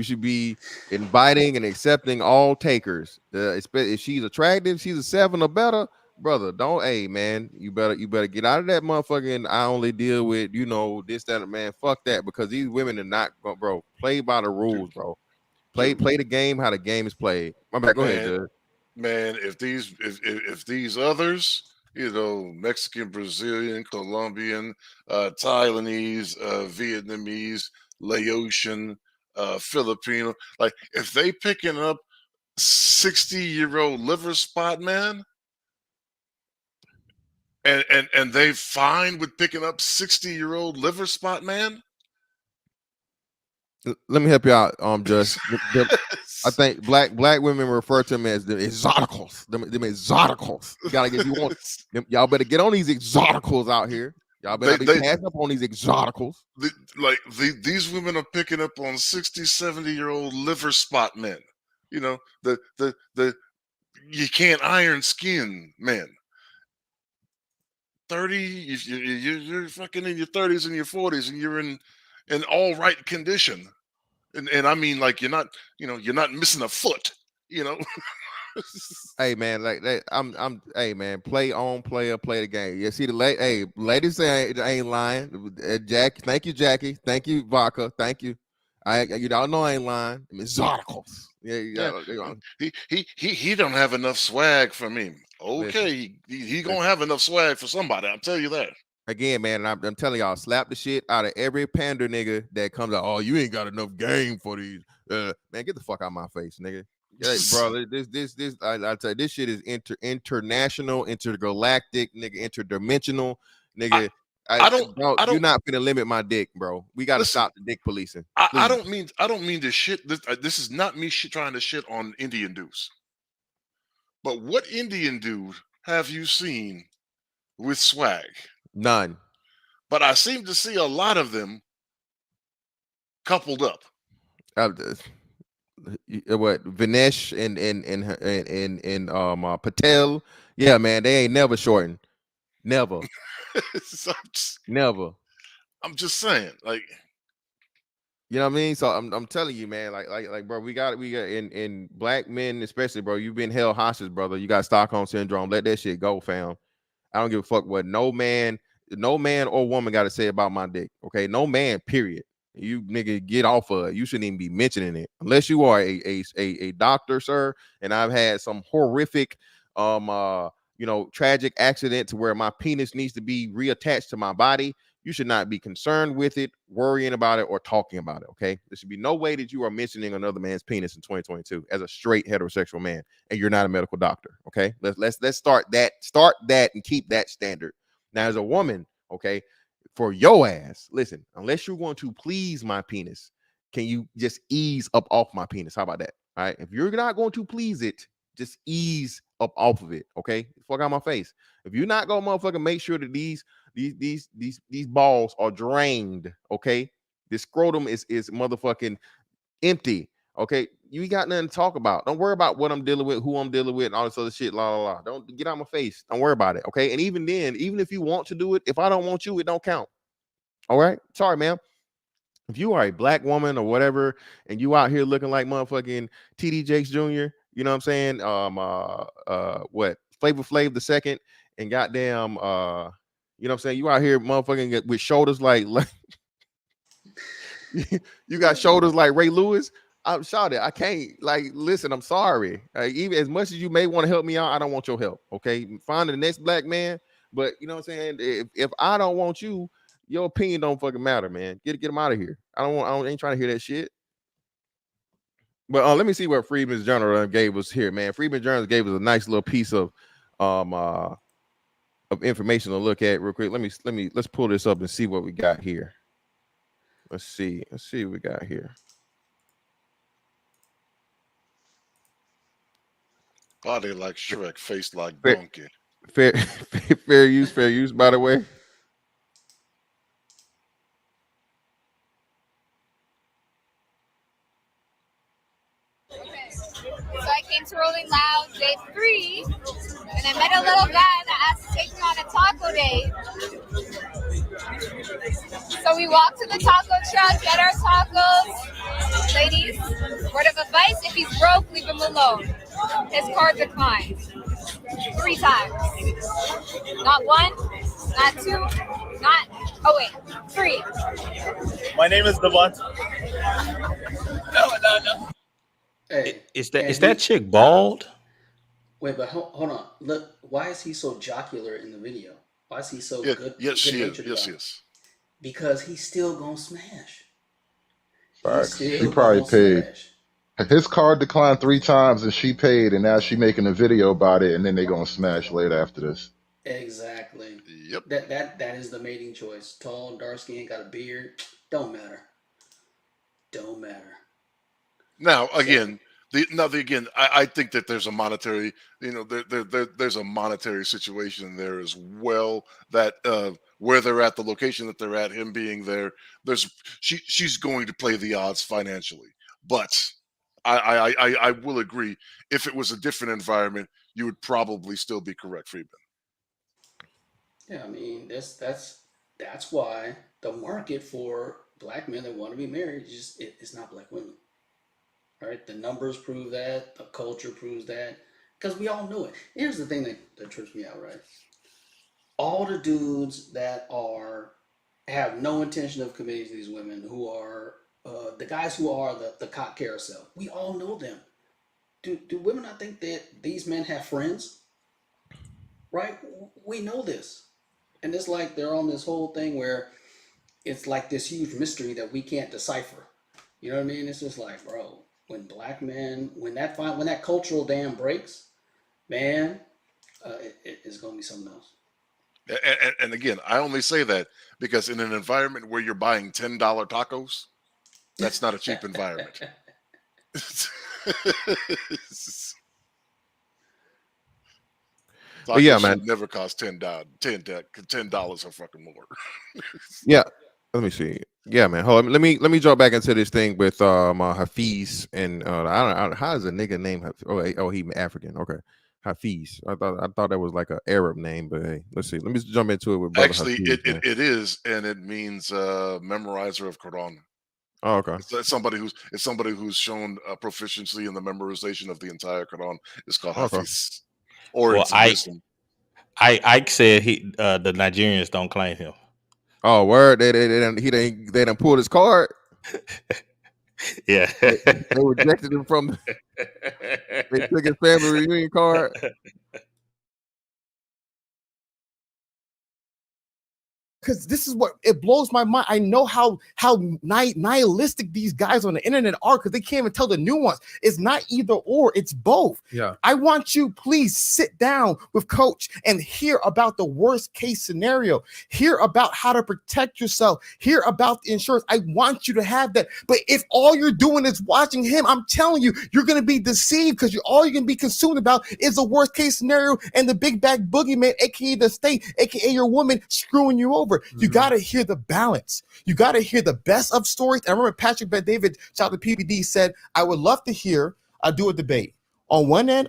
should be inviting and accepting all takers. If she's attractive, she's a 7 or better, brother. Don't. Hey, man. You better get out of that motherfucking. I only deal with, you know, this, that, man. Fuck that, because these women are not, bro. Play by the rules, bro. Play the game how the game is played. My bad. Go ahead, Judge. Man, if these others, you know, Mexican, Brazilian, Colombian, Taiwanese, Vietnamese, Laotian, Filipino, like if they picking up 60-year-old liver spot man, and they fine with picking up 60-year-old liver spot man. Let me help you out, Just. I think black women refer to them as the exoticals. Them exoticals. You gotta get, you want y'all better get on these exoticals out here. Y'all better be passing up on these exoticals. These women are picking up on 60, 70-year-old liver spot men. You know, the you can't iron skin men. 30, you're fucking in your 30s and your 40s, and you're in all right condition. And I mean, like, you're not missing a foot, you know. Hey man, like I'm hey man, play the game. Yeah, see ladies say I ain't lying. Jackie, thank you, Jackie. Thank you, Vodka. Thank you. You all know I ain't lying. I'm exoticals. Yeah. He don't have enough swag for me. Okay, he gonna have enough swag for somebody. I'll tell you that. Again, man, I'm telling y'all, slap the shit out of every pander nigga that comes out. Oh, you ain't got enough game for these. Man, get the fuck out of my face, nigga. Yeah, bro, this I tell you, this shit is international, intergalactic, nigga, interdimensional, nigga. I don't. Bro, I you're don't not gonna limit my dick, bro. We got to listen. stop the dick policing. I Please. don't mean to shit. This is not me trying to shit on Indian dudes. But what Indian dude have you seen with swag? None. But I seem to see a lot of them coupled up. What Vinesh and Patel? Yeah, man, they ain't never shortened. Never, So never. I'm just saying, like, You know what I mean? So I'm telling you, man, like, bro, we got in black men, especially, bro. You've been held hostage, brother. You got Stockholm syndrome. Let that shit go, fam. I don't give a fuck what no man or woman got to say about my dick. Okay, no man, period. You nigga get off of it. You shouldn't even be mentioning it unless you are a doctor, sir. And I've had some horrific, tragic accident to where my penis needs to be reattached to my body. You should not be concerned with it, worrying about it, or talking about it. Okay, there should be no way that you are mentioning another man's penis in 2022 as a straight heterosexual man, and you're not a medical doctor. Okay, let's start that and keep that standard. Now, as a woman, okay, for your ass, listen, unless you're going to please my penis, can you just ease up off my penis? How about that? All right, if you're not going to please it, just ease up off of it. Okay, fuck out my face. If you're not gonna motherfucking make sure that these balls are drained, okay, this scrotum is motherfucking empty. Okay, you got nothing to talk about. Don't worry about what I'm dealing with, who I'm dealing with, and all this other shit. La la la. Don't get out my face. Don't worry about it. Okay, and even then, even if you want to do it, if I don't want you, it don't count. All right, sorry, ma'am. If you are a black woman or whatever, and you out here looking like motherfucking TD Jakes Jr., you know what I'm saying? What Flavor Flav the second, and goddamn, you know what I'm saying? You out here motherfucking with shoulders like you got shoulders like Ray Lewis. I'm sorry, I can't. Like, listen, I'm sorry. Even as much as you may want to help me out, I don't want your help. Okay, find the next black man. But you know what I'm saying? If I don't want you, your opinion don't fucking matter, man. Get them out of here. I ain't trying to hear that shit. But let me see what Freeman's Journal gave us here, man. Freeman's Journal gave us a nice little piece of information to look at real quick. Let's pull this up and see what we got here. Let's see what we got here. body like Shrek, face like donkey. Fair use, by the way. So I came to Rolling Loud day 3, and I met a little guy that asked to take me on a taco date. So we walked to the taco truck, get our tacos. Ladies, word of advice, if he's broke, leave him alone. His card declined 3 times. Not 1, not 2, not, 3. My name is Devon. No. Hey, Is that chick bald? Wait, but hold on. Look, why is he so jocular in the video? Why is he so good? Yes, she is. Good-natured Yes, about she it? is. Because he's still gonna smash. Facts. She Still probably gonna paid. smash. His card declined 3 times and she paid, and now she making a video about it, and then they gonna smash later after this. Exactly. Yep. That is the mating choice. Tall, dark skin, got a beard. Don't matter. Don't matter. Now again, I think that there's a monetary, there's a monetary situation there as well, that where they're at, the location that they're at, him being there, she's going to play the odds financially. But I will agree, if it was a different environment, you would probably still be correct, Friedman. Yeah, I mean that's why the market for black men that want to be married it's not black women. Right? The numbers prove that. The culture proves that. Because we all know it. Here's the thing that trips me out, right? All the dudes that have no intention of committing to these women, who are the guys who are the cock carousel, we all know them. Do women not think that these men have friends? Right? We know this. And it's like they're on this whole thing where it's like this huge mystery that we can't decipher. You know what I mean? It's just like, bro, when black men, when that cultural dam breaks, man, it's gonna be something else. And again, I only say that because in an environment where you're buying $10 tacos, that's not a cheap environment. But yeah, Tacos man. should never cost $10 or fucking more. Yeah. Let me see. Yeah, man. Hold on. Let me jump back into this thing with Hafiz and I don't how is a nigga named he African. Okay. Hafiz. I thought that was like an Arab name, but hey, let's see. Let me jump into it with brother Actually, Hafiz, man. it is, and it means memorizer of Quran. Oh, okay. It's somebody who's shown proficiency in the memorization of the entire Quran. It's called Okay. Hafiz, or Well, it's wisdom. Ike said the Nigerians don't claim him. Oh, word! They done pulled his card. Yeah, they rejected him from. They took his family reunion card. Because this is what it blows my mind. I know how nihilistic these guys on the internet are because they can't even tell the nuance. It's not either or, it's both. Yeah. I want you, please sit down with Coach and hear about the worst case scenario. Hear about how to protect yourself. Hear about the insurance. I want you to have that. But if all you're doing is watching him, I'm telling you, you're going to be deceived because all you're going to be consumed about is the worst case scenario and the big bad boogeyman, aka the state, aka your woman screwing you over. You got to hear the balance. You got to hear the best of stories. And I remember Patrick Bet David, shout out to PPD, said, I would love to hear, do a debate. On one end,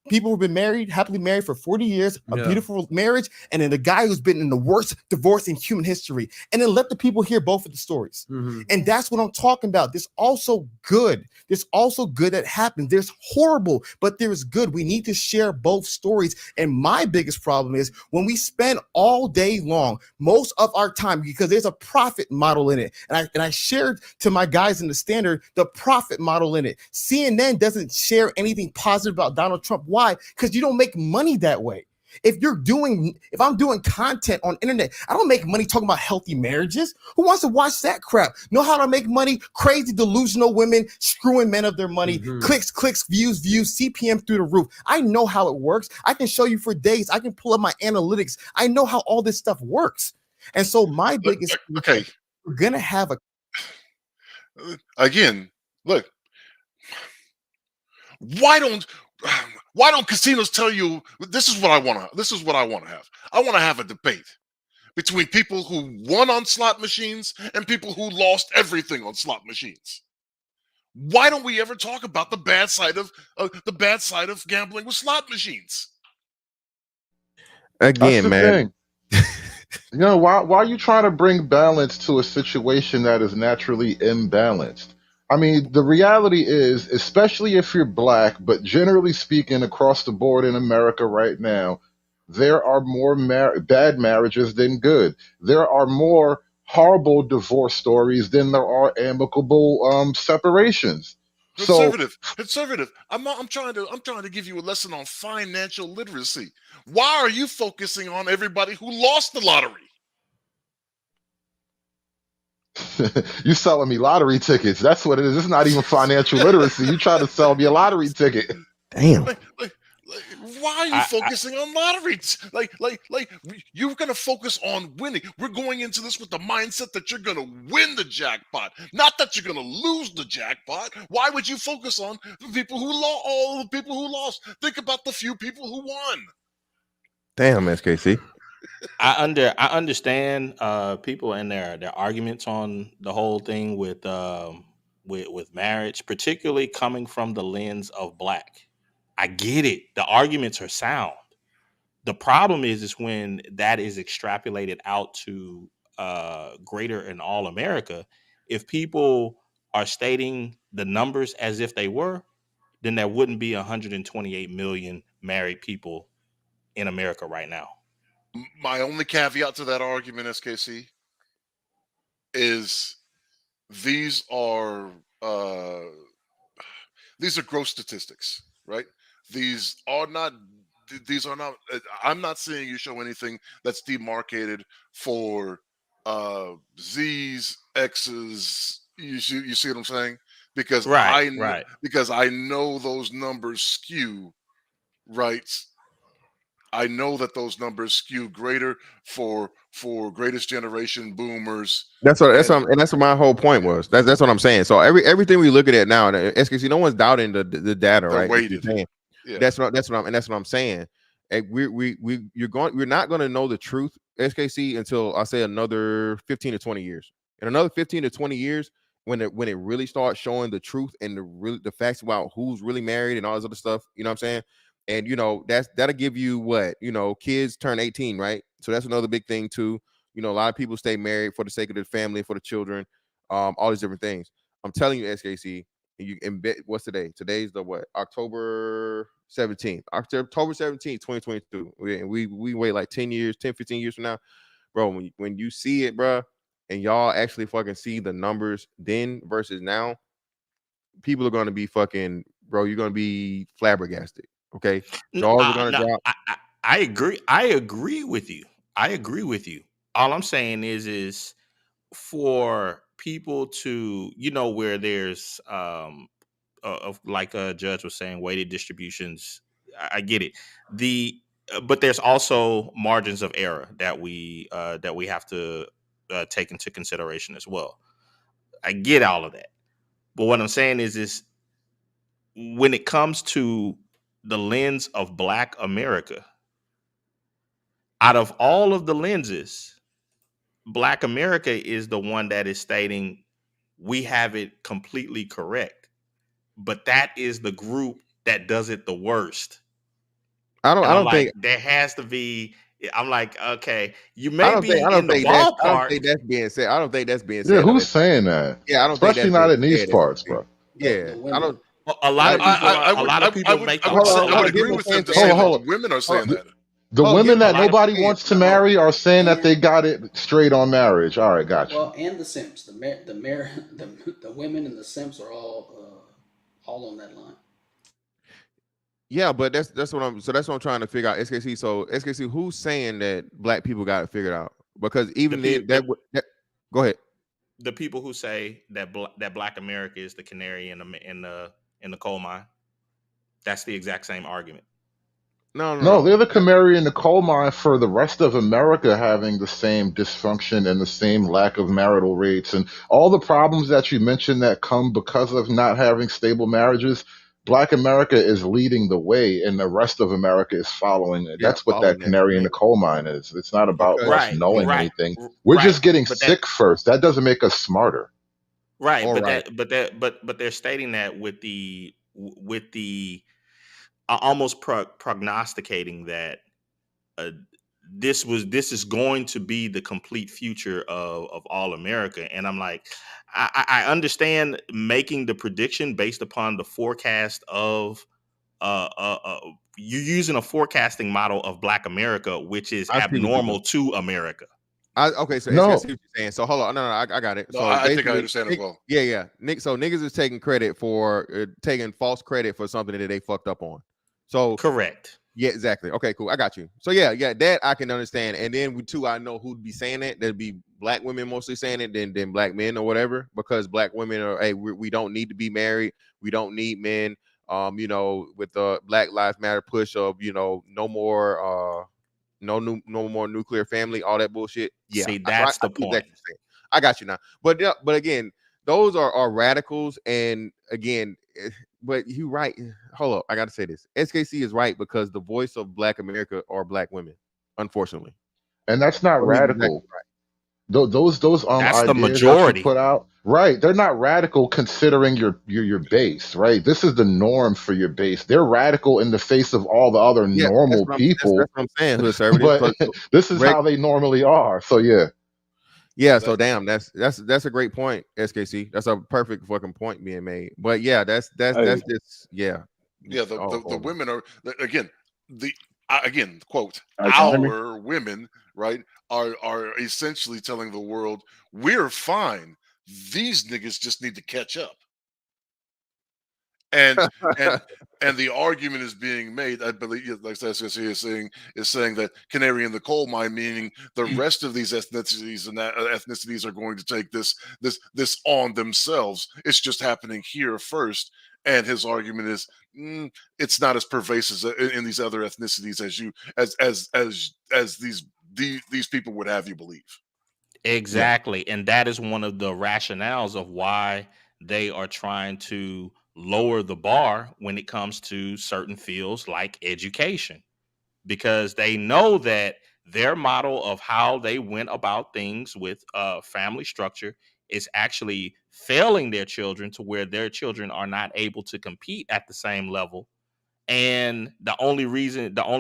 people who've been married, happily married for 40 years, a beautiful marriage, and then the guy who's been in the worst divorce in human history. And then let the people hear both of the stories. And that's what I'm talking about. There's also good. There's also good that happens. There's horrible, but there's good. We need to share both stories. And my biggest problem is when we spend all day long, most of our time, because there's a profit model in it. And I shared to my guys in the Standard the profit model in it. CNN doesn't share anything positive about Donald Trump. Why? Because you don't make money that way. If I'm doing content on internet, I don't make money talking about healthy marriages. Who wants to watch that crap? Know how to make money? Crazy delusional women screwing men of their money. Clicks, views, CPM through the roof. I know how it works. I can show you for days. I can pull up my analytics. I know how all this stuff works. And so my biggest okay, we're gonna have again. Look, why don't casinos tell you this is what I want to have? I want to have a debate between people who won on slot machines and people who lost everything on slot machines. Why don't we ever talk about the bad side of gambling with slot machines? Again, man. Thing. You know, why are you trying to bring balance to a situation that is naturally imbalanced? I mean, the reality is, especially if you're black, but generally speaking, across the board in America right now, there are more bad marriages than good. There are more horrible divorce stories than there are amicable separations. Conservative. I'm trying to give you a lesson on financial literacy. Why are you focusing on everybody who lost the lottery? You selling me lottery tickets. That's what it is. It's not even financial literacy. You try to sell me a lottery ticket. Damn. Why are you focusing on lottery? You're going to focus on winning. We're going into this with the mindset that you're going to win the jackpot, not that you're going to lose the jackpot. Why would you focus on the people who lost? All the people who lost. Think about the few people who won. Damn, SKC. I understand people and their arguments on the whole thing with marriage, particularly coming from the lens of black. I get it. The arguments are sound. The problem is when that is extrapolated out to greater and all America. If people are stating the numbers as if they were, then there wouldn't be 128 million married people in America right now. My only caveat to that argument, SKC, is these are gross statistics, right? These are not. I'm not seeing you show anything that's demarcated for Z's, X's. You see what I'm saying? Because right. Because I know those numbers skew right I know that those numbers skew greater for greatest generation boomers. That's what And that's what my whole point was. That's what I'm saying. So everything we look at now, and SKC, no one's doubting the data, they're right? That you're weighted. saying. Yeah. That's what I'm saying. And we're not going to know the truth, SKC, until I say another 15 to 20 years. In another 15 to 20 years, when it really starts showing the truth and the facts about who's really married and all this other stuff, you know what I'm saying? And that'll give you what, kids turn 18, right? So that's another big thing too. A lot of people stay married for the sake of the family, for the children, all these different things. I'm telling you, SKC, what's today? Today's the what? October 17th. October 17th, 2022. We wait like 10 years, 10, 15 years from now. Bro, when you see it, bro, and y'all actually fucking see the numbers then versus now, people are gonna be fucking, bro, you're gonna be flabbergasted. Okay. Jaws are gonna No, drop. I agree. I agree with you. I agree with you. All I'm saying is for people to, where there's of like a judge was saying, weighted distributions. I get it. But there's also margins of error that we have to take into consideration as well. I get all of that, but what I'm saying is when it comes to the lens of Black America, out of all of the lenses, Black America is the one that is stating we have it completely correct, but that is the group that does it the worst. I And I'm don't like, think there has to be. I'm like, okay, you I may don't think be in the I don't ballpark. think that's being said. I don't think that's being Yeah, said. who's saying that? Yeah, I don't think Especially that's not being in these said. parts, bro. Yeah, The I women. don't. A lot of people are. A lot of I people would make I the would point. say, A I lot would of agree people. with them to Hold say on, that hold the on. women are saying that. The Hold on, women give that A lot of nobody wants to marry are saying that they got it straight on marriage. All right, got you. Well, and the simps, the women and the simps are all on that line. Yeah, but that's what I'm trying to figure out. SKC. So SKC, who's saying that Black people got it figured out? Because the even then, people. go ahead. The people who say that that Black America is the canary in the coal mine. That's the exact same argument. No, no, No, no. they're the canary in the coal mine for the rest of America having the same dysfunction and the same lack of marital rates and all the problems that you mentioned that come because of not having stable marriages. Black America is leading the way, and the rest of America is following it. Yeah, That's what that following that. canary in Yeah, the coal mine is. It's not about because us Right, knowing right, anything. We're right. just getting But that sick first. That doesn't make us smarter. right, all right. but they're stating that with the almost prognosticating that uh, this is going to be the complete future of all America. And I'm like, I understand making the prediction based upon the forecast of you using a forecasting model of Black America, which is I see what you're abnormal doing. to America. Okay, so SKC, No, what you're saying. So hold on, no, I got it. No, So I think I basically, understand as well. yeah. So niggas is taking credit for taking false credit for something that they fucked up on. So Correct. yeah, exactly. Okay, cool. I got you. So yeah, that I can understand. And then I know who'd be saying that. There'd be Black women mostly saying it than Black men or whatever, because Black women are, hey, we don't need to be married. We don't need men. With the Black Lives Matter push of, no more no more nuclear family, all that bullshit. Yeah. See, So I that's the see point. exactly what you're saying. I got you now. But yeah, but again, those are radicals. And again, but you right. Hold up. I gotta say this. SKC is right, because the voice of Black America are Black women, unfortunately. and that's not So he's exactly radical. Those That's the ideas that you majority. put out, right, they're not radical considering your base, right? This is the norm for your base. They're radical in the face of all the other Yeah, normal that's people, what I'm saying. Hood conservative. but this is how they normally are. So yeah. Yeah, so damn, that's a great point, SKC. That's a perfect fucking point being made. But yeah, that's Hey, just yeah. Yeah, the Oh, women are again the again quote can you hear me? our women, right, are essentially telling the world we're fine. These niggas just need to catch up. And and and the argument is being made, I believe, like SSC is saying that canary in the coal mine, meaning the rest of these ethnicities and ethnicities are going to take this on themselves. It's just happening here first, And his argument is, it's not as pervasive in these other ethnicities as you as these people would have you believe. Exactly. And that is one of the rationales of why they are trying to lower the bar when it comes to certain fields like education, because they know that their model of how they went about things with family structure is actually failing their children to where their children are not able to compete at the same level. And the only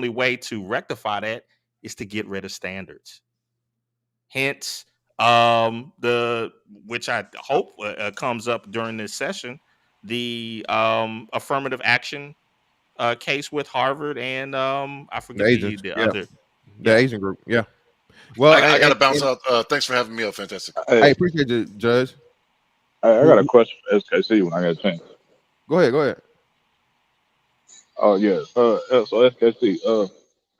way to rectify that is to get rid of standards. Hence, the which I hope comes up during this session, the affirmative action case with Harvard and I The forget Asians, the yeah, other. the Yeah. Asian group, yeah. Well, I got to bounce out. Thanks for having me up. Fantastic. I appreciate you, Judge. I got a question for SKC when I get a chance. Go ahead. Oh yeah. So SKC,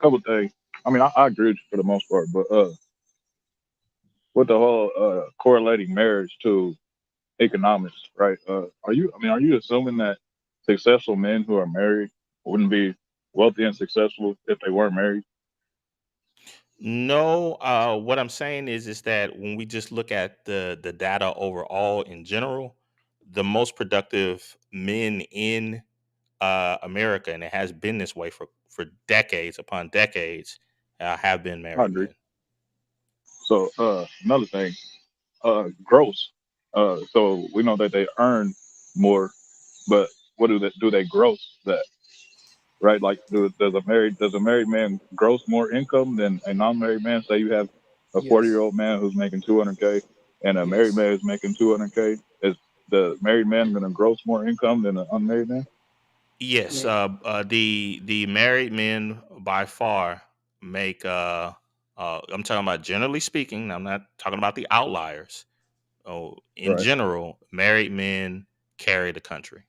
couple things. I mean, I agree with you for the most part, but with the whole correlating marriage to economics, right? Are you assuming that successful men who are married wouldn't be wealthy and successful if they weren't married? No, what I'm saying is that when we just look at the data overall in general, the most productive men in America, and it has been this way for decades upon decades, have been I married agree. men. So another thing, gross. So we know that they earn more, but what do they gross that? Right? Like, does a married man gross more income than a non-married man? Say you have a Yes. 40-year-old man who's making 200K and a married Yes. man who's making 200K. Is the married man going to gross more income than an unmarried man? Yes, Yeah. the married men by far make. I'm talking about generally speaking. I'm not talking about the outliers. Oh, in Right. general, married men carry the country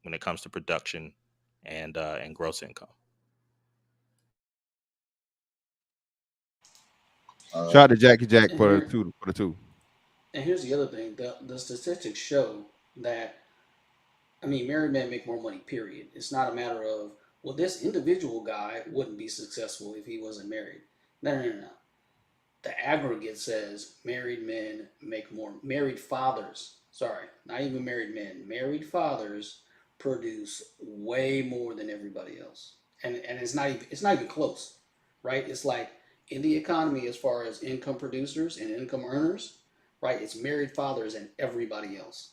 when it comes to production and gross income. Shout out to Jackie Jack And for here, the two. and here's the other thing: the statistics show that, I mean, married men make more money. Period. It's not a matter of, well, this individual guy wouldn't be successful if he wasn't married. No. The aggregate says married men make more. Married fathers, sorry, not even married men. Married fathers produce way more than everybody else, and it's not even close, right? It's like in the economy as far as income producers and income earners, right? It's married fathers and everybody else.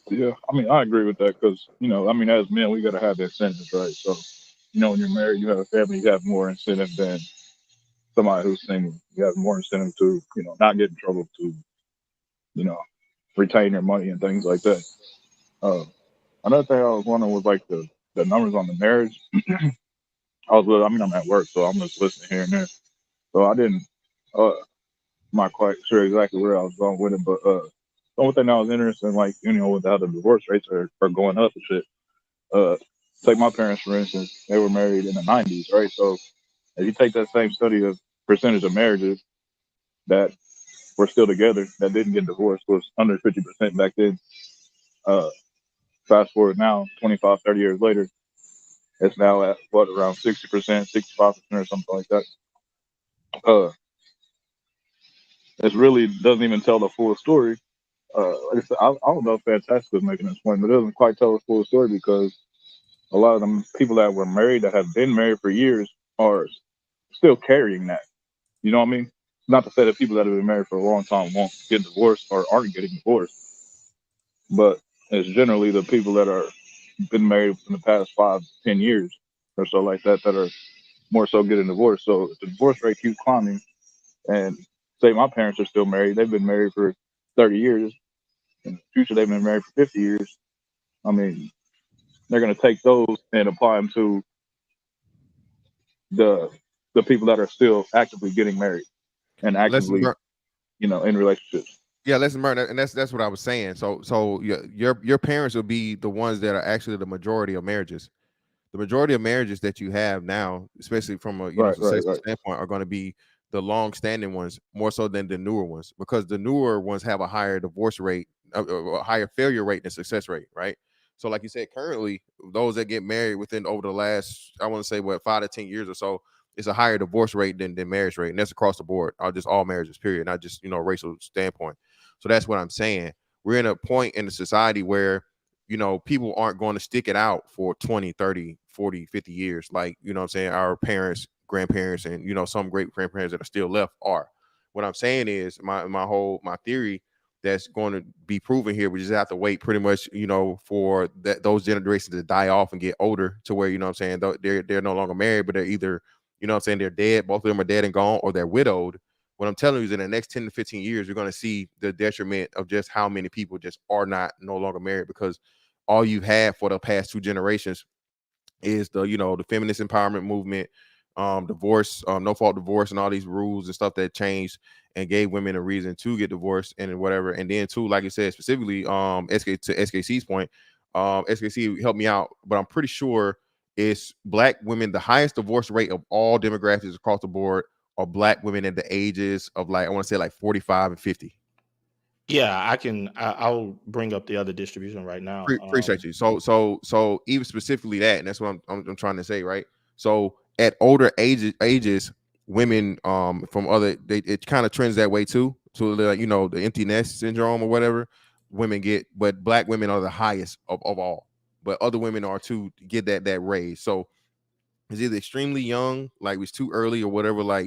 Yeah. I mean, I agree with that because, as men, we got to have the incentives, right? So, when you're married, you have a family, you have more incentive than somebody who's single. You have more incentive to, not get in trouble, to, you know, retain your money and things like that. Uh, Another thing I was wondering was like the numbers on the marriage. I'm at work, so I'm just listening here and there. So I didn't, uh, not quite sure exactly where I was going with it, but the only thing that was interesting, like, with how the divorce rates are going up and shit. Uh, Take my parents, for instance, they were married in the 90s, right? So if you take that same study of percentage of marriages that were still together that didn't get divorced was under 50% back then. Uh, Fast forward now, 25, 30 years later, it's now at what, around 60%, 65% or something like that. Uh, it really doesn't even tell the full story. Like I said, I don't know if Fantastic was making this point, but it doesn't quite tell the full story because a lot of them people that were married that have been married for years are still carrying that. You know what I mean? Not to say that people that have been married for a long time won't get divorced or aren't getting divorced, but it's generally the people that are been married in the past 5, 10 years or so like that that are more so getting divorced. So if the divorce rate keeps climbing, and say my parents are still married, they've been married for 30 years. In the future, they've been married for 50 years. I mean, they're going to take those and apply them to the the people that are still actively getting married and Lesson actively, learned. in relationships. Yeah, lesson learned, and that's what I was saying. So your parents will be the ones that are actually the majority of marriages. The majority of marriages that you have now, especially from a Right, right, successful right. standpoint, are going to be the long-standing ones more so than the newer ones, because the newer ones have a higher divorce rate, a higher failure rate than success rate, right? So, like you said, currently those that get married within over the last, I want to say, what, 5 to 10 years or so, it's a higher divorce rate than marriage rate, and that's across the board. Just all marriages, period, not just racial standpoint. So that's what I'm saying. We're in a point in the society where people aren't going to stick it out for 20, 30, 40, 50 years. Like, what I'm saying, our parents, grandparents, and, some great grandparents that are still left are. What I'm saying is my theory that's going to be proven here. We just have to wait pretty much, for those generations to die off and get older to where, what I'm saying, they're no longer married, but they're either, what I'm saying, they're dead. Both of them are dead and gone, or they're widowed. What I'm telling you is in the next 10 to 15 years, you're going to see the detriment of just how many people just are no longer married, because all you had for the past 2 generations is the feminist empowerment movement, divorce, no fault divorce, and all these rules and stuff that changed and gave women a reason to get divorced and whatever. And then too, like you said, specifically, SKC's point, SKC helped me out, but I'm pretty sure it's black women. The highest divorce rate of all demographics across the board are black women at the ages of, like, I want to say, like 45 and 50. Yeah, I'll bring up the other distribution right now. Appreciate you. So even specifically that, and that's what I'm trying to say, right? So at older ages, women from other, it kind of trends that way too. To the empty nest syndrome or whatever women get, but black women are the highest of all. But other women are to get that raise. So it's either extremely young, like it's too early or whatever, like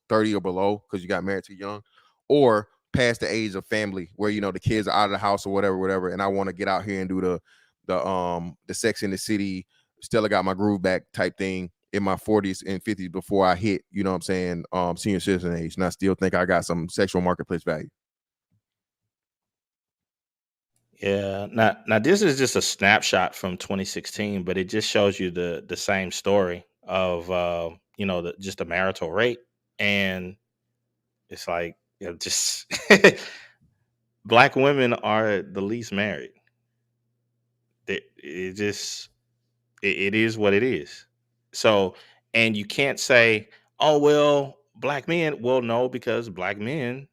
30 or below because you got married too young, or past the age of family where the kids are out of the house or whatever, and I want to get out here and do the Sex in the City, Stella got my groove back type thing in my 40s and 50s before I hit, what I'm saying, senior citizen age, and I still think I got some sexual marketplace value. Yeah. Now this is just a snapshot from 2016, but it just shows you the same story of just the marital rate, and it's like, just black women are the least married. It is what it is. So, and you can't say, oh well, black men. Well, no, because black men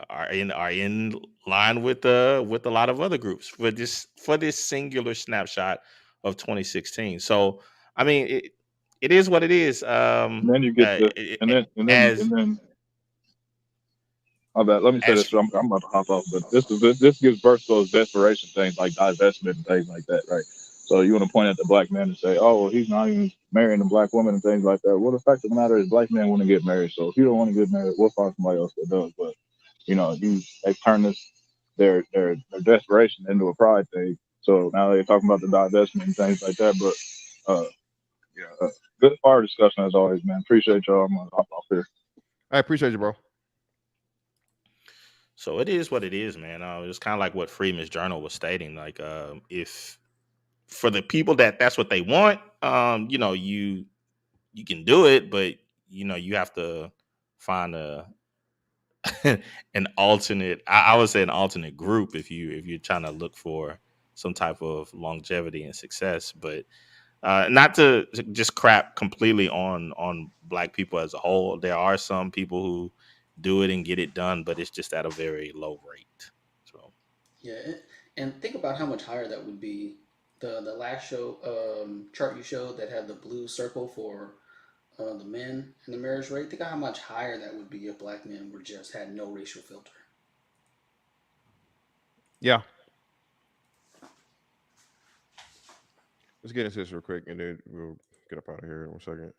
are in line with a lot of other groups for this singular snapshot of 2016. So, I mean, it is what it is. And then you get As my bad. Let me say as this. I'm about to hop off, but this gives birth to those desperation things like divestment and things like that, right? So you want to point at the black man and say, "Oh, well, he's not even marrying a black woman and things like that." Well, the fact of the matter is, black men want to get married. So if you don't want to get married, we'll find somebody else that does. But they turn their desperation into a pride thing. So now they're talking about the divestment and things like that. But good fire discussion as always, man. Appreciate y'all. I'm gonna hop off here. I appreciate you, bro. So it is what it is, man. It's kind of like what Freeman's Journal was stating. Like, if for the people that's what they want, you can do it, but you have to find an alternate. I would say an alternate group if you're trying to look for some type of longevity and success. But not to just crap completely on black people as a whole. There are some people who do it and get it done, but it's just at a very low rate. So Yeah, and think about how much higher that would be. The last show chart you showed that had the blue circle for the men and the marriage rate. Think of how much higher that would be if black men were just had no racial filter. Yeah. Let's get into this real quick, and then we'll get up out of here in 1 second.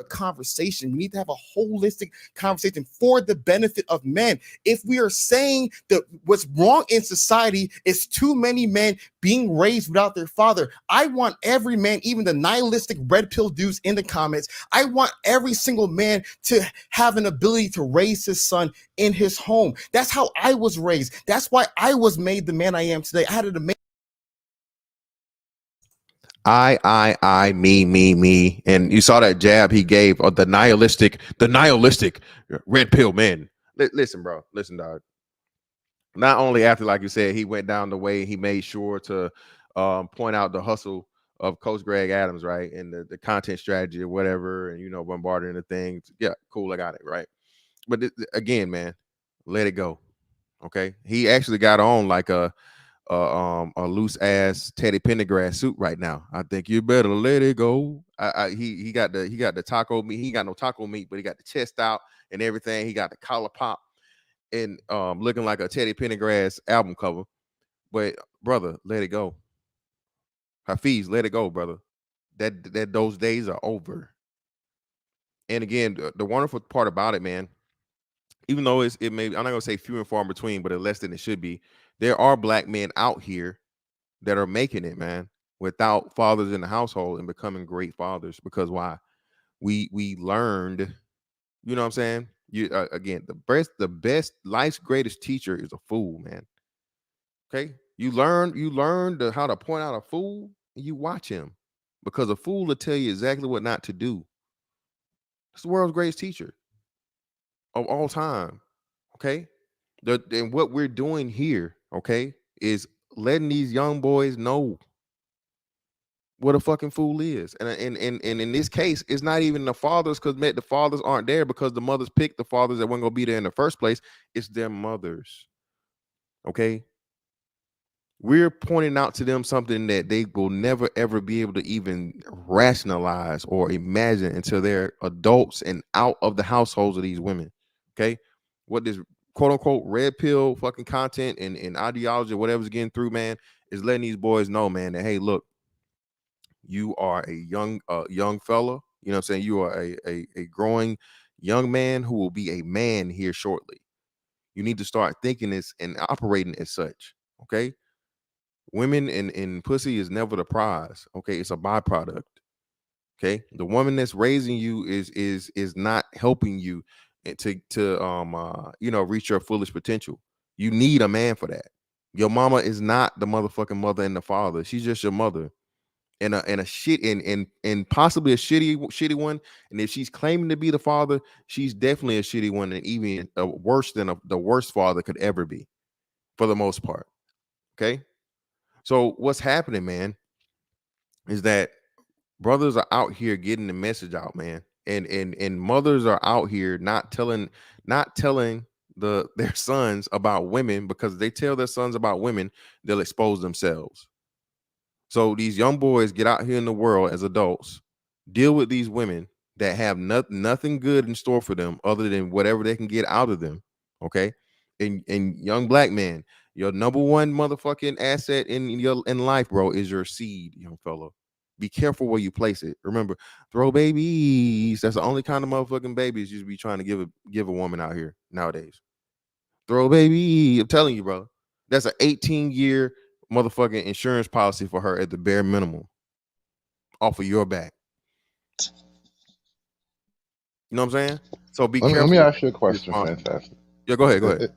A conversation. We need to have a holistic conversation for the benefit of men. If we are saying that what's wrong in society is too many men being raised without their father, I want every man, even the nihilistic red pill dudes in the comments, I want every single man to have an ability to raise his son in his home. That's how I was raised. That's why I was made the man I am today. I had an amazing me, and you saw that jab he gave of the nihilistic red pill men. Listen, bro, dog. Not only after, like you said, he went down the way, he made sure to point out the hustle of Coach Greg Adams, right, and the content strategy or whatever, and bombarding the things. Yeah, cool, I got it, right. But again, man, let it go. Okay, he actually got on like a loose ass Teddy Pendergrass suit right now. I think you better let it go. He got the taco meat. He ain't got no taco meat, but he got the chest out and everything. He got the collar pop and looking like a Teddy Pendergrass album cover. But brother, let it go. Hafiz, let it go, brother. That those days are over. And again, the wonderful part about it, man, even though it may, I'm not gonna say few and far in between, but less than it should be, there are black men out here that are making it, man, without fathers in the household and becoming great fathers. Because why? We learned, you know what I'm saying? You again, the best life's greatest teacher is a fool, man. Okay, you learn how to point out a fool, and you watch him, because a fool will tell you exactly what not to do. It's the world's greatest teacher of all time. Okay, and what we're doing here, okay, is letting these young boys know what a fucking fool is. And in this case, it's not even the fathers, because the fathers aren't there because the mothers picked the fathers that weren't gonna be there in the first place. It's their mothers. Okay. We're pointing out to them something that they will never ever be able to even rationalize or imagine until they're adults and out of the households of these women. Okay. What this quote unquote red pill fucking content and ideology or whatever's getting through, man, is letting these boys know, man, that hey, look, you are a young fella, you know what I'm saying? You are a growing young man who will be a man here shortly. You need to start thinking this and operating as such. Okay. Women and pussy is never the prize. Okay. It's a byproduct. Okay. The woman that's raising you is not helping you to reach your fullest potential. You need a man for that. Your mama is not the motherfucking mother and the father. She's just your mother. And a shit and possibly a shitty one. And if she's claiming to be the father, she's definitely a shitty one, and even worse than the worst father could ever be, for the most part. Okay. So what's happening, man, is that brothers are out here getting the message out, man, and mothers are out here not telling their sons about women, because they tell their sons about women, they'll expose themselves. So these young boys get out here in the world as adults, deal with these women that have nothing good in store for them other than whatever they can get out of them. Okay. And young black man, your number one motherfucking asset in life, bro, is your seed, young fella. Be careful where you place it. Remember, throw babies. That's the only kind of motherfucking babies you should be trying to give a woman out here nowadays. Throw baby. I'm telling you, bro. That's an 18-year motherfucking insurance policy for her at the bare minimum, off of your back. You know what I'm saying? So be Let me careful. ask you a question, Fantastic. Yeah, go ahead.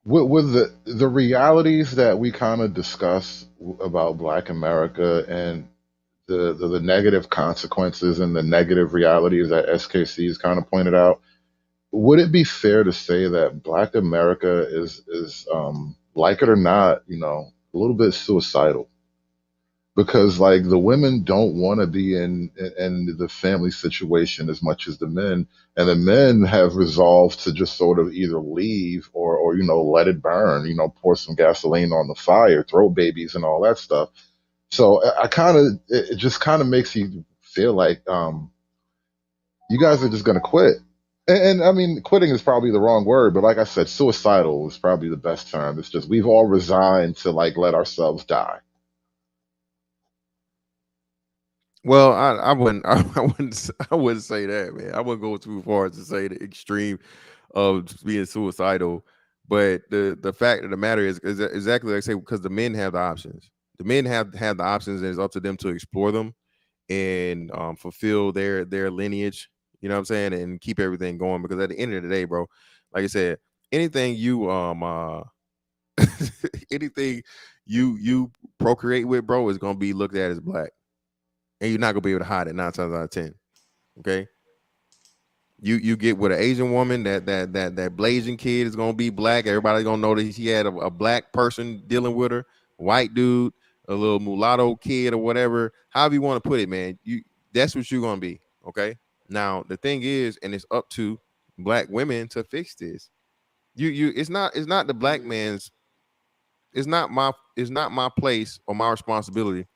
With the realities that we kind of discuss about Black America and the negative consequences and the negative realities that SKC has kind of pointed out, would it be fair to say that Black America is like it or not, a little bit suicidal? Because like the women don't want to be in the family situation as much as the men, and the men have resolved to just sort of either leave or let it burn, pour some gasoline on the fire, throw babies and all that stuff. So I kind of, it just kind of makes you feel like you guys are just going to quit. And I mean, quitting is probably the wrong word, but like I said, suicidal is probably the best term. It's just we've all resigned to like let ourselves die. Well, I wouldn't I wouldn't say that, man. I wouldn't go too far as to say the extreme of being suicidal. But the fact of the matter is exactly like I say, because the men have the options. The men have the options, and it's up to them to explore them and fulfill their lineage. You know what I'm saying, and keep everything going. Because at the end of the day, bro, like I said, anything you anything you procreate with, bro, is gonna be looked at as black, and you're not gonna be able to hide it 9 times out of 10. Okay, you get with an Asian woman, that blazing kid is gonna be black. Everybody's gonna know that she had a black person dealing with her, white dude, a little mulatto kid or whatever, however you want to put it, man. That's what you're gonna be. Okay. Now the thing is, and it's up to black women to fix this. It's not the black man's. It's not my place or my responsibility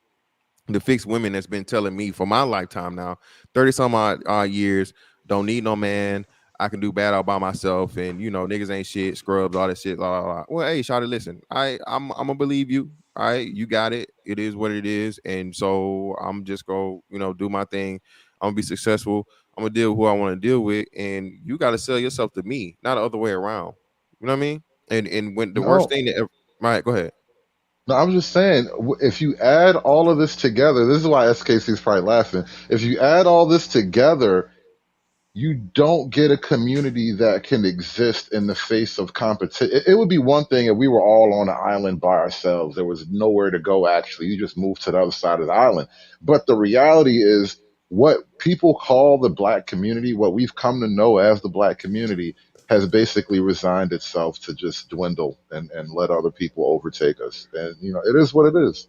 to fix women that's been telling me for my lifetime now, 30 some odd years, don't need no man. I can do bad all by myself, and niggas ain't shit, scrubs, all that shit. Blah, blah, blah. Well, hey, Shawty, listen, I'm gonna believe you. All right, you got it. It is what it is, and so I'm just go, do my thing. I'm gonna be successful. I'm gonna deal with who I want to deal with, and you got to sell yourself to me, not the other way around. You know what I mean? And when the worst No, thing that ever, right, go ahead. no, I'm just saying, if you add all of this together, this is why SKC is probably laughing. If you add all this together, you don't get a community that can exist in the face of competition. It would be one thing if we were all on an island by ourselves. There was nowhere to go, actually. You just moved to the other side of the island. But the reality is, what people call the black community, what we've come to know as the black community, has basically resigned itself to just dwindle and let other people overtake us. And, it is what it is.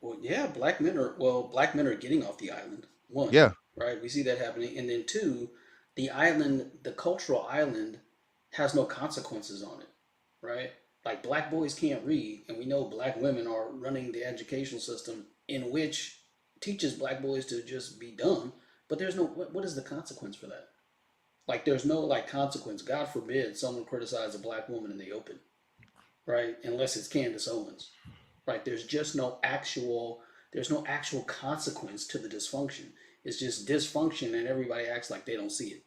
Well, yeah, black men are getting off the island. One, Yeah. right? We see that happening, and then two, the island, the cultural island, has no consequences on it, right? Like black boys can't read, and we know black women are running the educational system in which teaches black boys to just be dumb. But there's no what is the consequence for that? Like there's no like consequence. God forbid someone criticize a black woman in the open, right? Unless it's Candace Owens, right? There's no actual consequence to the dysfunction. It's just dysfunction, and everybody acts like they don't see it.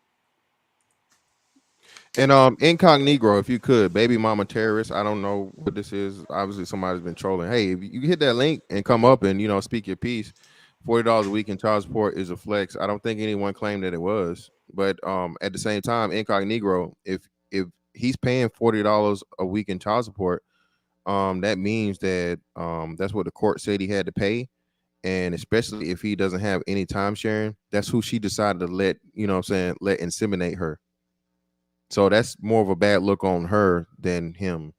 And incognito, if you could, baby mama terrorist. I don't know what this is. Obviously, somebody's been trolling. Hey, if you hit that link and come up and speak your piece, $40 a week in child support is a flex. I don't think anyone claimed that it was, but at the same time, incognito, if he's paying $40 a week in child support, that means that that's what the court said he had to pay. And especially if he doesn't have any time sharing, that's who she decided to let, let inseminate her. So that's more of a bad look on her than him.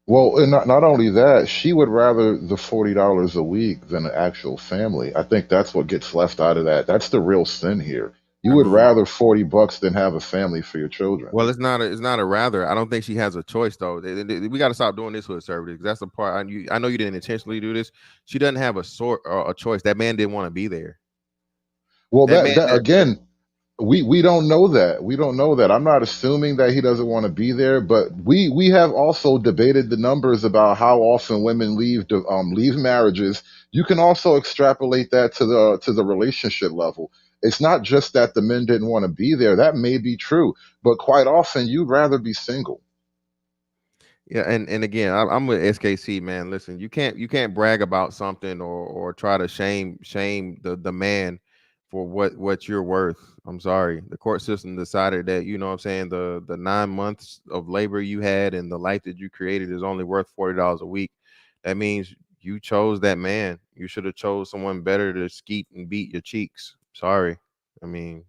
Well, and not only that, she would rather the $40 a week than an actual family. I think that's what gets left out of that. That's the real sin here. You I would mean, rather $40 than have a family for your children. well, it's not a rather. I don't think she has a choice though. We got to stop doing this with conservatives. That's the part. I know you didn't intentionally do this. She doesn't have a choice. That man didn't want to be there. Well, That man. that again, we don't know that. We don't know that. I'm not assuming that he doesn't want to be there, but we have also debated the numbers about how often women leave marriages. You can also extrapolate that to the relationship level. It's not just that the men didn't want to be there. That may be true, but quite often you'd rather be single. Yeah, and again, I'm with SKC, man. Listen, you can't brag about something or try to shame the man for what you're worth. I'm sorry. The court system decided that, what I'm saying, the 9 months of labor you had and the life that you created is only worth $40 a week. That means you chose that man. You should have chose someone better to skeet and beat your cheeks. Sorry. I mean,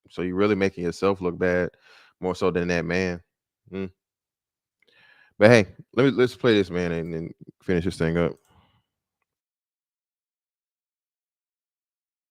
so you're really making yourself look bad more so than that man. Mm. But hey, let's play this, man, and then finish this thing up.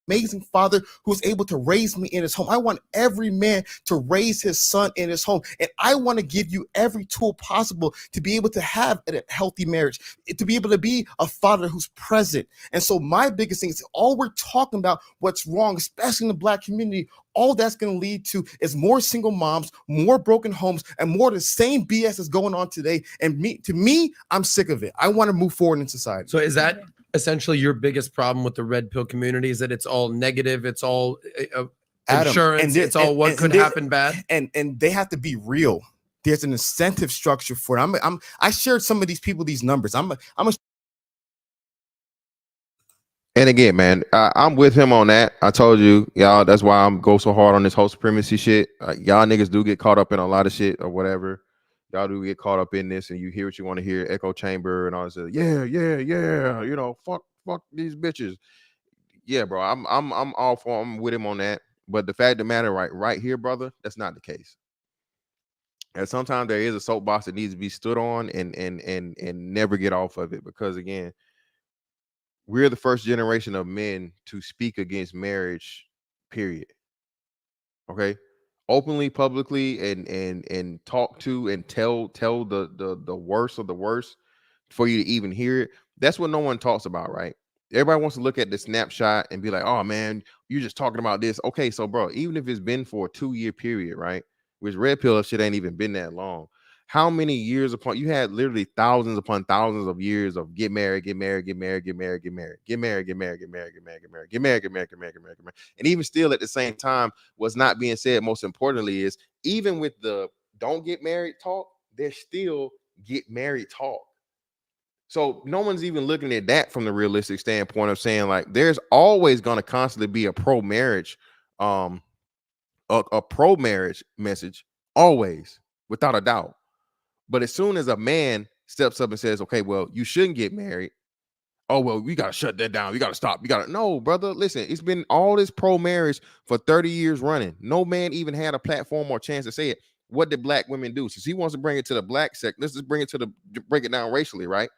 Amazing father who's able to raise me in his home. I want every man to raise his son in his home. And I want to give you every tool possible to be able to have a healthy marriage, to be able to be a father who's present. And so my biggest thing is all we're talking about what's wrong, especially in the black community, all that's going to lead to is more single moms, more broken homes, and more of the same BS that's going on today. And to me, I'm sick of it. I want to move forward in society. So is that essentially your biggest problem with the red pill community? Is that it's all negative, it's all Adam, insurance, it's all what could happen bad, and they have to be real. There's an incentive structure for it. I shared some of these people these numbers. I'm a And again, man, I'm with him on that. I told you, y'all, that's why I'm go so hard on this whole supremacy shit. Y'all niggas do get caught up in a lot of shit or whatever. Y'all do get caught up in this, and you hear what you want to hear, echo chamber and all this. Yeah. Fuck these bitches. Yeah, bro. I'm all for. I'm with him on that. But the fact of the matter, right here, brother, that's not the case. And sometimes there is a soapbox that needs to be stood on and never get off of it, because again, we're the first generation of men to speak against marriage, period. Okay. openly, publicly, and talk to and tell the worst of the worst for you to even hear it. That's what no one talks about, right? Everybody wants to look at the snapshot and be like, oh man, you're just talking about this. Okay, so bro, even if it's been for a 2-year period, right? Which red pill shit ain't even been that long. How many years upon you had literally thousands upon thousands of years of get married, get married, get married, get married, get married, get married, get married, get married, get married, get married, get married, get married, get married, get married, get married. And even still at the same time, what's not being said, most importantly, is even with the don't get married talk, there's still get married talk. So no one's even looking at that from the realistic standpoint of saying like there's always going to constantly be a pro marriage, a pro marriage message, always, without a doubt. But as soon as a man steps up and says, okay, well, you shouldn't get married. Oh, well, we got to shut that down. We got to stop. You got to, no, brother, listen, it's been all this pro marriage for 30 years running. No man even had a platform or chance to say it. What did black women do? Since he wants to bring it to the black sector, let's just bring it to break it down racially, right?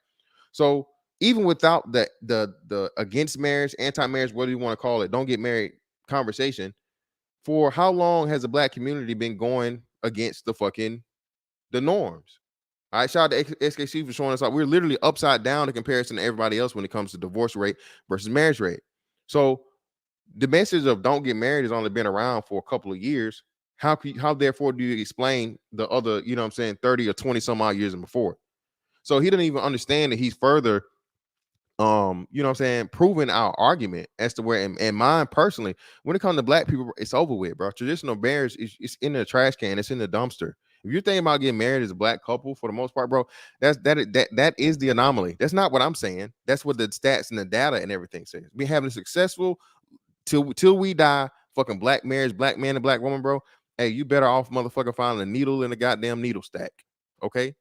So even without the against marriage, anti-marriage, whatever you want to call it, don't get married conversation, for how long has the black community been going against the norms? All right, shout out to SKC for showing us out. We're literally upside down in comparison to everybody else when it comes to divorce rate versus marriage rate. So the message of don't get married has only been around for a couple of years. How therefore do you explain the other, 30 or 20 some odd years before? So he didn't even understand that he's further proving our argument as to where, and mine personally, when it comes to black people, it's over with, bro. Traditional marriage is in the trash can, it's in the dumpster. If you're thinking about getting married as a black couple, for the most part, bro, that is the anomaly. That's not what I'm saying. That's what the stats and the data and everything says. We having a successful till we die, fucking black marriage, black man and black woman, bro. Hey, you better off motherfucker finding a needle in the goddamn needle stack. Okay.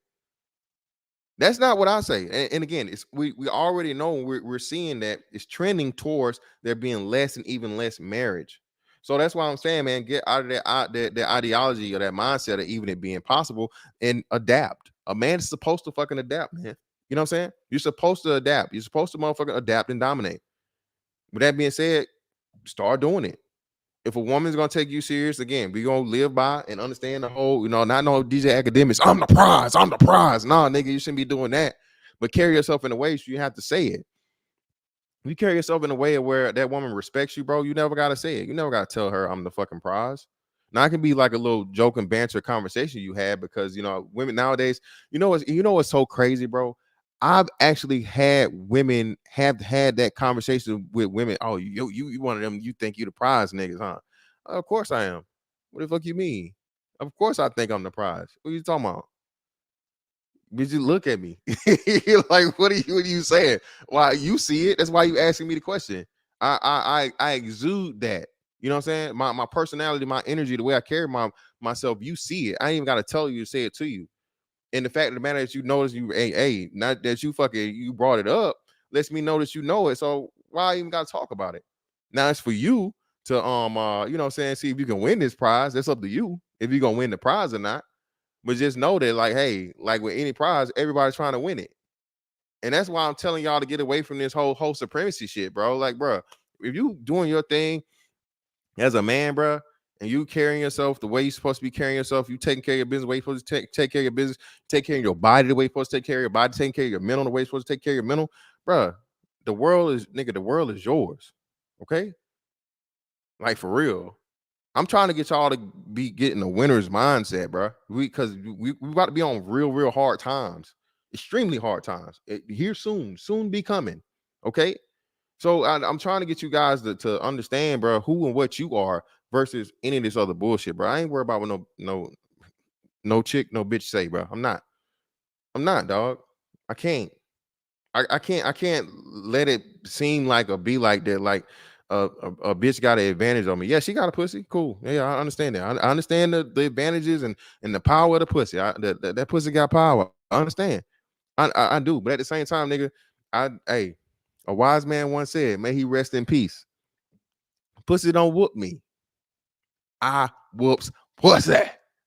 That's not what I say. And again, it's we already know we're seeing that it's trending towards there being less and even less marriage. So that's why I'm saying, man, get out of that ideology or that mindset of even it being possible and adapt. A man's supposed to fucking adapt, man. You know what I'm saying? You're supposed to adapt. You're supposed to motherfucking adapt and dominate. With that being said, start doing it. If a woman's gonna take you serious, again, we gonna live by and understand the whole, not no DJ academics. I'm the prize. I'm the prize. Nah, nigga, you shouldn't be doing that. But carry yourself in a way so you have to say it. You carry yourself in a way where that woman respects you, bro. You never gotta say it. You never gotta tell her I'm the fucking prize. Now it can be like a little joke and banter conversation you had because women nowadays, what's so crazy, bro. I've actually had women have had that conversation with women. Oh, you one of them. You think you the prize niggas, huh? Of course I am. What the fuck you mean? Of course I think I'm the prize. What are you talking about? Did you look at me? You're like, what are you saying? Why you see it? That's why you asking me the question. I exude that. You know what I'm saying? My personality, my energy, the way I carry myself, you see it. I ain't even gotta tell you to say it to you. And the fact of the matter is you notice not that you brought it up, lets me know that you know it. So why I even gotta talk about it? Now it's for you to see if you can win this prize. That's up to you if you're gonna win the prize or not. But just know that, like, hey, like with any prize, everybody's trying to win it. And that's why I'm telling y'all to get away from this whole supremacy shit, bro. Like, bro, if you doing your thing as a man, bro, and you carrying yourself the way you're supposed to be carrying yourself, you taking care of your business the way you're supposed to take care of your business, take care of your body the way you're supposed to take care of your body, taking care of your mental the way you're supposed to take care of your mental, bro. The world is yours. Okay? Like for real. I'm trying to get y'all to be getting a winner's mindset, bro. Because we about to be on real hard times, extremely hard times. Here soon be coming. Okay, so I'm trying to get you guys to understand, bro, who and what you are versus any of this other bullshit, bro. I ain't worried about what no chick, no bitch say, bro. I'm not, dog. I can't. I can't let it seem like or be like that. Like a bitch got an advantage on me. Yeah, she got a pussy. Cool. Yeah, I understand that. I understand the advantages and the power of the pussy. That pussy got power. I understand. I do. But at the same time, nigga, a wise man once said, "May he rest in peace." Pussy don't whoop me. I whoops pussy.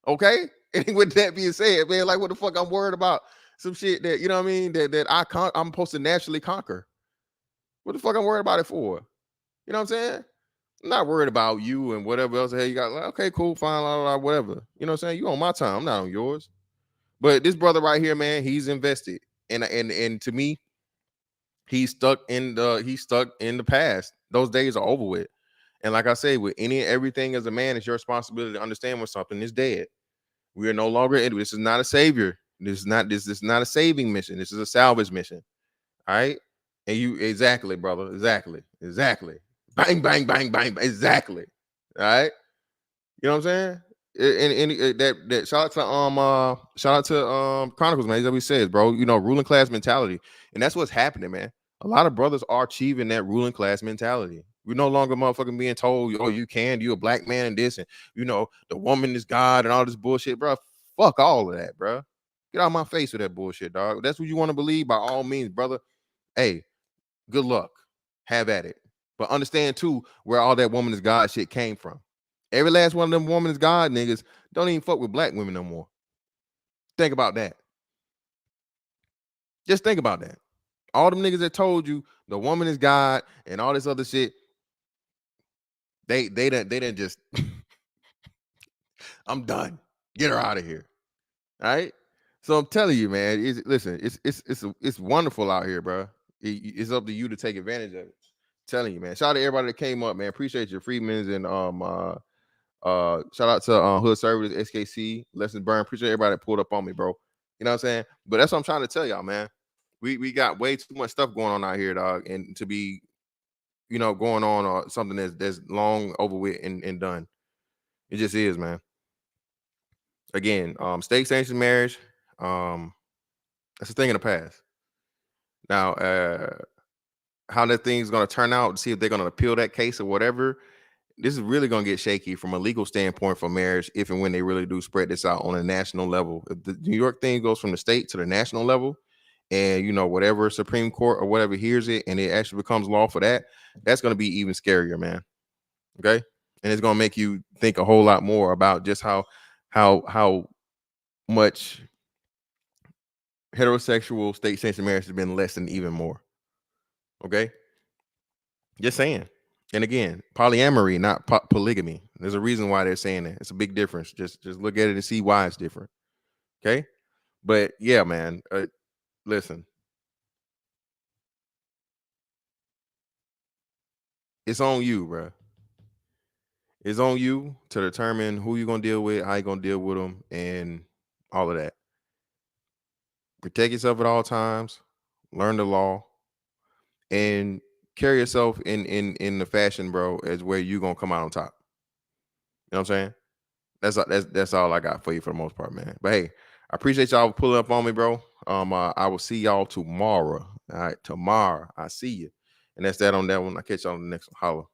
Okay. And with that being said, man, like what the fuck I'm worried about some shit that what I mean that I'm supposed to naturally conquer. What the fuck I'm worried about it for? You know what I'm saying? I'm not worried about you and whatever else the hell you got. Like, okay, cool, fine, whatever. You know what I'm saying? You on my time, I'm not on yours. But this brother right here, man, he's invested. And to me, he's stuck in the past. Those days are over with. And like I say, with any and everything as a man, it's your responsibility to understand when something is dead. We are no longer in this is not a savior. This is not a saving mission. This is a salvage mission. All right. And you exactly, brother. Exactly. Bang, bang, bang, bang, bang. Exactly. All right. You know what I'm saying? And that shout out to Chronicles, man. As we said, bro. You know, ruling class mentality. And that's what's happening, man. A lot of brothers are achieving that ruling class mentality. We're no longer motherfucking being told, oh, you a black man and this, and you know, the woman is God and all this bullshit, bro. Fuck all of that, bro. Get out of my face with that bullshit, dog. That's what you want to believe, by all means, brother. Hey, good luck. Have at it. But understand too where all that woman is God shit came from. Every last one of them woman is God niggas don't even fuck with black women no more. Think about that. Just think about that. All them niggas that told you the woman is God and all this other shit, they didn't just I'm done. Get her out of here. All right. So I'm telling you, man. It's wonderful out here, bro. It's up to you to take advantage of it. Telling you, man. Shout out to everybody that came up, man. Appreciate your Freedmans and shout out to Hood Service, SKC, Lessons Burn. Appreciate everybody that pulled up on me, bro. You know what I'm saying? But that's what I'm trying to tell y'all, man. We got way too much stuff going on out here, dog, and to be, you know, going on or something that's long over with and done. It just is, man. Again, state sanctioned marriage, that's a thing in the past. Now, how that thing's gonna turn out, to see if they're gonna appeal that case or whatever. This is really gonna get shaky from a legal standpoint for marriage if and when they really do spread this out on a national level. If the New York thing goes from the state to the national level, and you know, whatever Supreme Court or whatever hears it and it actually becomes law for that, that's gonna be even scarier, man. Okay. And it's gonna make you think a whole lot more about just how much heterosexual state sanctioned marriage has been less than even more. Okay. Just saying. And again, polyamory, not polygamy. There's a reason why they're saying that. It's a big difference. Just look at it and see why it's different. Okay. But yeah, man. Listen. It's on you, bro. It's on you to determine who you're gonna deal with, how you're gonna deal with them, and all of that. Protect yourself at all times. Learn the law, and carry yourself in the fashion, bro, as where you gonna come out on top. You know what I'm saying? That's all I got for you for the most part, man. But hey, I appreciate y'all pulling up on me, bro. I will see y'all tomorrow. All right, tomorrow I see you, and that's that on that one. I catch y'all on the next one. Holla.